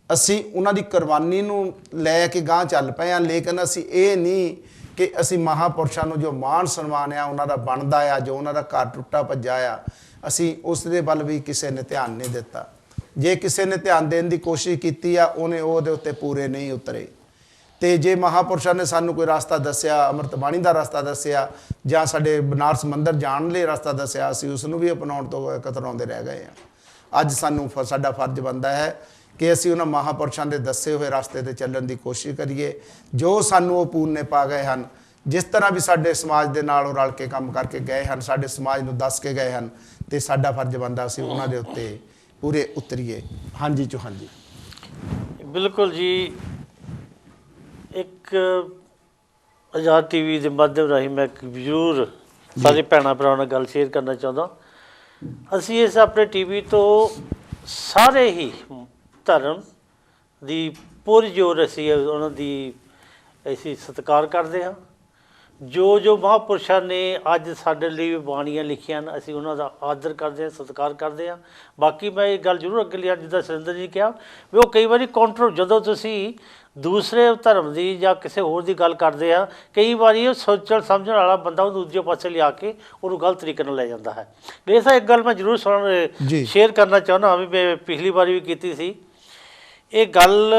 S1: ਅਸੀਂ ਉਹਨਾਂ ਦੀ ਕੁਰਬਾਨੀ ਨੂੰ ਲੈ ਕੇ ਗਾਂਹ ਚੱਲ ਪਏ ਹਾਂ। ਲੇਕਿਨ ਅਸੀਂ ਇਹ ਨਹੀਂ ਕਿ ਅਸੀਂ ਮਹਾਂਪੁਰਸ਼ਾਂ ਨੂੰ ਜੋ ਮਾਣ ਸਨਮਾਨ ਆ ਉਹਨਾਂ ਦਾ ਬਣਦਾ ਆ, ਜੋ ਉਹਨਾਂ ਦਾ ਘਰ ਟੁੱਟਾ ਭੱਜਾ ਆ, ਅਸੀਂ ਉਸ ਦੇ ਵੱਲ ਵੀ ਕਿਸੇ ਨੇ ਧਿਆਨ ਨਹੀਂ ਦਿੱਤਾ। ਜੇ ਕਿਸੇ ਨੇ ਧਿਆਨ ਦੇਣ ਦੀ ਕੋਸ਼ਿਸ਼ ਕੀਤੀ ਆ, ਉਹਦੇ ਉੱਤੇ ਪੂਰੇ ਨਹੀਂ ਉਤਰੇ। ਤੇ ਜੇ ਮਹਾਂਪੁਰਸ਼ਾਂ ਨੇ ਸਾਨੂੰ ਕੋਈ ਰਸਤਾ ਦੱਸਿਆ, ਅੰਮ੍ਰਿਤ ਬਾਣੀ ਦਾ ਰਸਤਾ ਦੱਸਿਆ, ਜਾਂ ਸਾਡੇ ਬਨਾਰਸ ਮੰਦਿਰ ਜਾਣ ਲਈ ਰਸਤਾ ਦੱਸਿਆ, ਅਸੀਂ ਉਸ ਨੂੰ ਵੀ ਅਪਣਾਉਣ ਤੋਂ ਕਤਰਾਉਂਦੇ ਰਹਿ ਗਏ ਹਾਂ। ਅੱਜ ਸਾਨੂੰ ਸਾਡਾ ਫਰਜ਼ ਬਣਦਾ ਹੈ ਕਿ ਅਸੀਂ ਉਹਨਾਂ ਮਹਾਂਪੁਰਸ਼ਾਂ ਦੇ ਦੱਸੇ ਹੋਏ ਰਸਤੇ 'ਤੇ ਚੱਲਣ ਦੀ ਕੋਸ਼ਿਸ਼ ਕਰੀਏ, ਜੋ ਸਾਨੂੰ ਉਹ ਪੂਰਨੇ ਪਾ ਗਏ ਹਨ। ਜਿਸ ਤਰ੍ਹਾਂ ਵੀ ਸਾਡੇ ਸਮਾਜ ਦੇ ਨਾਲ ਉਹ ਰਲ ਕੇ ਕੰਮ ਕਰਕੇ ਗਏ ਹਨ, ਸਾਡੇ ਸਮਾਜ ਨੂੰ ਦੱਸ ਕੇ ਗਏ ਹਨ, ਤੇ ਸਾਡਾ ਫਰਜ਼ ਬਣਦਾ ਅਸੀਂ ਉਹਨਾਂ ਦੇ ਉੱਤੇ ਪੂਰੇ ਉਤਰੀਏ। ਹਾਂਜੀ ਚੌਹਾਨ ਜੀ।
S3: ਬਿਲਕੁਲ ਜੀ। ਇੱਕ ਆਜ਼ਾਦ ਟੀਵੀ ਦੇ ਮਾਧਿਅਮ ਰਾਹੀਂ ਮੈਂ ਜ਼ਰੂਰ ਸਾਰੇ ਭੈਣਾਂ ਭਰਾਵਾਂ ਨਾਲ ਗੱਲ ਸ਼ੇਅਰ ਕਰਨਾ ਚਾਹੁੰਦਾ। ਅਸੀਂ ਇਸ ਆਪਣੇ ਟੀਵੀ ਤੋਂ ਸਾਰੇ ਹੀ ਧਰਮ ਦੀ ਪੂਰੀ ਜੋਰ ਅਸੀਂ ਉਹਨਾਂ ਦੀ ਅਸੀਂ ਸਤਿਕਾਰ ਕਰਦੇ ਹਾਂ। ਜੋ ਮਹਾਂਪੁਰਸ਼ਾਂ ਨੇ ਅੱਜ ਸਾਡੇ ਲਈ ਬਾਣੀਆਂ ਲਿਖੀਆਂ ਹਨ, ਅਸੀਂ ਉਹਨਾਂ ਦਾ ਆਦਰ ਕਰਦੇ ਹਾਂ, ਸਤਿਕਾਰ ਕਰਦੇ ਹਾਂ। ਬਾਕੀ ਮੈਂ ਇਹ ਗੱਲ ਜ਼ਰੂਰ ਅੱਗੇ ਲਿਆ, ਜਿੱਦਾਂ ਸੁਰਿੰਦਰ ਜੀ ਕਿਹਾ ਵੀ ਉਹ ਕਈ ਵਾਰੀ ਜਦੋਂ ਤੁਸੀਂ ਦੂਸਰੇ ਧਰਮ ਦੀ ਜਾਂ ਕਿਸੇ ਹੋਰ ਦੀ ਗੱਲ ਕਰਦੇ ਆ, ਕਈ ਵਾਰੀ ਉਹ ਸੋਚਣ ਸਮਝਣ ਵਾਲਾ ਬੰਦਾ ਉਹ ਦੂਜੇ ਪਾਸੇ ਲਿਆ ਕੇ ਉਹਨੂੰ ਗਲਤ ਤਰੀਕੇ ਨਾਲ ਲੈ ਜਾਂਦਾ ਹੈ। ਲੇਕਿਨ ਇੱਕ ਗੱਲ ਮੈਂ ਜ਼ਰੂਰ ਸ਼ੇਅਰ ਕਰਨਾ ਚਾਹੁੰਦਾ, ਵੀ ਮੈਂ ਪਿਛਲੀ ਵਾਰੀ ਵੀ ਕੀਤੀ ਸੀ ਇਹ ਗੱਲ।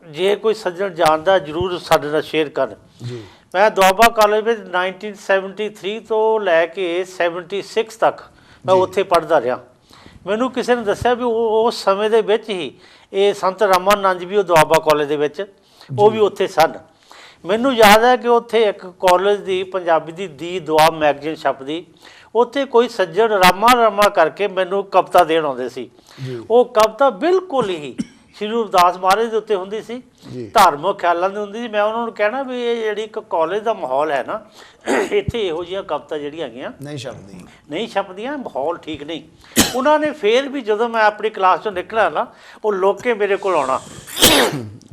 S3: ਜੇ ਕੋਈ ਸੱਜਣ ਜਾਣਦਾ ਜ਼ਰੂਰ ਸਾਡੇ ਨਾਲ ਸ਼ੇਅਰ ਕਰਨ। ਮੈਂ ਦੁਆਬਾ ਕਾਲਜ ਵਿੱਚ 1973 ਤੋਂ ਲੈ ਕੇ 76 ਤੱਕ ਮੈਂ ਉੱਥੇ ਪੜ੍ਹਦਾ ਰਿਹਾ। ਮੈਨੂੰ ਕਿਸੇ ਨੇ ਦੱਸਿਆ ਵੀ ਉਸ ਸਮੇਂ ਦੇ ਵਿੱਚ ਹੀ ਇਹ ਸੰਤ ਰਾਮਾਨੰਦ ਵੀ ਉਹ ਦੁਆਬਾ ਕਾਲਜ ਦੇ ਵਿੱਚ ਉਹ ਵੀ ਉੱਥੇ ਸਨ। ਮੈਨੂੰ ਯਾਦ ਹੈ ਕਿ ਉੱਥੇ ਇੱਕ ਕਾਲਜ ਦੀ ਪੰਜਾਬੀ ਦੀ ਦੁਆ ਮੈਗਜ਼ੀਨ ਛਪਦੀ, ਉੱਥੇ ਕੋਈ ਸੱਜਣ ਰਾਮਾ ਕਰਕੇ ਮੈਨੂੰ ਕਵਿਤਾ ਦੇਣ ਆਉਂਦੇ ਸੀ। ਉਹ ਕਵਿਤਾ ਬਿਲਕੁਲ ਹੀ ਸ਼੍ਰੀ ਗੁਰੂ ਰਵਿਦਾਸ ਮਹਾਰਾਜ ਦੇ ਉੱਤੇ ਹੁੰਦੀ ਸੀ, ਧਾਰਮਿਕ ਖਿਆਲਾਂ ਦੀ ਹੁੰਦੀ ਸੀ। ਮੈਂ ਉਹਨਾਂ ਨੂੰ ਕਹਿਣਾ ਵੀ ਇਹ ਜਿਹੜੀ ਇੱਕ ਕਾਲਜ ਦਾ ਮਾਹੌਲ ਹੈ ਨਾ, ਇੱਥੇ ਇਹੋ ਜਿਹੀਆਂ ਕਵਿਤਾ ਜਿਹੜੀਆਂ ਹੈਗੀਆਂ ਨਹੀਂ ਛਪਦੀਆਂ, ਮਾਹੌਲ ਠੀਕ ਨਹੀਂ। ਉਹਨਾਂ ਨੇ ਫਿਰ ਵੀ ਜਦੋਂ ਮੈਂ ਆਪਣੀ ਕਲਾਸ 'ਚੋਂ ਨਿਕਲਿਆ ਨਾ, ਉਹ ਲੋਕੇ ਮੇਰੇ ਕੋਲ ਆਉਣਾ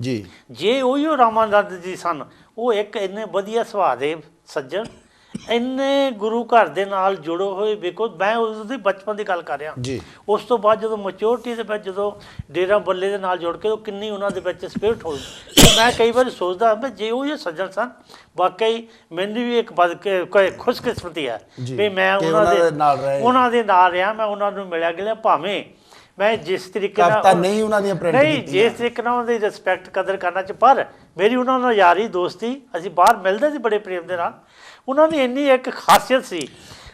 S3: ਜੀ। ਜੇ ਉਹੀ ਰਾਮਾਨੰਦ ਜੀ ਸਨ, ਉਹ ਇੱਕ ਇੰਨੇ ਵਧੀਆ ਸੁਭਾਅ ਦੇ ਸੱਜਣ, ਇੰਨੇ ਗੁਰੂ ਘਰ ਦੇ ਨਾਲ ਜੁੜੇ ਹੋਏ। ਵੇਖੋ ਮੈਂ ਉਸਦੀ ਬਚਪਨ ਦੀ ਗੱਲ ਕਰ ਰਿਹਾ, ਉਸ ਤੋਂ ਬਾਅਦ ਜਦੋਂ ਮੈਚੋਰਿਟੀ ਦੇ ਵਿੱਚ ਜਦੋਂ ਡੇਰਾ ਬੱਲੇ ਦੇ ਨਾਲ ਜੁੜ ਕੇ ਉਹ ਕਿੰਨੀ ਉਹਨਾਂ ਦੇ ਵਿੱਚ ਸਪਿਰਿਟ ਹੋਈ। ਮੈਂ ਕਈ ਵਾਰੀ ਸੋਚਦਾ ਵੀ ਜੇ ਉਹ ਸੱਜਣ ਸਨ, ਵਾਕਈ ਮੈਨੂੰ ਵੀ ਇੱਕ ਖੁਸ਼ਕਿਸਮਤੀ ਹੈ ਵੀ ਮੈਂ ਉਹਨਾਂ ਦੇ ਨਾਲ ਰਿਹਾ, ਮੈਂ ਉਹਨਾਂ ਨੂੰ ਮਿਲਿਆ ਗਿਆ। ਭਾਵੇਂ ਮੈਂ ਜਿਸ ਤਰੀਕੇ ਨਾਲ
S1: ਕਵਿਤਾ ਨਹੀਂ ਉਹਨਾਂ ਦੀਆਂ ਪ੍ਰਿੰਟ
S3: ਨਹੀਂ
S1: ਕੀਤੀਆਂ।
S3: ਜਿਸ ਤਰੀਕੇ ਨਾਲ ਉਹਨਾਂ ਦੀ ਰਿਸਪੈਕਟ ਕਦਰ ਕਰਨਾ ਚ, ਪਰ ਮੇਰੀ ਉਹਨਾਂ ਨਾਲ ਯਾਰੀ ਦੋਸਤੀ, ਅਸੀਂ ਬਾਹਰ ਮਿਲਦੇ ਸੀ ਬੜੇ ਪ੍ਰੇਮ ਦੇ ਨਾਲ। ਉਹਨਾਂ ਦੀ ਇੰਨੀ ਇੱਕ ਖਾਸੀਅਤ ਸੀ,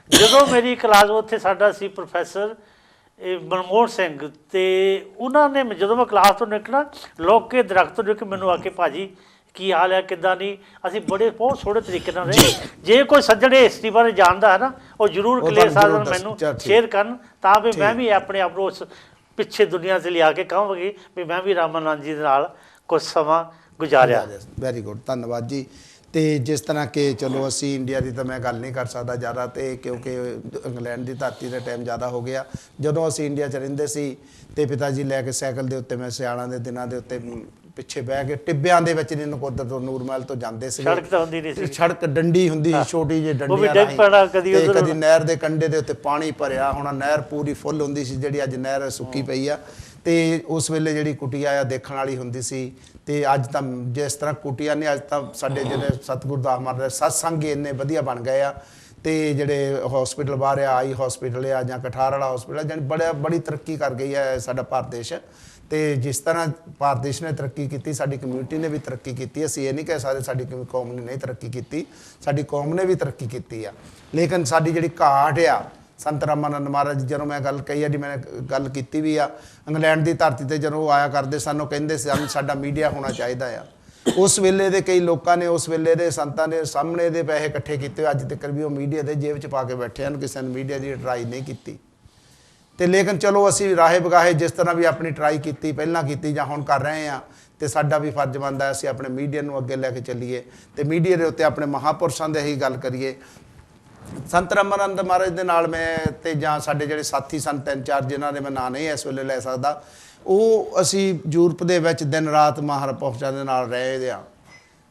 S3: ਜਦੋਂ ਮੇਰੀ ਕਲਾਸ ਉੱਥੇ ਸਾਡਾ ਸੀ ਪ੍ਰੋਫੈਸਰ ਮਨਮੋਹਨ ਸਿੰਘ, ਤੇ ਉਹਨਾਂ ਨੇ ਜਦੋਂ ਮੈਂ ਕਲਾਸ ਤੋਂ ਨਿਕਲਣਾ, ਲੋਕ ਕੇ ਦਰਖਤ ਤੋਂ ਨਿਕਲ ਮੈਨੂੰ ਆ ਕੇ ਭਾਜੀ ਕੀ ਹਾਲ ਹੈ, ਕਿੱਦਾਂ ਨਹੀਂ, ਅਸੀਂ ਬੜੇ ਬਹੁਤ ਸੋਹਣੇ ਤਰੀਕੇ ਨਾਲ ਰਹੇ। ਜੇ ਕੋਈ ਸੱਜਣ ਹਿਸਟਰੀ ਬਾਰੇ ਜਾਣਦਾ ਹੈ ਨਾ, ਉਹ ਜ਼ਰੂਰ ਕਲੇਰ ਸਾਧਨ ਮੈਨੂੰ ਸ਼ੇਅਰ ਕਰਨ, ਤਾਂ ਵੀ ਮੈਂ ਵੀ ਆਪਣੇ ਆਪ ਨੂੰ ਉਸ ਪਿੱਛੇ ਦੁਨੀਆ 'ਚ ਲਿਆ ਕੇ ਕਹਾਂਗੀ ਵੀ ਮੈਂ ਵੀ ਰਾਮਾਨੰਦ ਜੀ ਦੇ ਨਾਲ ਕੁਝ ਸਮਾਂ ਗੁਜ਼ਾਰਿਆ।
S1: ਵੈਰੀ ਗੁੱਡ, ਧੰਨਵਾਦ ਜੀ। ਤੇ ਜਿਸ ਤਰ੍ਹਾਂ ਕਿ ਚਲੋ ਅਸੀਂ ਇੰਡੀਆ ਦੀ ਤਾਂ ਮੈਂ ਗੱਲ ਨਹੀਂ ਕਰ ਸਕਦਾ ਜ਼ਿਆਦਾ, ਤੇ ਕਿਉਂਕਿ ਇੰਗਲੈਂਡ ਦੀ ਧਰਤੀ ਦਾ ਟਾਈਮ ਜ਼ਿਆਦਾ ਹੋ ਗਿਆ। ਜਦੋਂ ਅਸੀਂ ਇੰਡੀਆ 'ਚ ਰਹਿੰਦੇ ਸੀ ਤੇ ਪਿਤਾ ਜੀ ਲੈ ਕੇ ਸਾਈਕਲ ਦੇ ਉੱਤੇ, ਮੈਂ ਸਿਆਲਾਂ ਦੇ ਦਿਨਾਂ ਦੇ ਉੱਤੇ ਪਿੱਛੇ ਬਹਿ ਕੇ ਟਿੱਬਿਆਂ ਦੇ ਵਿੱਚ ਨਕੋਦਰ ਤੋਂ ਨੂਰਮਹਿਲ ਤੋਂ ਜਾਂਦੇ ਸੀ।
S3: ਸੜਕ ਤਾਂ ਹੁੰਦੀ ਨਹੀਂ ਸੀ,
S1: ਸੜਕ ਡੰਡੀ ਹੁੰਦੀ ਸੀ, ਛੋਟੀ ਜਿਹੀ ਡੰਡੀ, ਕਦੀ ਨਹਿਰ ਦੇ ਕੰਢੇ ਦੇ ਉੱਤੇ ਪਾਣੀ ਭਰਿਆ ਹੋਣਾ, ਨਹਿਰ ਪੂਰੀ ਫੁੱਲ ਹੁੰਦੀ ਸੀ, ਜਿਹੜੀ ਅੱਜ ਨਹਿਰ ਸੁੱਕੀ ਪਈ ਆ। ਤੇ ਉਸ ਵੇਲੇ ਜਿਹੜੀ ਕੁਟੀਆ ਆ ਦੇਖਣ ਵਾਲੀ ਹੁੰਦੀ ਸੀ। ਤੇ ਅੱਜ ਤਾਂ ਜਿਸ ਤਰ੍ਹਾਂ ਕੁਟੀਆ ਨੇ, ਅੱਜ ਤਾਂ ਸਾਡੇ ਜਿਹੜੇ ਸਤਿਗੁਰੂ ਦਾਸ ਮਹਾਰਾਜ ਸਤਸੰਗ ਇੰਨੇ ਵਧੀਆ ਬਣ ਗਏ ਆ। ਤੇ ਜਿਹੜੇ ਹਸਪੀਟਲ ਬਾਹਰ ਆ, ਆਈ ਹਸਪੀਟਲ ਆ ਜਾਂ ਕਠਾਰ ਵਾਲਾ ਹਸਪੀਟਲ, ਜਾਣੀ ਬੜੀ ਤਰੱਕੀ ਕਰ ਗਈ ਹੈ ਸਾਡਾ ਭਾਰਤ ਦੇਸ਼। ਤੇ ਜਿਸ ਤਰ੍ਹਾਂ ਭਾਰਤ ਦੇਸ਼ ਨੇ ਤਰੱਕੀ ਕੀਤੀ, ਸਾਡੀ ਕਮਿਊਨਿਟੀ ਨੇ ਵੀ ਤਰੱਕੀ ਕੀਤੀ। ਅਸੀਂ ਇਹ ਨਹੀਂ ਕਹਿ ਸਕਦੇ ਸਾਡੀ ਕੌਮ ਨੇ ਨਹੀਂ ਤਰੱਕੀ ਕੀਤੀ, ਸਾਡੀ ਕੌਮ ਨੇ ਵੀ ਤਰੱਕੀ ਕੀਤੀ ਆ। ਲੇਕਿਨ ਸਾਡੀ ਜਿਹੜੀ ਘਾਟ ਆ, ਸੰਤ ਰਾਮਾਨੰਦ ਮਹਾਰਾਜ, ਜਦੋਂ ਮੈਂ ਗੱਲ ਕਹੀ ਆ ਜੀ, ਮੈਂ ਗੱਲ ਕੀਤੀ ਵੀ ਆ, ਇੰਗਲੈਂਡ ਦੀ ਧਰਤੀ ਤੇ ਜਦੋਂ ਉਹ ਆਇਆ ਕਰਦੇ ਸਨ, ਉਹ ਕਹਿੰਦੇ ਸਨ ਸਾਡਾ ਮੀਡੀਆ ਹੋਣਾ ਚਾਹੀਦਾ ਆ। ਉਸ ਵੇਲੇ ਦੇ ਕਈ ਲੋਕਾਂ ਨੇ, ਉਸ ਵੇਲੇ ਦੇ ਸੰਤਾਂ ਦੇ ਸਾਹਮਣੇ ਦੇ ਪੈਸੇ ਇਕੱਠੇ ਕੀਤੇ, ਅੱਜ ਤੱਕ ਵੀ ਉਹ ਮੀਡੀਆ ਦੇ ਜੇਬ 'ਚ ਪਾ ਕੇ ਬੈਠੇ ਹਨ, ਕਿਸੇ ਨੇ ਮੀਡੀਆ ਦੀ ਟਰਾਈ ਨਹੀਂ ਕੀਤੀ। ਤੇ ਲੇਕਿਨ ਚਲੋ ਅਸੀਂ ਰਾਹੇ ਬਗਾਹੇ ਜਿਸ ਤਰ੍ਹਾਂ ਵੀ ਆਪਣੀ ਟਰਾਈ ਕੀਤੀ, ਪਹਿਲਾਂ ਕੀਤੀ ਜਾਂ ਹੁਣ ਕਰ ਰਹੇ ਹਾਂ, ਤੇ ਸਾਡਾ ਵੀ ਫਰਜ਼ ਬਣਦਾ ਹੈ ਅਸੀਂ ਆਪਣੇ ਮੀਡੀਆ ਨੂੰ ਅੱਗੇ ਲੈ ਕੇ ਚੱਲੀਏ, ਤੇ ਮੀਡੀਆ ਦੇ ਉੱਤੇ ਆਪਣੇ ਮਹਾਂਪੁਰਸ਼ਾਂ ਦੀ ਹੀ ਗੱਲ ਕਰੀਏ। ਸੰਤ ਰਾਮਾਨੰਦ ਮਹਾਰਾਜ ਦੇ ਨਾਲ ਮੈਂ, ਤੇ ਜਾਂ ਸਾਡੇ ਜਿਹੜੇ ਸਾਥੀ ਸਨ 3-4, ਜਿਨ੍ਹਾਂ ਦੇ ਮੈਂ ਨਾਂ ਨਹੀਂ ਇਸ ਵੇਲੇ ਲੈ ਸਕਦਾ, ਉਹ ਅਸੀਂ ਯੂਰਪ ਦੇ ਵਿੱਚ ਦਿਨ ਰਾਤ ਮਹਾਂਪੁਰਸ਼ਾਂ ਦੇ ਨਾਲ ਰਹੇ ਆ।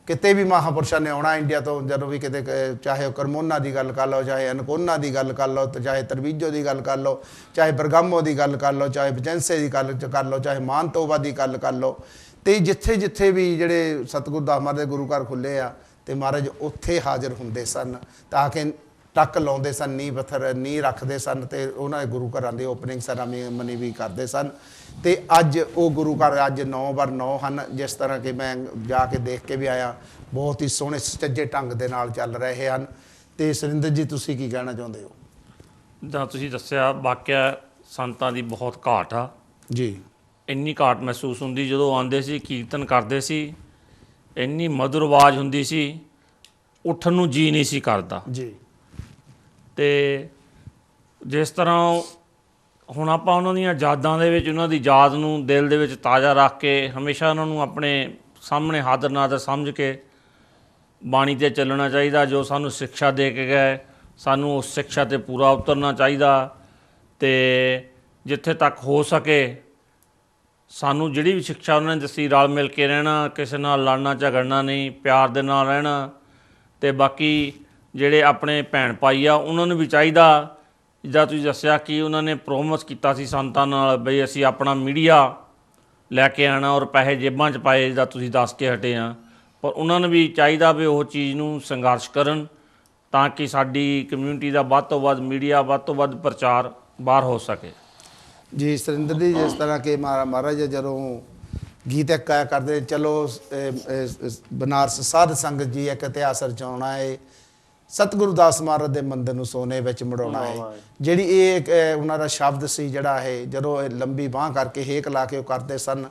S1: ਕਿਤੇ ਵੀ ਮਹਾਂਪੁਰਸ਼ਾਂ ਨੇ ਆਉਣਾ ਇੰਡੀਆ ਤੋਂ, ਜਦੋਂ ਵੀ ਕਿਤੇ, ਚਾਹੇ ਉਹ ਕਰਮੋਨਾ ਦੀ ਗੱਲ ਕਰ ਲਓ, ਚਾਹੇ ਅਨਕੋਨਾ ਦੀ ਗੱਲ ਕਰ ਲਓ, ਤੇ ਚਾਹੇ ਤਰਵੀਜੋ ਦੀ ਗੱਲ ਕਰ ਲਓ, ਚਾਹੇ ਬਰਗਾਮੋ ਦੀ ਗੱਲ ਕਰ ਲਓ, ਚਾਹੇ ਬਜੈਂਸੇ ਦੀ ਗੱਲ ਕਰ ਲਓ, ਚਾਹੇ ਮਾਨਤੋਬਾ ਦੀ ਗੱਲ ਕਰ ਲਓ। ਤੇ ਜਿੱਥੇ ਜਿੱਥੇ ਵੀ ਜਿਹੜੇ ਸਤਿਗੁਰੂ ਦਾਸ ਮਹਾਰਾਜ ਦੇ ਗੁਰੂ ਘਰ ਖੁੱਲ੍ਹੇ ਆ, ਤੇ ਮਹਾਰਾਜ ਉੱਥੇ ਹਾਜ਼ਰ ਹੁੰਦੇ ਸਨ, ਤਾਂ ਕਿ ਟੱਕ ਲਾਉਂਦੇ ਸਨ, ਨੀਂਹ ਪੱਥਰ ਨੀਂਹ ਰੱਖਦੇ ਸਨ, ਤੇ ਉਹਨਾਂ ਦੇ ਗੁਰੂ ਘਰਾਂ ਦੀ ਓਪਨਿੰਗ ਸੈਰਾਮਨੀ ਵੀ ਕਰਦੇ ਸਨ। ਤੇ ਅੱਜ ਉਹ ਗੁਰੂ ਘਰ ਅੱਜ 9x9 ਹਨ, ਜਿਸ ਤਰ੍ਹਾਂ ਕਿ ਮੈਂ ਜਾ ਕੇ ਦੇਖ ਕੇ ਵੀ ਆਇਆ, ਬਹੁਤ ਹੀ ਸੋਹਣੇ ਸੁਚੱਜੇ ਢੰਗ ਦੇ ਨਾਲ ਚੱਲ ਰਹੇ ਹਨ। ਤੇ ਸੁਰਿੰਦਰ ਜੀ, ਤੁਸੀਂ ਕੀ ਕਹਿਣਾ ਚਾਹੁੰਦੇ ਹੋ?
S4: ਜਾਂ ਤੁਸੀਂ ਦੱਸਿਆ, ਵਾਕਿਆ ਸੰਤਾਂ ਦੀ ਬਹੁਤ ਘਾਟ ਆ
S1: ਜੀ।
S4: ਇੰਨੀ ਘਾਟ ਮਹਿਸੂਸ ਹੁੰਦੀ, ਜਦੋਂ ਆਉਂਦੇ ਸੀ ਕੀਰਤਨ ਕਰਦੇ ਸੀ, ਇੰਨੀ ਮਧੁਰ ਆਵਾਜ਼ ਹੁੰਦੀ ਸੀ, ਉੱਠਣ ਨੂੰ ਜੀ ਨਹੀਂ ਸੀ ਕਰਦਾ
S1: ਜੀ।
S4: ਤੇ ਜਿਸ ਤਰ੍ਹਾਂ ਹੁਣ ਆਪਾਂ ਉਹਨਾਂ ਦੀਆਂ ਯਾਦਾਂ ਦੇ ਵਿੱਚ, ਉਹਨਾਂ ਦੀ ਯਾਦ ਨੂੰ ਦਿਲ ਦੇ ਵਿੱਚ ਤਾਜ਼ਾ ਰੱਖ ਕੇ, ਹਮੇਸ਼ਾ ਉਹਨਾਂ ਨੂੰ ਆਪਣੇ ਸਾਹਮਣੇ ਹਾਜ਼ਰ ਨਾਜ਼ਰ ਸਮਝ ਕੇ ਬਾਣੀ 'ਤੇ ਚੱਲਣਾ ਚਾਹੀਦਾ। ਜੋ ਸਾਨੂੰ ਸਿੱਖਿਆ ਦੇ ਕੇ ਗਏ, ਸਾਨੂੰ ਉਸ ਸਿੱਖਿਆ 'ਤੇ ਪੂਰਾ ਉਤਰਨਾ ਚਾਹੀਦਾ। ਤੇ ਜਿੱਥੇ ਤੱਕ ਹੋ ਸਕੇ ਸਾਨੂੰ ਜਿਹੜੀ ਵੀ ਸਿੱਖਿਆ ਉਹਨਾਂ ਨੇ ਦੱਸੀ, ਰਲ ਮਿਲ ਕੇ ਰਹਿਣਾ, ਕਿਸੇ ਨਾਲ ਲੜਨਾ ਝਗੜਨਾ ਨਹੀਂ, ਪਿਆਰ ਦੇ ਨਾਲ ਰਹਿਣਾ। ਤੇ ਬਾਕੀ ਜਿਹੜੇ ਆਪਣੇ ਭੈਣ ਭਾਈ ਆ, ਉਹਨਾਂ ਨੂੰ ਵੀ ਚਾਹੀਦਾ, ਜਿੱਦਾਂ ਤੁਸੀਂ ਦੱਸਿਆ ਕਿ ਉਹਨਾਂ ਨੇ ਪ੍ਰੋਮਿਸ ਕੀਤਾ ਸੀ ਸੰਤਾਂ ਨਾਲ, ਬਈ ਅਸੀਂ ਆਪਣਾ ਮੀਡੀਆ ਲੈ ਕੇ ਆਉਣਾ, ਔਰ ਪੈਸੇ ਜੇਬਾਂ 'ਚ ਪਾਏ, ਜਿੱਦਾਂ ਤੁਸੀਂ ਦੱਸ ਕੇ ਹਟੇ ਆ। ਪਰ ਉਹਨਾਂ ਨੂੰ ਵੀ ਚਾਹੀਦਾ ਵੀ ਉਹ ਚੀਜ਼ ਨੂੰ ਸੰਘਰਸ਼ ਕਰਨ, ਤਾਂ ਕਿ ਸਾਡੀ ਕਮਿਊਨਿਟੀ ਦਾ ਵੱਧ ਤੋਂ ਵੱਧ ਮੀਡੀਆ, ਵੱਧ ਤੋਂ ਵੱਧ ਪ੍ਰਚਾਰ ਬਾਹਰ ਹੋ ਸਕੇ।
S1: ਜੀ ਸੁਰਿੰਦਰ ਜੀ, ਜਿਸ ਤਰ੍ਹਾਂ ਕਿ ਮਹਾਰਾਜ ਜਦੋਂ ਗੀਤ ਇੱਕ ਆਇਆ ਕਰਦੇ, ਚਲੋ ਬਨਾਰਸ ਸਾਧ ਸੰਗਤ ਜੀ ਇੱਕ ਇਤਿਹਾਸ ਰਚਾਉਣਾ ਹੈ, ਸਤਿਗੁਰੂ ਦਾਸ ਮਹਾਰਾਜ ਦੇ ਮੰਦਰ ਨੂੰ ਸੋਨੇ ਵਿੱਚ ਮੜਾਉਣਾ ਹੈ। ਜਿਹੜੀ ਇਹ ਉਹਨਾਂ ਦਾ ਸ਼ਬਦ ਸੀ, ਜਿਹੜਾ ਇਹ ਜਦੋਂ ਇਹ ਲੰਬੀ ਬਾਂਹ ਕਰਕੇ ਹੇਕ ਲਾ ਕੇ ਉਹ ਕਰਦੇ ਸਨ,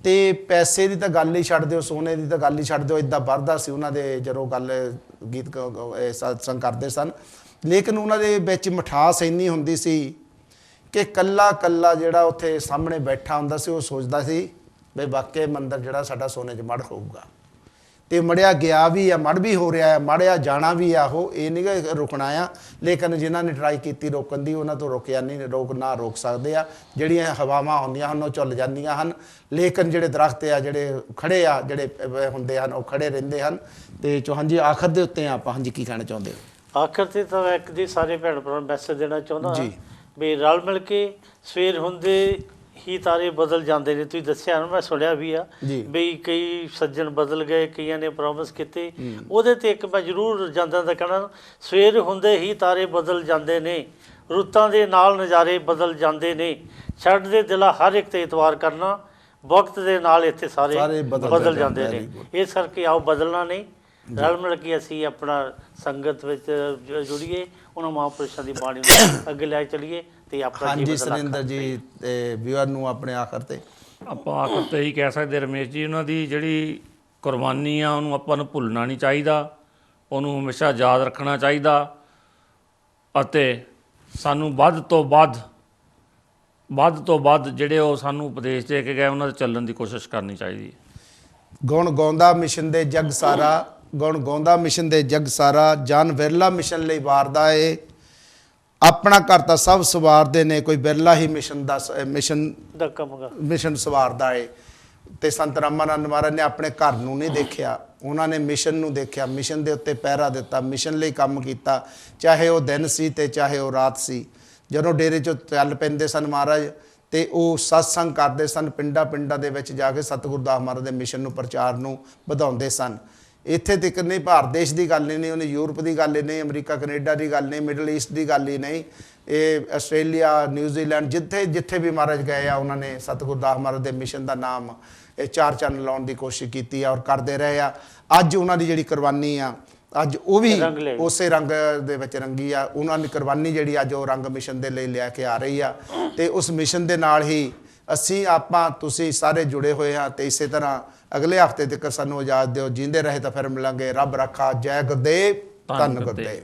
S1: ਤੇ ਪੈਸੇ ਦੀ ਤਾਂ ਗੱਲ ਹੀ ਛੱਡ ਦਿਓ, ਸੋਨੇ ਦੀ ਤਾਂ ਗੱਲ ਹੀ ਛੱਡ ਦਿਓ, ਇੱਦਾਂ ਵਰਦਾ ਸੀ ਉਹਨਾਂ ਦੇ ਜਦੋਂ ਗੱਲ ਗੀਤ ਸਤਸੰਗ ਕਰਦੇ ਸਨ। ਲੇਕਿਨ ਉਹਨਾਂ ਦੇ ਵਿੱਚ ਮਿਠਾਸ ਇੰਨੀ ਹੁੰਦੀ ਸੀ ਕਿ ਕੱਲਾ ਕੱਲਾ ਜਿਹੜਾ ਉੱਥੇ ਸਾਹਮਣੇ ਬੈਠਾ ਹੁੰਦਾ ਸੀ, ਉਹ ਸੋਚਦਾ ਸੀ ਬਈ ਵਾਕਈ ਮੰਦਰ ਜਿਹੜਾ ਸਾਡਾ ਸੋਨੇ 'ਚ ਮੜ ਹੋਊਗਾ। ਤੇ ਮੜਿਆ ਗਿਆ ਵੀ ਆ, ਮੜ ਵੀ ਹੋ ਰਿਹਾ ਹੈ, ਮੜਿਆ ਜਾਣਾ ਵੀ ਆ, ਉਹ ਇਹ ਨਹੀਂ ਕਿ ਰੁਕਣਾ ਆ। ਲੇਕਿਨ ਜਿਨ੍ਹਾਂ ਨੇ ਟਰਾਈ ਕੀਤੀ ਰੋਕਣ ਦੀ, ਉਹਨਾਂ ਤੋਂ ਰੁਕਿਆ ਨਹੀਂ, ਰੋਕ ਸਕਦੇ ਆ। ਜਿਹੜੀਆਂ ਹਵਾਵਾਂ ਆਉਂਦੀਆਂ ਹਨ ਉਹ ਝੁੱਲ ਜਾਂਦੀਆਂ ਹਨ, ਲੇਕਿਨ ਜਿਹੜੇ ਦਰਖਤ ਆ, ਜਿਹੜੇ ਖੜੇ ਆ, ਜਿਹੜੇ ਹੁੰਦੇ ਹਨ, ਉਹ ਖੜੇ ਰਹਿੰਦੇ ਹਨ। ਤੇ ਚੌਹਾਨ ਜੀ, ਆਖਰ ਦੇ ਉੱਤੇ ਆਪਾਂ ਹਾਂਜੀ ਕੀ ਕਹਿਣਾ ਚਾਹੁੰਦੇ ਹੋ?
S3: ਆਖਰ ਤੇ ਤਾਂ ਇੱਕ ਦੀ ਸਾਰੇ ਭੈਣ ਭਰਾ ਨੂੰ ਮੈਸੇਜ ਦੇਣਾ ਚਾਹੁੰਦਾ ਹਾਂ ਵੀ ਰਲ ਮਿਲ ਕੇ ਸਵੇਰ ਹੁੰਦੇ ਹੀ ਤਾਰੇ ਬਦਲ ਜਾਂਦੇ ਨੇ। ਤੁਸੀਂ ਦੱਸਿਆ ਨਾ, ਮੈਂ ਸੁਣਿਆ ਵੀ ਆ ਵੀ ਕਈ ਸੱਜਣ ਬਦਲ ਗਏ, ਕਈਆਂ ਨੇ ਪ੍ਰੋਮਿਸ ਕੀਤੇ। ਉਹਦੇ 'ਤੇ ਇੱਕ ਮੈਂ ਜ਼ਰੂਰ ਜਾਂਦਾ ਦਾ ਕਹਿਣਾ, ਸਵੇਰ ਹੁੰਦੇ ਹੀ ਤਾਰੇ ਬਦਲ ਜਾਂਦੇ ਨੇ, ਰੁੱਤਾਂ ਦੇ ਨਾਲ ਨਜ਼ਾਰੇ ਬਦਲ ਜਾਂਦੇ ਨੇ, ਛੱਡ ਦੇ ਦਿਲਾ ਹਰ ਇੱਕ ਤੇ ਇਤਵਾਰ ਕਰਨਾ, ਵਕਤ ਦੇ ਨਾਲ ਇੱਥੇ ਸਾਰੇ
S1: ਸਾਰੇ
S3: ਬਦਲ ਜਾਂਦੇ
S1: very
S3: ਨੇ।
S1: good।
S3: ਇਸ ਕਰਕੇ ਆਓ ਬਦਲਣਾ ਨਹੀਂ, ਰਲ ਮਿਲ ਕੇ ਅਸੀਂ ਆਪਣਾ ਸੰਗਤ ਵਿੱਚ ਜੁੜੀਏ, ਉਹਨਾਂ ਮਹਾਂਪੁਰਸ਼ਾਂ ਦੀ ਬਾਣੀ ਨੂੰ ਅੱਗੇ ਲੈ ਚਲੀਏ ਤੇ ਆਪਣਾ
S1: ਹਾਂਜੀ
S3: ਜੀਵਨ
S1: ਸੁਰਿੰਦਰ ਜੀ ਤੇ ਵਿਊਅਰ ਨੂੰ ਆਪਣੇ ਆਖਰ ਤੇ
S4: ਆਪਾਂ ਆਖਰ ਤੇ ਇਹੀ ਕਹਿ ਸਕਦੇ ਰਮੇਸ਼ ਜੀ, ਉਹਨਾਂ ਦੀ ਜਿਹੜੀ ਕੁਰਬਾਨੀ ਆ ਉਹਨੂੰ ਆਪਾਂ ਨੂੰ ਭੁੱਲਣਾ ਨਹੀਂ ਚਾਹੀਦਾ, ਉਹਨੂੰ ਹਮੇਸ਼ਾ ਯਾਦ ਰੱਖਣਾ ਚਾਹੀਦਾ ਅਤੇ ਸਾਨੂੰ ਵੱਧ ਤੋਂ ਵੱਧ ਜਿਹੜੇ ਉਹ ਸਾਨੂੰ ਉਪਦੇਸ਼ ਦੇ ਕੇ ਗਏ ਉਹਨਾਂ 'ਤੇ ਚੱਲਣ ਦੀ ਕੋਸ਼ਿਸ਼ ਕਰਨੀ ਚਾਹੀਦੀ ਹੈ।
S1: ਗੁਣ ਗਾਉਂਦਾ ਮਿਸ਼ਨ ਦੇ ਜਗ ਸਾਰਾ, ਗੁਣ ਗਾਉਂਦਾ ਮਿਸ਼ਨ ਦੇ ਜਗ ਸਾਰਾ, ਜਨ ਵਿਰਲਾ ਮਿਸ਼ਨ ਲਈ ਵਾਰਦਾ ਏ, ਆਪਣਾ ਘਰ ਤਾਂ ਸਭ ਸਵਾਰਦੇ ਨੇ, ਕੋਈ ਬਿਰਲਾ ਹੀ ਮਿਸ਼ਨ ਦਾ
S3: ਦਾ ਕੰਮ
S1: ਮਿਸ਼ਨ ਸਵਾਰਦਾ ਏ। ਤੇ ਸੰਤ ਰਾਮਾਨੰਦ ਮਹਾਰਾਜ ਨੇ ਆਪਣੇ ਘਰ ਨੂੰ ਨਹੀਂ ਦੇਖਿਆ, ਉਹਨਾਂ ਨੇ ਮਿਸ਼ਨ ਨੂੰ ਦੇਖਿਆ, ਮਿਸ਼ਨ ਦੇ ਉੱਤੇ ਪਹਿਰਾ ਦਿੱਤਾ, ਮਿਸ਼ਨ ਲਈ ਕੰਮ ਕੀਤਾ, ਚਾਹੇ ਉਹ ਦਿਨ ਸੀ ਤੇ ਚਾਹੇ ਉਹ ਰਾਤ ਸੀ। ਜਦੋਂ ਡੇਰੇ 'ਚੋਂ ਚੱਲ ਪੈਂਦੇ ਸਨ ਮਹਾਰਾਜ ਤੇ ਉਹ ਸਤਸੰਗ ਕਰਦੇ ਸਨ, ਪਿੰਡਾਂ ਦੇ ਵਿੱਚ ਜਾ ਕੇ ਸਤਿਗੁਰੂ ਦਾਸ ਮਹਾਰਾਜ ਦੇ ਮਿਸ਼ਨ ਨੂੰ, ਪ੍ਰਚਾਰ ਨੂੰ ਵਧਾਉਂਦੇ ਸਨ। ਇੱਥੇ ਤੱਕ ਨਹੀਂ, ਭਾਰਤ ਦੇਸ਼ ਦੀ ਗੱਲ ਹੀ ਨਹੀਂ, ਉਹਨੇ ਯੂਰਪ ਦੀ ਗੱਲ ਹੀ ਨਹੀਂ, ਅਮਰੀਕਾ ਕੈਨੇਡਾ ਦੀ ਗੱਲ ਨਹੀਂ, ਮਿਡਲ ਈਸਟ ਦੀ ਗੱਲ ਹੀ ਨਹੀਂ, ਇਹ ਆਸਟ੍ਰੇਲੀਆ, ਨਿਊਜ਼ੀਲੈਂਡ, ਜਿੱਥੇ ਵੀ ਮਹਾਰਾਜ ਗਏ ਆ ਉਹਨਾਂ ਨੇ ਸਤਿਗੁਰੂ ਦਾਸ ਮਹਾਰਾਜ ਦੇ ਮਿਸ਼ਨ ਦਾ ਨਾਮ ਇਹ ਚਾਰ ਚੰਨ ਲਾਉਣ ਦੀ ਕੋਸ਼ਿਸ਼ ਕੀਤੀ ਆ ਔਰ ਕਰਦੇ ਰਹੇ ਆ। ਅੱਜ ਉਹਨਾਂ ਦੀ ਜਿਹੜੀ ਕੁਰਬਾਨੀ ਆ, ਅੱਜ ਉਹ ਵੀ ਉਸੇ ਰੰਗ ਦੇ ਵਿੱਚ ਰੰਗੀ ਆ। ਉਹਨਾਂ ਦੀ ਕੁਰਬਾਨੀ ਜਿਹੜੀ ਅੱਜ ਉਹ ਰੰਗ ਮਿਸ਼ਨ ਦੇ ਲਈ ਲੈ ਕੇ ਆ ਰਹੀ ਆ ਤੇ ਉਸ ਮਿਸ਼ਨ ਦੇ ਨਾਲ ਹੀ ਅਸੀਂ ਤੁਸੀਂ ਸਾਰੇ ਜੁੜੇ ਹੋਏ ਹਾਂ। ਤੇ ਇਸੇ ਤਰ੍ਹਾਂ ਅਗਲੇ ਹਫ਼ਤੇ ਤੱਕ ਸਾਨੂੰ ਇਜਾਜ਼ਤ ਦਿਓ, ਜੀਂਦੇ ਰਹੇ ਤਾਂ ਫਿਰ ਮਿਲਾਂਗੇ। ਰੱਬ ਰੱਖਾ। ਜੈ ਗੁਰਦੇਵ, ਧੰਨ ਗੁਰਦੇਵ।